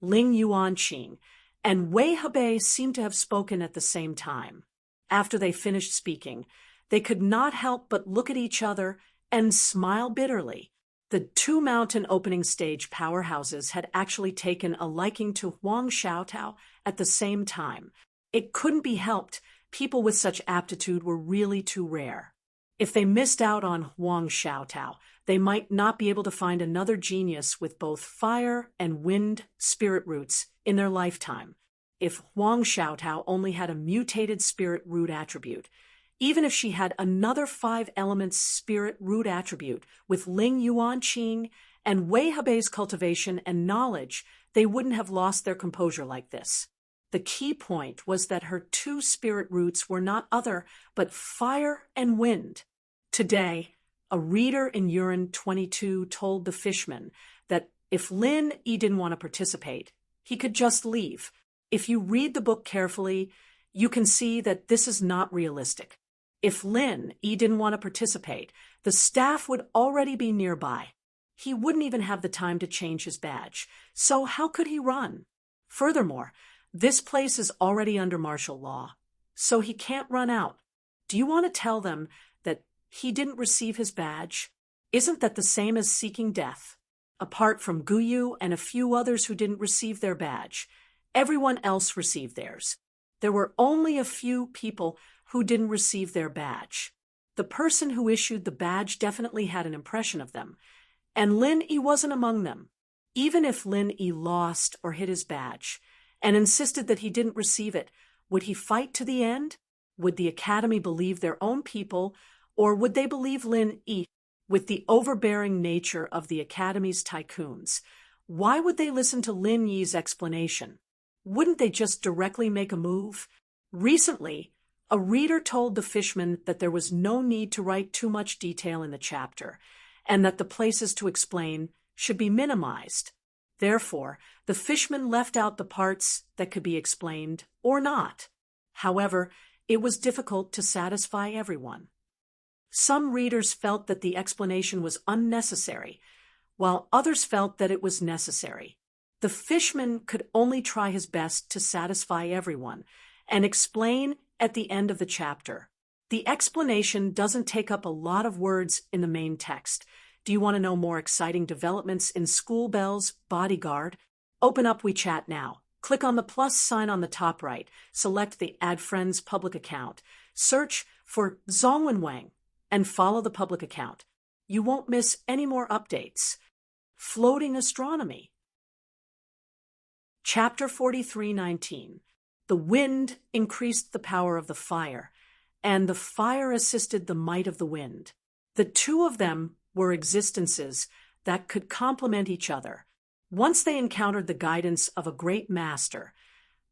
Ling Yuanqing and Wei Hebei seemed to have spoken at the same time. After they finished speaking, they could not help but look at each other and smile bitterly. The two mountain opening stage powerhouses had actually taken a liking to Huang Xiaotao at the same time. It couldn't be helped. People with such aptitude were really too rare. If they missed out on Huang Xiaotao, they might not be able to find another genius with both fire and wind spirit roots in their lifetime. If Huang Xiaotao only had a mutated spirit root attribute, even if she had another 5 elements spirit root attribute with Ling Yuanqing and Wei Hebei's cultivation and knowledge, they wouldn't have lost their composure like this. The key point was that her 2 spirit roots were not other but fire and wind. Today, a reader in Urine 22 told the fishman that if Lin Yi didn't want to participate, he could just leave. If you read the book carefully, you can see that this is not realistic. If Lin Yi didn't want to participate, the staff would already be nearby. He wouldn't even have the time to change his badge, so how could he run? Furthermore, this place is already under martial law, so he can't run out. Do you want to tell them that he didn't receive his badge? Isn't that the same as seeking death? Apart from Guyu and a few others who didn't receive their badge, everyone else received theirs. There were only a few people who didn't receive their badge. The person who issued the badge definitely had an impression of them, and Lin Yi wasn't among them. Even if Lin Yi lost or hid his badge and insisted that he didn't receive it, would he fight to the end? Would the Academy believe their own people, or would they believe Lin Yi? With the overbearing nature of the Academy's tycoons, why would they listen to Lin Yi's explanation? Wouldn't they just directly make a move? Recently, a reader told the fishman that there was no need to write too much detail in the chapter, and that the places to explain should be minimized. Therefore, the fishman left out the parts that could be explained or not. However, it was difficult to satisfy everyone. Some readers felt that the explanation was unnecessary, while others felt that it was necessary. The fishman could only try his best to satisfy everyone and explain at the end of the chapter. The explanation doesn't take up a lot of words in the main text. Do you want to know more exciting developments in School Bell's Bodyguard? Open up WeChat now. Click on the plus sign on the top right. Select the Add Friends public account. Search for Zhongwen Wang and follow the public account. You won't miss any more updates. Floating Astronomy. Chapter 43:19. The wind increased the power of the fire, and the fire assisted the might of the wind. The two of them were existences that could complement each other. Once they encountered the guidance of a great master,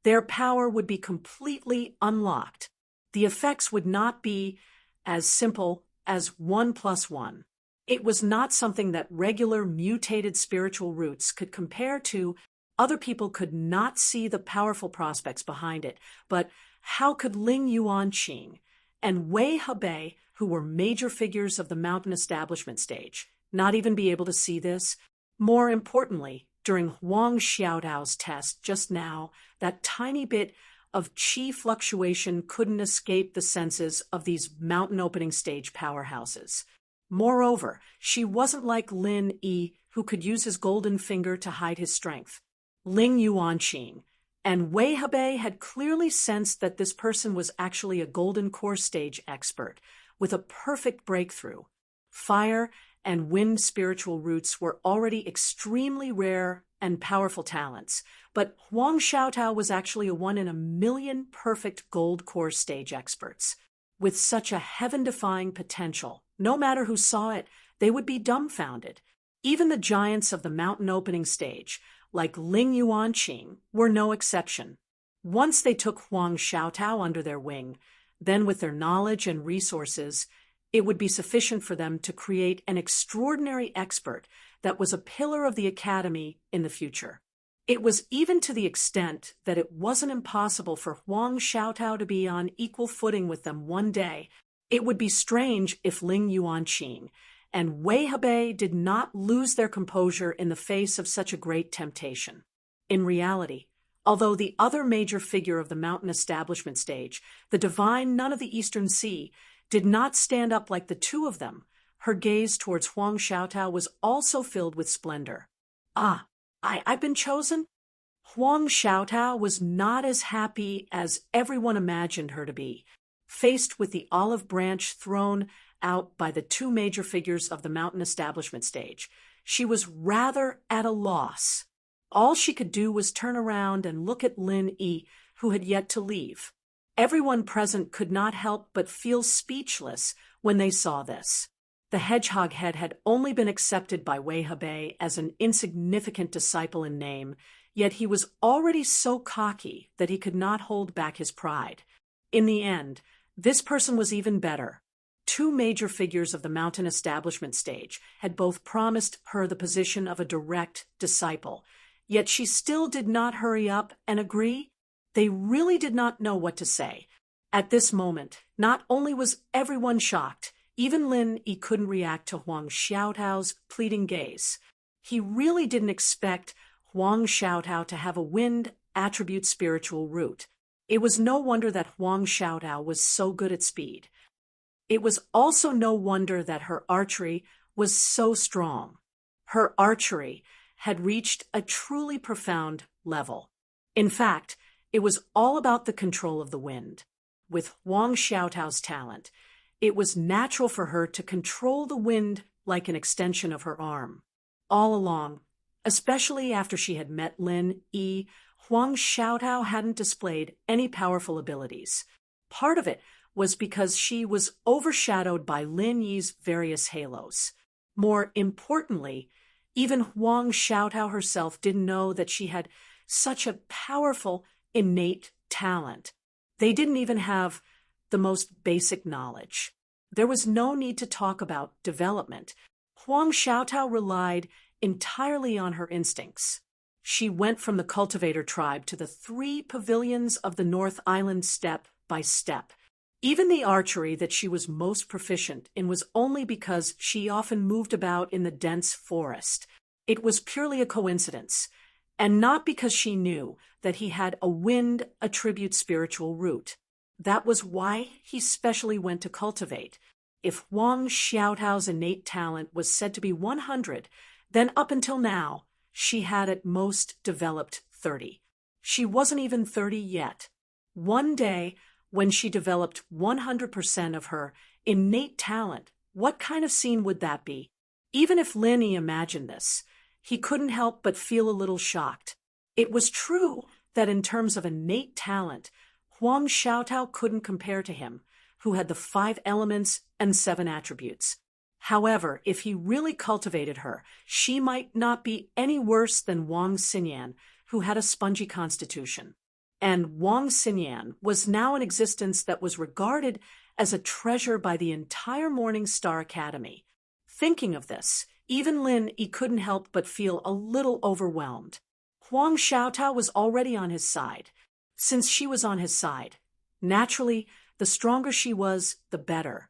their power would be completely unlocked. The effects would not be as simple as 1 + 1. It was not something that regular mutated spiritual roots could compare to. Other people could not see the powerful prospects behind it, but how could Ling Yuanqing and Wei Hebei, who were major figures of the mountain establishment stage, not even be able to see this? More importantly, during Huang Xiaotao's test just now, that tiny bit of qi fluctuation couldn't escape the senses of these mountain opening stage powerhouses. Moreover, she wasn't like Lin Yi, who could use his golden finger to hide his strength. Ling Yuanqing and Wei Hebei had clearly sensed that this person was actually a golden core stage expert with a perfect breakthrough. Fire and wind spiritual roots were already extremely rare and powerful talents, but Huang Xiaotao was actually a 1 in a million perfect gold core stage experts. With such a heaven-defying potential, no matter who saw it, they would be dumbfounded. Even the giants of the mountain opening stage, like Ling Yuanqing, were no exception. Once they took Huang Xiaotao under their wing, then with their knowledge and resources, it would be sufficient for them to create an extraordinary expert that was a pillar of the Academy in the future. It was even to the extent that it wasn't impossible for Huang Xiaotao to be on equal footing with them one day. It would be strange if Ling Yuanqing and Wei Hebei did not lose their composure in the face of such a great temptation. In reality, although the other major figure of the mountain establishment stage, the divine nun of the Eastern Sea, did not stand up like the two of them, her gaze towards Huang Xiaotao was also filled with splendor. "Ah, I've been chosen?" Huang Xiaotao was not as happy as everyone imagined her to be. Faced with the olive branch thrown out by the two major figures of the mountain establishment stage, she was rather at a loss. All she could do was turn around and look at Lin Yi, who had yet to leave. Everyone present could not help but feel speechless when they saw this. The hedgehog head had only been accepted by Wei Hebei as an insignificant disciple in name, yet he was already so cocky that he could not hold back his pride. In the end, this person was even better. Two major figures of the mountain establishment stage had both promised her the position of a direct disciple, yet she still did not hurry up and agree. They really did not know what to say. At this moment, not only was everyone shocked, even Lin Yi couldn't react to Huang Xiaotao's pleading gaze. He really didn't expect Huang Xiaotao to have a wind attribute spiritual root. It was no wonder that Huang Xiaotao was so good at speed. It was also no wonder that her archery was so strong. Her archery had reached a truly profound level. In fact, it was all about the control of the wind. With Huang Xiaotao's talent, it was natural for her to control the wind like an extension of her arm. All along, especially after she had met Lin Yi, Huang Xiaotao hadn't displayed any powerful abilities. Part of it was because she was overshadowed by Lin Yi's various halos. More importantly, even Huang Xiaotao herself didn't know that she had such a powerful, innate talent. They didn't even have the most basic knowledge. There was no need to talk about development. Huang Xiaotao relied entirely on her instincts. She went from the cultivator tribe to the 3 pavilions of the North Island step by step. Even the archery that she was most proficient in was only because she often moved about in the dense forest. It was purely a coincidence, and not because she knew that he had a wind attribute spiritual root. That was why he specially went to cultivate. If Huang Xiaotao's innate talent was said to be 100, then up until now, she had at most developed 30. She wasn't even 30 yet. One day, when she developed 100% of her innate talent, what kind of scene would that be? Even if Lin Yi imagined this, he couldn't help but feel a little shocked. It was true that in terms of innate talent, Huang Xiaotao couldn't compare to him, who had the 5 elements and 7 attributes. However, if he really cultivated her, she might not be any worse than Wang Xinyan, who had a spongy constitution. And Wang Xinyan was now in existence that was regarded as a treasure by the entire Morning Star Academy. Thinking of this, even Lin Yi couldn't help but feel a little overwhelmed. Huang Xiaotao was already on his side. Since she was on his side, naturally, the stronger she was, the better.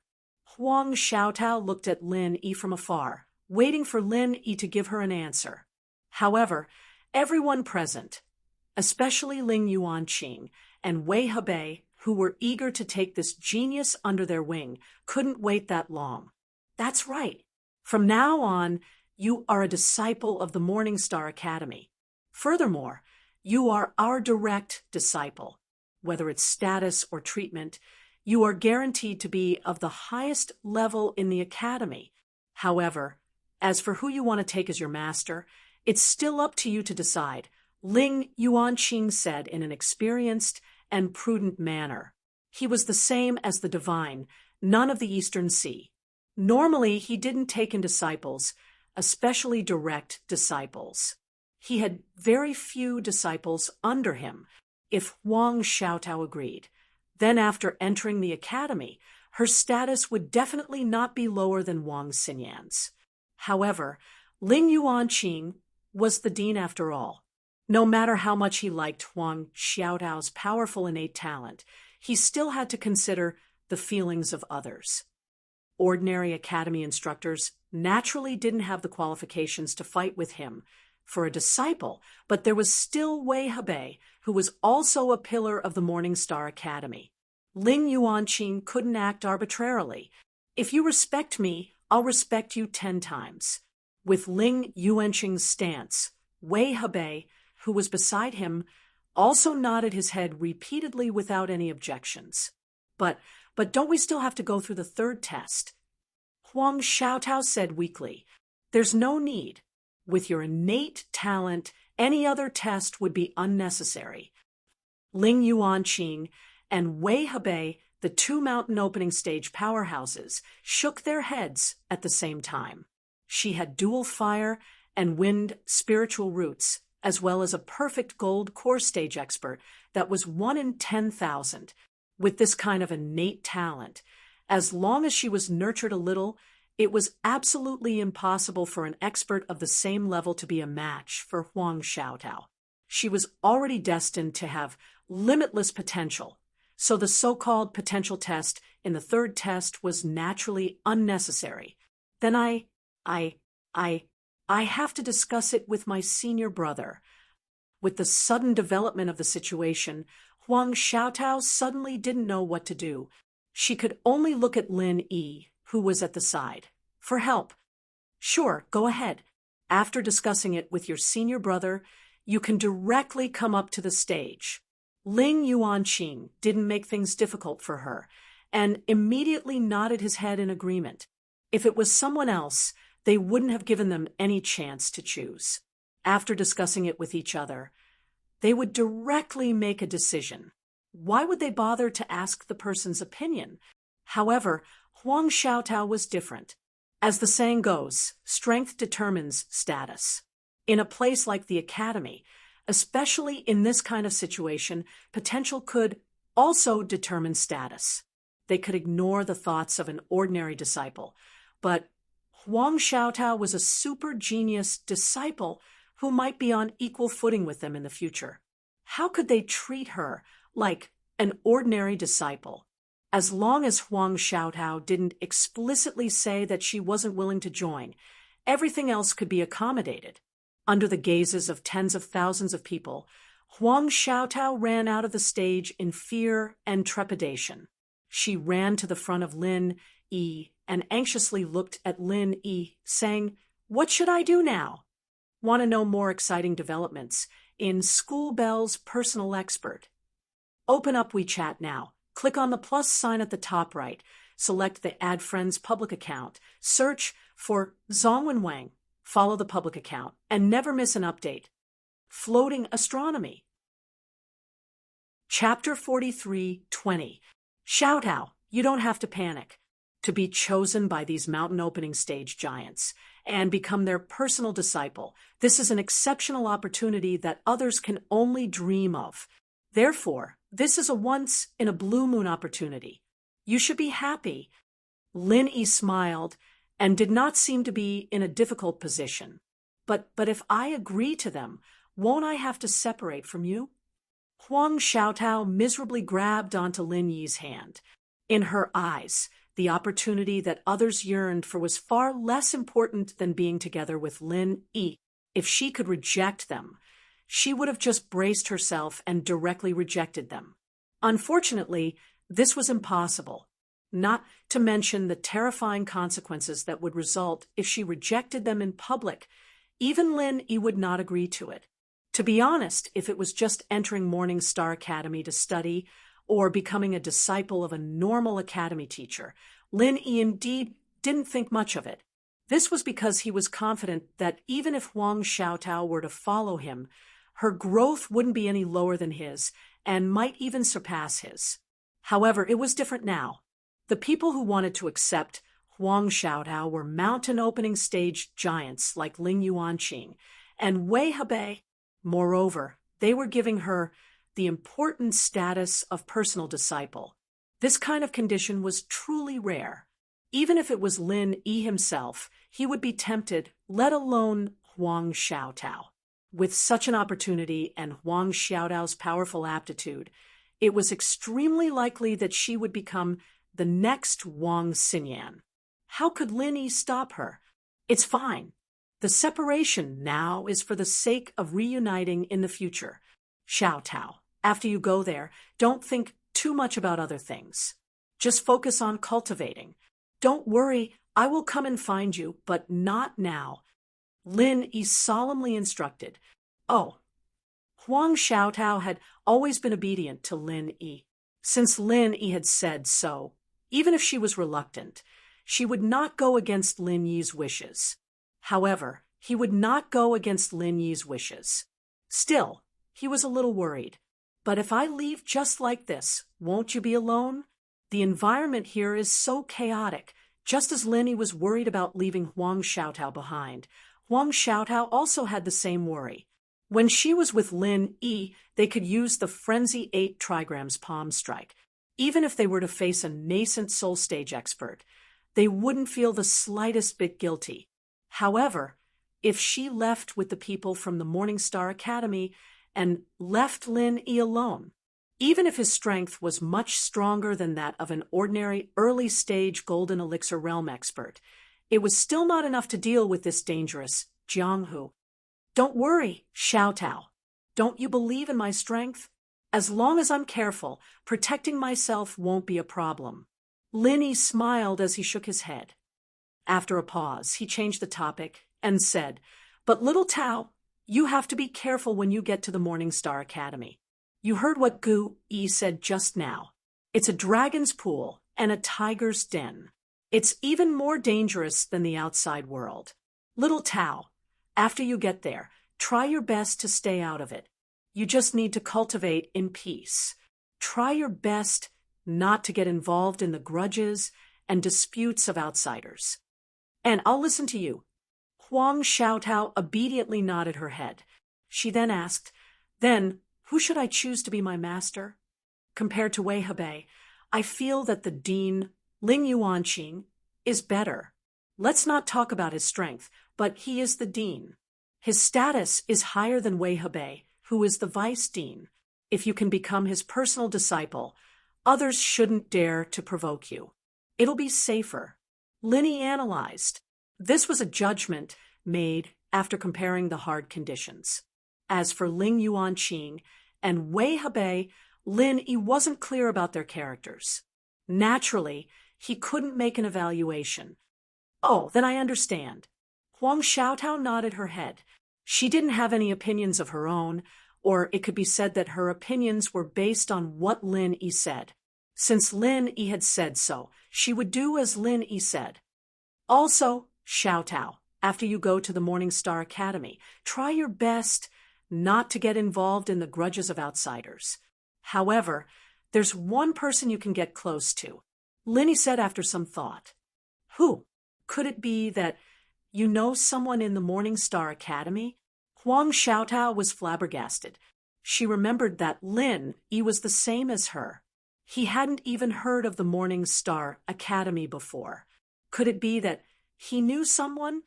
Huang Xiaotao looked at Lin Yi from afar, waiting for Lin Yi to give her an answer. However, everyone present, especially Ling Yuanqing and Wei Hebei, who were eager to take this genius under their wing, couldn't wait that long. That's right. From now on, you are a disciple of the Morning Star Academy. Furthermore, you are our direct disciple. Whether it's status or treatment, you are guaranteed to be of the highest level in the academy. However, as for who you want to take as your master, it's still up to you to decide, Ling Yuanqing said in an experienced and prudent manner. He was the same as the divine, none of the Eastern Sea. Normally, he didn't take in disciples, especially direct disciples. He had very few disciples under him, if Huang Xiaotao agreed. Then after entering the academy, her status would definitely not be lower than Wang Xinyan's. However, Ling Yuanqing was the dean after all. No matter how much he liked Huang Xiaotao's powerful innate talent, he still had to consider the feelings of others. Ordinary academy instructors naturally didn't have the qualifications to fight with him for a disciple, but there was still Wei Hebei, who was also a pillar of the Morning Star Academy. Ling Yuanqing couldn't act arbitrarily. If you respect me, I'll respect you 10 times. With Ling Yuanqing's stance, Wei Hebei, who was beside him, also nodded his head repeatedly without any objections. But don't we still have to go through the third test? Huang Xiaotao said weakly, "There's no need. With your innate talent, any other test would be unnecessary." Ling Yuanqing and Wei Hebei, the two mountain opening stage powerhouses, shook their heads at the same time. She had dual fire and wind spiritual roots, as well as a perfect gold core stage expert that was 1 in 10,000. With this kind of innate talent, as long as she was nurtured a little, it was absolutely impossible for an expert of the same level to be a match for Huang Xiaotao. She was already destined to have limitless potential, so the so-called potential test in the third test was naturally unnecessary. Then I have to discuss it with my senior brother. With the sudden development of the situation, Huang Xiaotao suddenly didn't know what to do. She could only look at Lin Yi, who was at the side, for help. "Sure, go ahead. After discussing it with your senior brother, you can directly come up to the stage." Ling Yuanqing didn't make things difficult for her, and immediately nodded his head in agreement. If it was someone else, they wouldn't have given them any chance to choose. After discussing it with each other, they would directly make a decision. Why would they bother to ask the person's opinion? However, Huang Xiaotao was different. As the saying goes, strength determines status. In a place like the academy, especially in this kind of situation, potential could also determine status. They could ignore the thoughts of an ordinary disciple, but Huang Xiaotao was a super genius disciple who might be on equal footing with them in the future. How could they treat her like an ordinary disciple? As long as Huang Xiaotao didn't explicitly say that she wasn't willing to join, everything else could be accommodated. Under the gazes of tens of thousands of people, Huang Xiaotao ran out of the stage in fear and trepidation. She ran to the front of Lin Yi and anxiously looked at Lin Yi, saying, "What should I do now?" Want to know more exciting developments in School Bell's personal expert? Open up WeChat now. Click on the plus sign at the top right. Select the Add Friends public account. Search for Zhongwen Wang. Follow the public account and never miss an update. Floating Astronomy. Chapter 43:20. Xiaotao, you don't have to panic. To be chosen by these mountain opening stage giants and become their personal disciple, this is an exceptional opportunity that others can only dream of. Therefore, this is a once-in-a-blue-moon opportunity. You should be happy. Lin Yi smiled and did not seem to be in a difficult position. But if I agree to them, won't I have to separate from you? Huang Xiaotao miserably grabbed onto Lin Yi's hand. In her eyes, the opportunity that others yearned for was far less important than being together with Lin Yi. If she could reject them, she would have just braced herself and directly rejected them. Unfortunately, this was impossible, not to mention the terrifying consequences that would result if she rejected them in public. Even Lin Yi would not agree to it. To be honest, if it was just entering Morning Star Academy to study or becoming a disciple of a normal academy teacher, Lin Yi indeed didn't think much of it. This was because he was confident that even if Huang Xiaotao were to follow him, her growth wouldn't be any lower than his and might even surpass his. However, it was different now. The people who wanted to accept Huang Xiaotao were mountain opening stage giants like Ling Yuanqing and Wei Hebei. Moreover, they were giving her the important status of personal disciple. This kind of condition was truly rare. Even if it was Lin Yi himself, he would be tempted, let alone Huang Xiaotao. With such an opportunity and Huang Xiaotao's powerful aptitude, it was extremely likely that she would become the next Wang Xinyan. How could Lin Yi stop her? It's fine. The separation now is for the sake of reuniting in the future. Xiaotao, after you go there, don't think too much about other things. Just focus on cultivating. Don't worry, I will come and find you, but not now. Lin Yi solemnly instructed. Oh, Huang Xiaotao had always been obedient to Lin Yi. Since Lin Yi had said so, even if she was reluctant, she would not go against Lin Yi's wishes. However, he would not go against Lin Yi's wishes. Still, he was a little worried. But if I leave just like this, won't you be alone? The environment here is so chaotic. Just as Lin Yi was worried about leaving Huang Xiaotao behind, Huang Xiaotao also had the same worry. When she was with Lin Yi, they could use the Frenzy 8 trigrams palm strike. Even if they were to face a nascent soul stage expert, they wouldn't feel the slightest bit guilty. However, if she left with the people from the Morningstar Academy and left Lin Yi alone, even if his strength was much stronger than that of an ordinary early-stage Golden Elixir Realm expert, it was still not enough to deal with this dangerous Jianghu. Don't worry, Xiaotao. Don't you believe in my strength? As long as I'm careful, protecting myself won't be a problem. Lin Yi smiled as he shook his head. After a pause, he changed the topic and said, But little Tao, you have to be careful when you get to the Morningstar Academy. You heard what Gu Yi said just now. It's a dragon's pool and a tiger's den. It's even more dangerous than the outside world. Little Tao, after you get there, try your best to stay out of it. You just need to cultivate in peace. Try your best not to get involved in the grudges and disputes of outsiders. And I'll listen to you. Huang Xiaotao obediently nodded her head. She then asked, Then, who should I choose to be my master? Compared to Wei Hebei, I feel that the dean, Ling Yuanqing, is better. Let's not talk about his strength, but he is the dean. His status is higher than Wei Hebei, who is the vice dean. If you can become his personal disciple, others shouldn't dare to provoke you. It'll be safer. Lin Yi analyzed. This was a judgment made after comparing the hard conditions. As for Ling Yuanqing and Wei Hebei, Lin Yi wasn't clear about their characters. Naturally, he couldn't make an evaluation. Oh, then I understand. Huang Xiaotao nodded her head. She didn't have any opinions of her own, or it could be said that her opinions were based on what Lin Yi said. Since Lin Yi had said so, she would do as Lin Yi said. Also, Xiaotao, after you go to the Morningstar Academy, try your best not to get involved in the grudges of outsiders. However, there's one person you can get close to. Lin Yi said after some thought. Who? Could it be that you know someone in the Morningstar Academy? Huang Xiaotao was flabbergasted. She remembered that Lin Yi was the same as her. He hadn't even heard of the Morningstar Academy before. Could it be that he knew someone?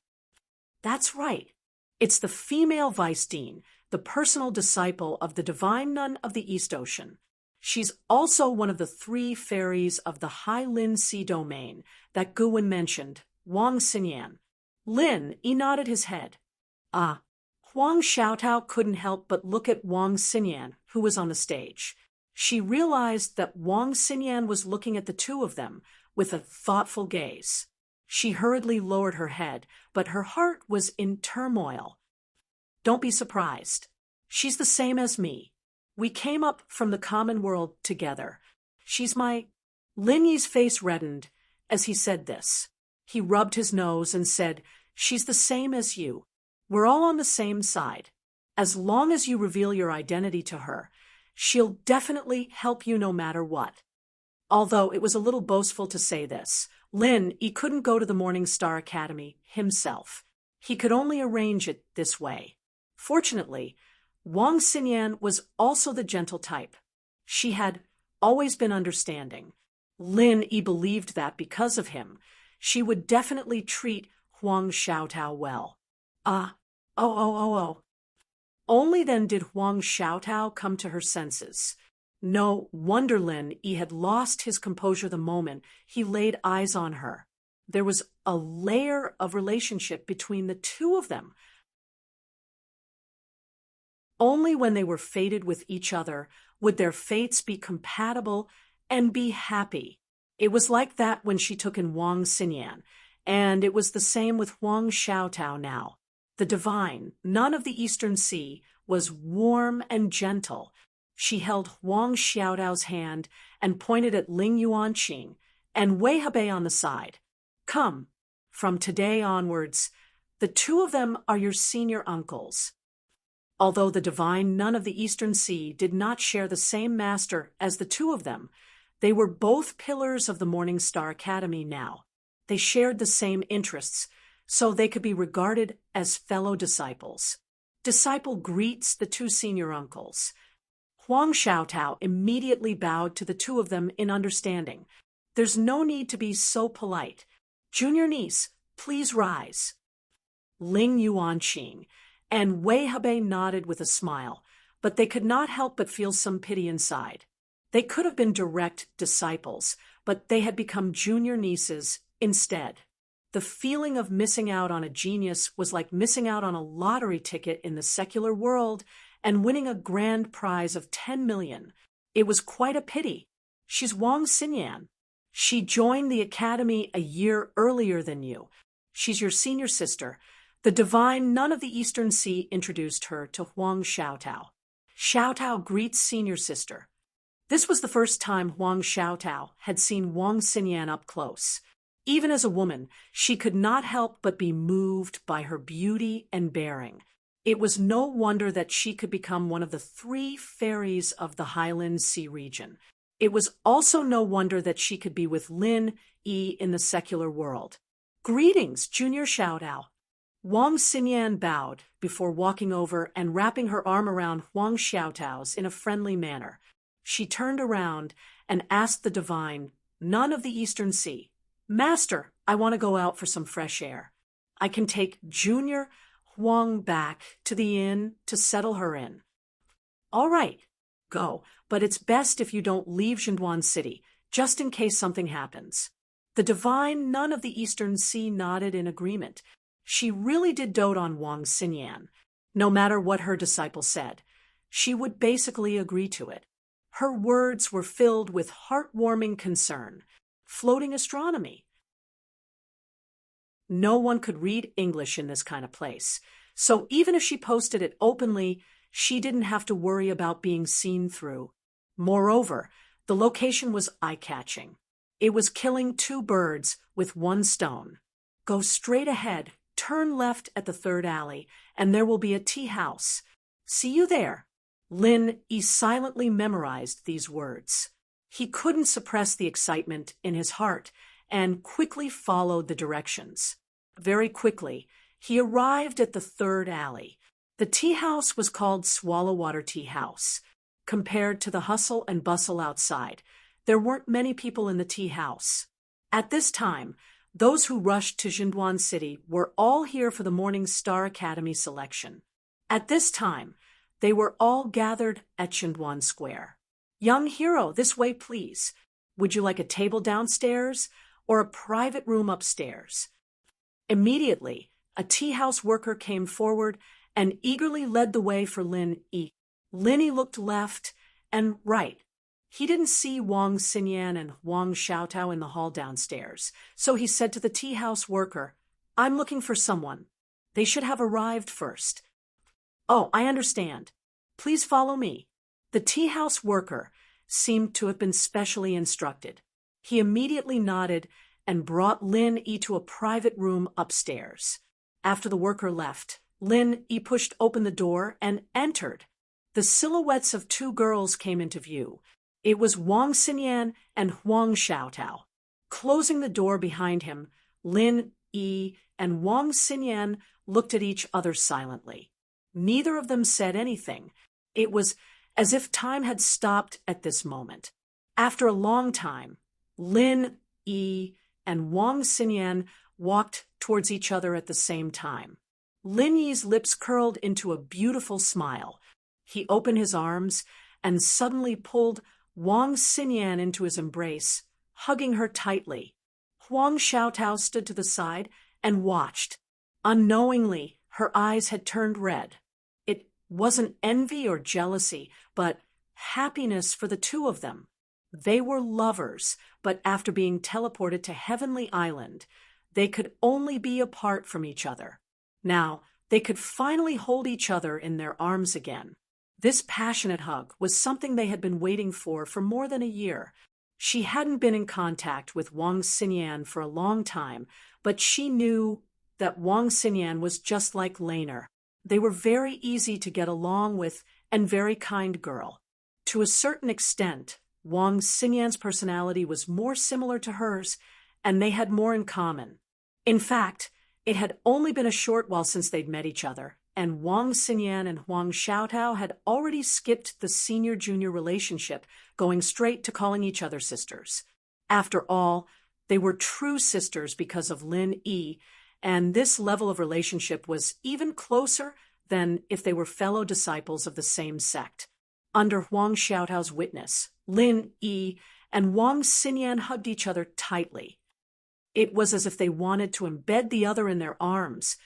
That's right. It's the female vice dean, the personal disciple of the divine nun of the East Ocean. She's also one of the 3 fairies of the Hailin Sea domain that Guwen mentioned, Wang Xinyan. Lin Yi nodded his head. Ah, Huang Xiaotao couldn't help but look at Wang Xinyan, who was on the stage. She realized that Wang Xinyan was looking at the two of them with a thoughtful gaze. She hurriedly lowered her head, but her heart was in turmoil. Don't be surprised. She's the same as me. We came up from the common world together. She's my... Lin Yi's face reddened as he said this. He rubbed his nose and said, She's the same as you. We're all on the same side. As long as you reveal your identity to her, she'll definitely help you no matter what. Although it was a little boastful to say this, Lin Yi couldn't go to the Morningstar Academy himself. He could only arrange it this way. Fortunately, Wang Xinyan was also the gentle type. She had always been understanding. Lin Yi believed that because of him, she would definitely treat Huang Xiaotao well. Only then did Huang Xiaotao come to her senses. No wonder Lin Yi had lost his composure the moment he laid eyes on her. There was a layer of relationship between the two of them. Only when they were fated with each other would their fates be compatible and be happy. It was like that when she took in Wang Xinyan, and it was the same with Huang Xiaotao now. The divine, nun of the Eastern Sea, was warm and gentle. She held Huang Xiaotao's hand and pointed at Ling Yuanqing and Wei Hebei on the side. Come, from today onwards, the two of them are your senior uncles. Although the divine nun of the Eastern Sea did not share the same master as the two of them, they were both pillars of the Morning Star Academy now. They shared the same interests, so they could be regarded as fellow disciples. Disciple greets the two senior uncles. Huang Xiaotao immediately bowed to the two of them in understanding. There's no need to be so polite. Junior niece, please rise. Ling Yuanqing and Wei Hebei nodded with a smile, but they could not help but feel some pity inside. They could have been direct disciples, but they had become junior nieces instead. The feeling of missing out on a genius was like missing out on a lottery ticket in the secular world and winning a grand prize of 10 million. It was quite a pity. She's Wang Xinyan. She joined the academy a year earlier than you. She's your senior sister. The divine nun of the Eastern Sea introduced her to Huang Xiaotao. Xiaotao greets senior sister. This was the first time Huang Xiaotao had seen Wang Xinyan up close. Even as a woman, she could not help but be moved by her beauty and bearing. It was no wonder that she could become one of the 3 fairies of the Highland Sea region. It was also no wonder that she could be with Lin Yi in the secular world. Greetings, Junior Xiaotao. Wang Xinyan bowed before walking over and wrapping her arm around Huang Xiaotao's in a friendly manner. She turned around and asked the divine, nun of the Eastern Sea, Master, I want to go out for some fresh air. I can take Junior Huang back to the inn to settle her in. All right, go, but it's best if you don't leave Zhenduan City, just in case something happens. The divine nun of the Eastern Sea nodded in agreement. She really did dote on Wang Xinyan. No matter what her disciple said, she would basically agree to it. Her words were filled with heartwarming concern. Floating astronomy. No one could read English in this kind of place, so even if she posted it openly, she didn't have to worry about being seen through. Moreover, the location was eye-catching. It was killing 2 birds with 1 stone. Go straight ahead, turn left at the 3rd alley, and there will be a tea house. See you there. Lin Yi silently memorized these words. He couldn't suppress the excitement in his heart and quickly followed the directions. Very quickly, he arrived at the 3rd alley. The tea house was called Swallowwater Tea House. Compared to the hustle and bustle outside, there weren't many people in the tea house. At this time, those who rushed to Zhenduan City were all here for the Morning Star Academy selection. At this time, they were all gathered at Zhenduan Square. Young hero, this way, please. Would you like a table downstairs or a private room upstairs? Immediately, a tea house worker came forward and eagerly led the way for Lin Yi. Lin Yi looked left and right. He didn't see Wang Xinyan and Huang Xiaotao in the hall downstairs, so he said to the tea house worker, I'm looking for someone. They should have arrived first. Oh, I understand. Please follow me. The tea house worker seemed to have been specially instructed. He immediately nodded and brought Lin Yi to a private room upstairs. After the worker left, Lin Yi pushed open the door and entered. The silhouettes of 2 girls came into view. It was Wang Xinyan and Huang Xiaotao. Closing the door behind him, Lin Yi and Wang Xinyan looked at each other silently. Neither of them said anything. It was as if time had stopped at this moment. After a long time, Lin Yi and Wang Xinyan walked towards each other at the same time. Lin Yi's lips curled into a beautiful smile. He opened his arms and suddenly pulled Wang Xinyan into his embrace, hugging her tightly. Huang Xiaotao stood to the side and watched. Unknowingly, her eyes had turned red. It wasn't envy or jealousy, but happiness for the 2 of them. They were lovers, but after being teleported to Heavenly Island, They could only be apart from each other. Now, they could finally hold each other in their arms again. This passionate hug was something they had been waiting for more than a year. She hadn't been in contact with Wang Xinyan for a long time, but she knew that Wang Xinyan was just like Laner. They were very easy to get along with and very kind girl. To a certain extent, Wang Xinyan's personality was more similar to hers, and they had more in common. In fact, it had only been a short while since they'd met each other, and Wang Xinyan and Huang Xiaotao had already skipped the senior-junior relationship, going straight to calling each other sisters. After all, they were true sisters because of Lin Yi, and this level of relationship was even closer than if they were fellow disciples of the same sect. Under Huang Xiaotao's witness, Lin Yi and Wang Xinyan hugged each other tightly. It was as if they wanted to embed the other in their arms,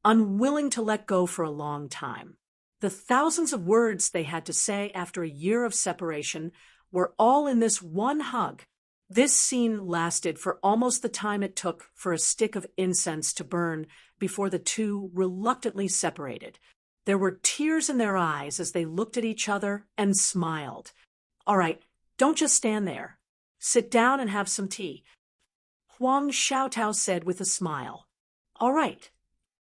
unwilling to let go for a long time. The thousands of words they had to say after a year of separation were all in this one hug. This scene lasted for almost the time it took for a stick of incense to burn before the two reluctantly separated. There were tears in their eyes as they looked at each other and smiled. "All right, don't just stand there. Sit down and have some tea," Huang Xiaotao said with a smile. "All right."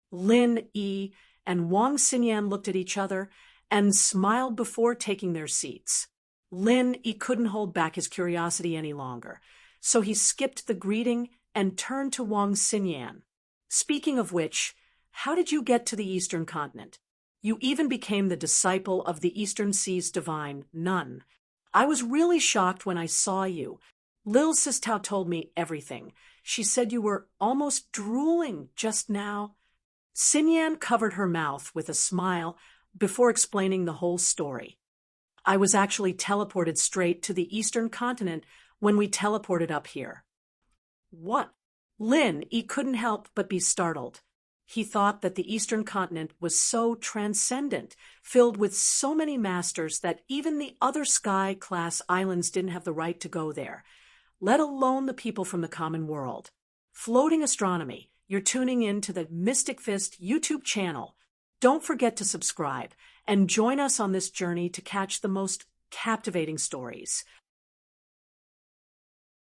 Lin Yi and Wang Xinyan looked at each other and smiled before taking their seats. Lin Yi couldn't hold back his curiosity any longer, so he skipped the greeting and turned to Wang Xinyan. "Speaking of which, how did you get to the Eastern continent? You even became the disciple of the Eastern Sea's divine nun. I was really shocked when I saw you. Lil Sistao told me everything. She said you were almost drooling just now." Xinyan covered her mouth with a smile before explaining the whole story. "I was actually teleported straight to the Eastern continent when we teleported up here." "What?" Lin Yi couldn't help but be startled. He thought that the Eastern continent was so transcendent, filled with so many masters that even the other sky-class islands didn't have the right to go there, let alone the people from the common world. Floating Astronomy, you're tuning in to the Mystic Fist YouTube channel. Don't forget to subscribe and join us on this journey to catch the most captivating stories.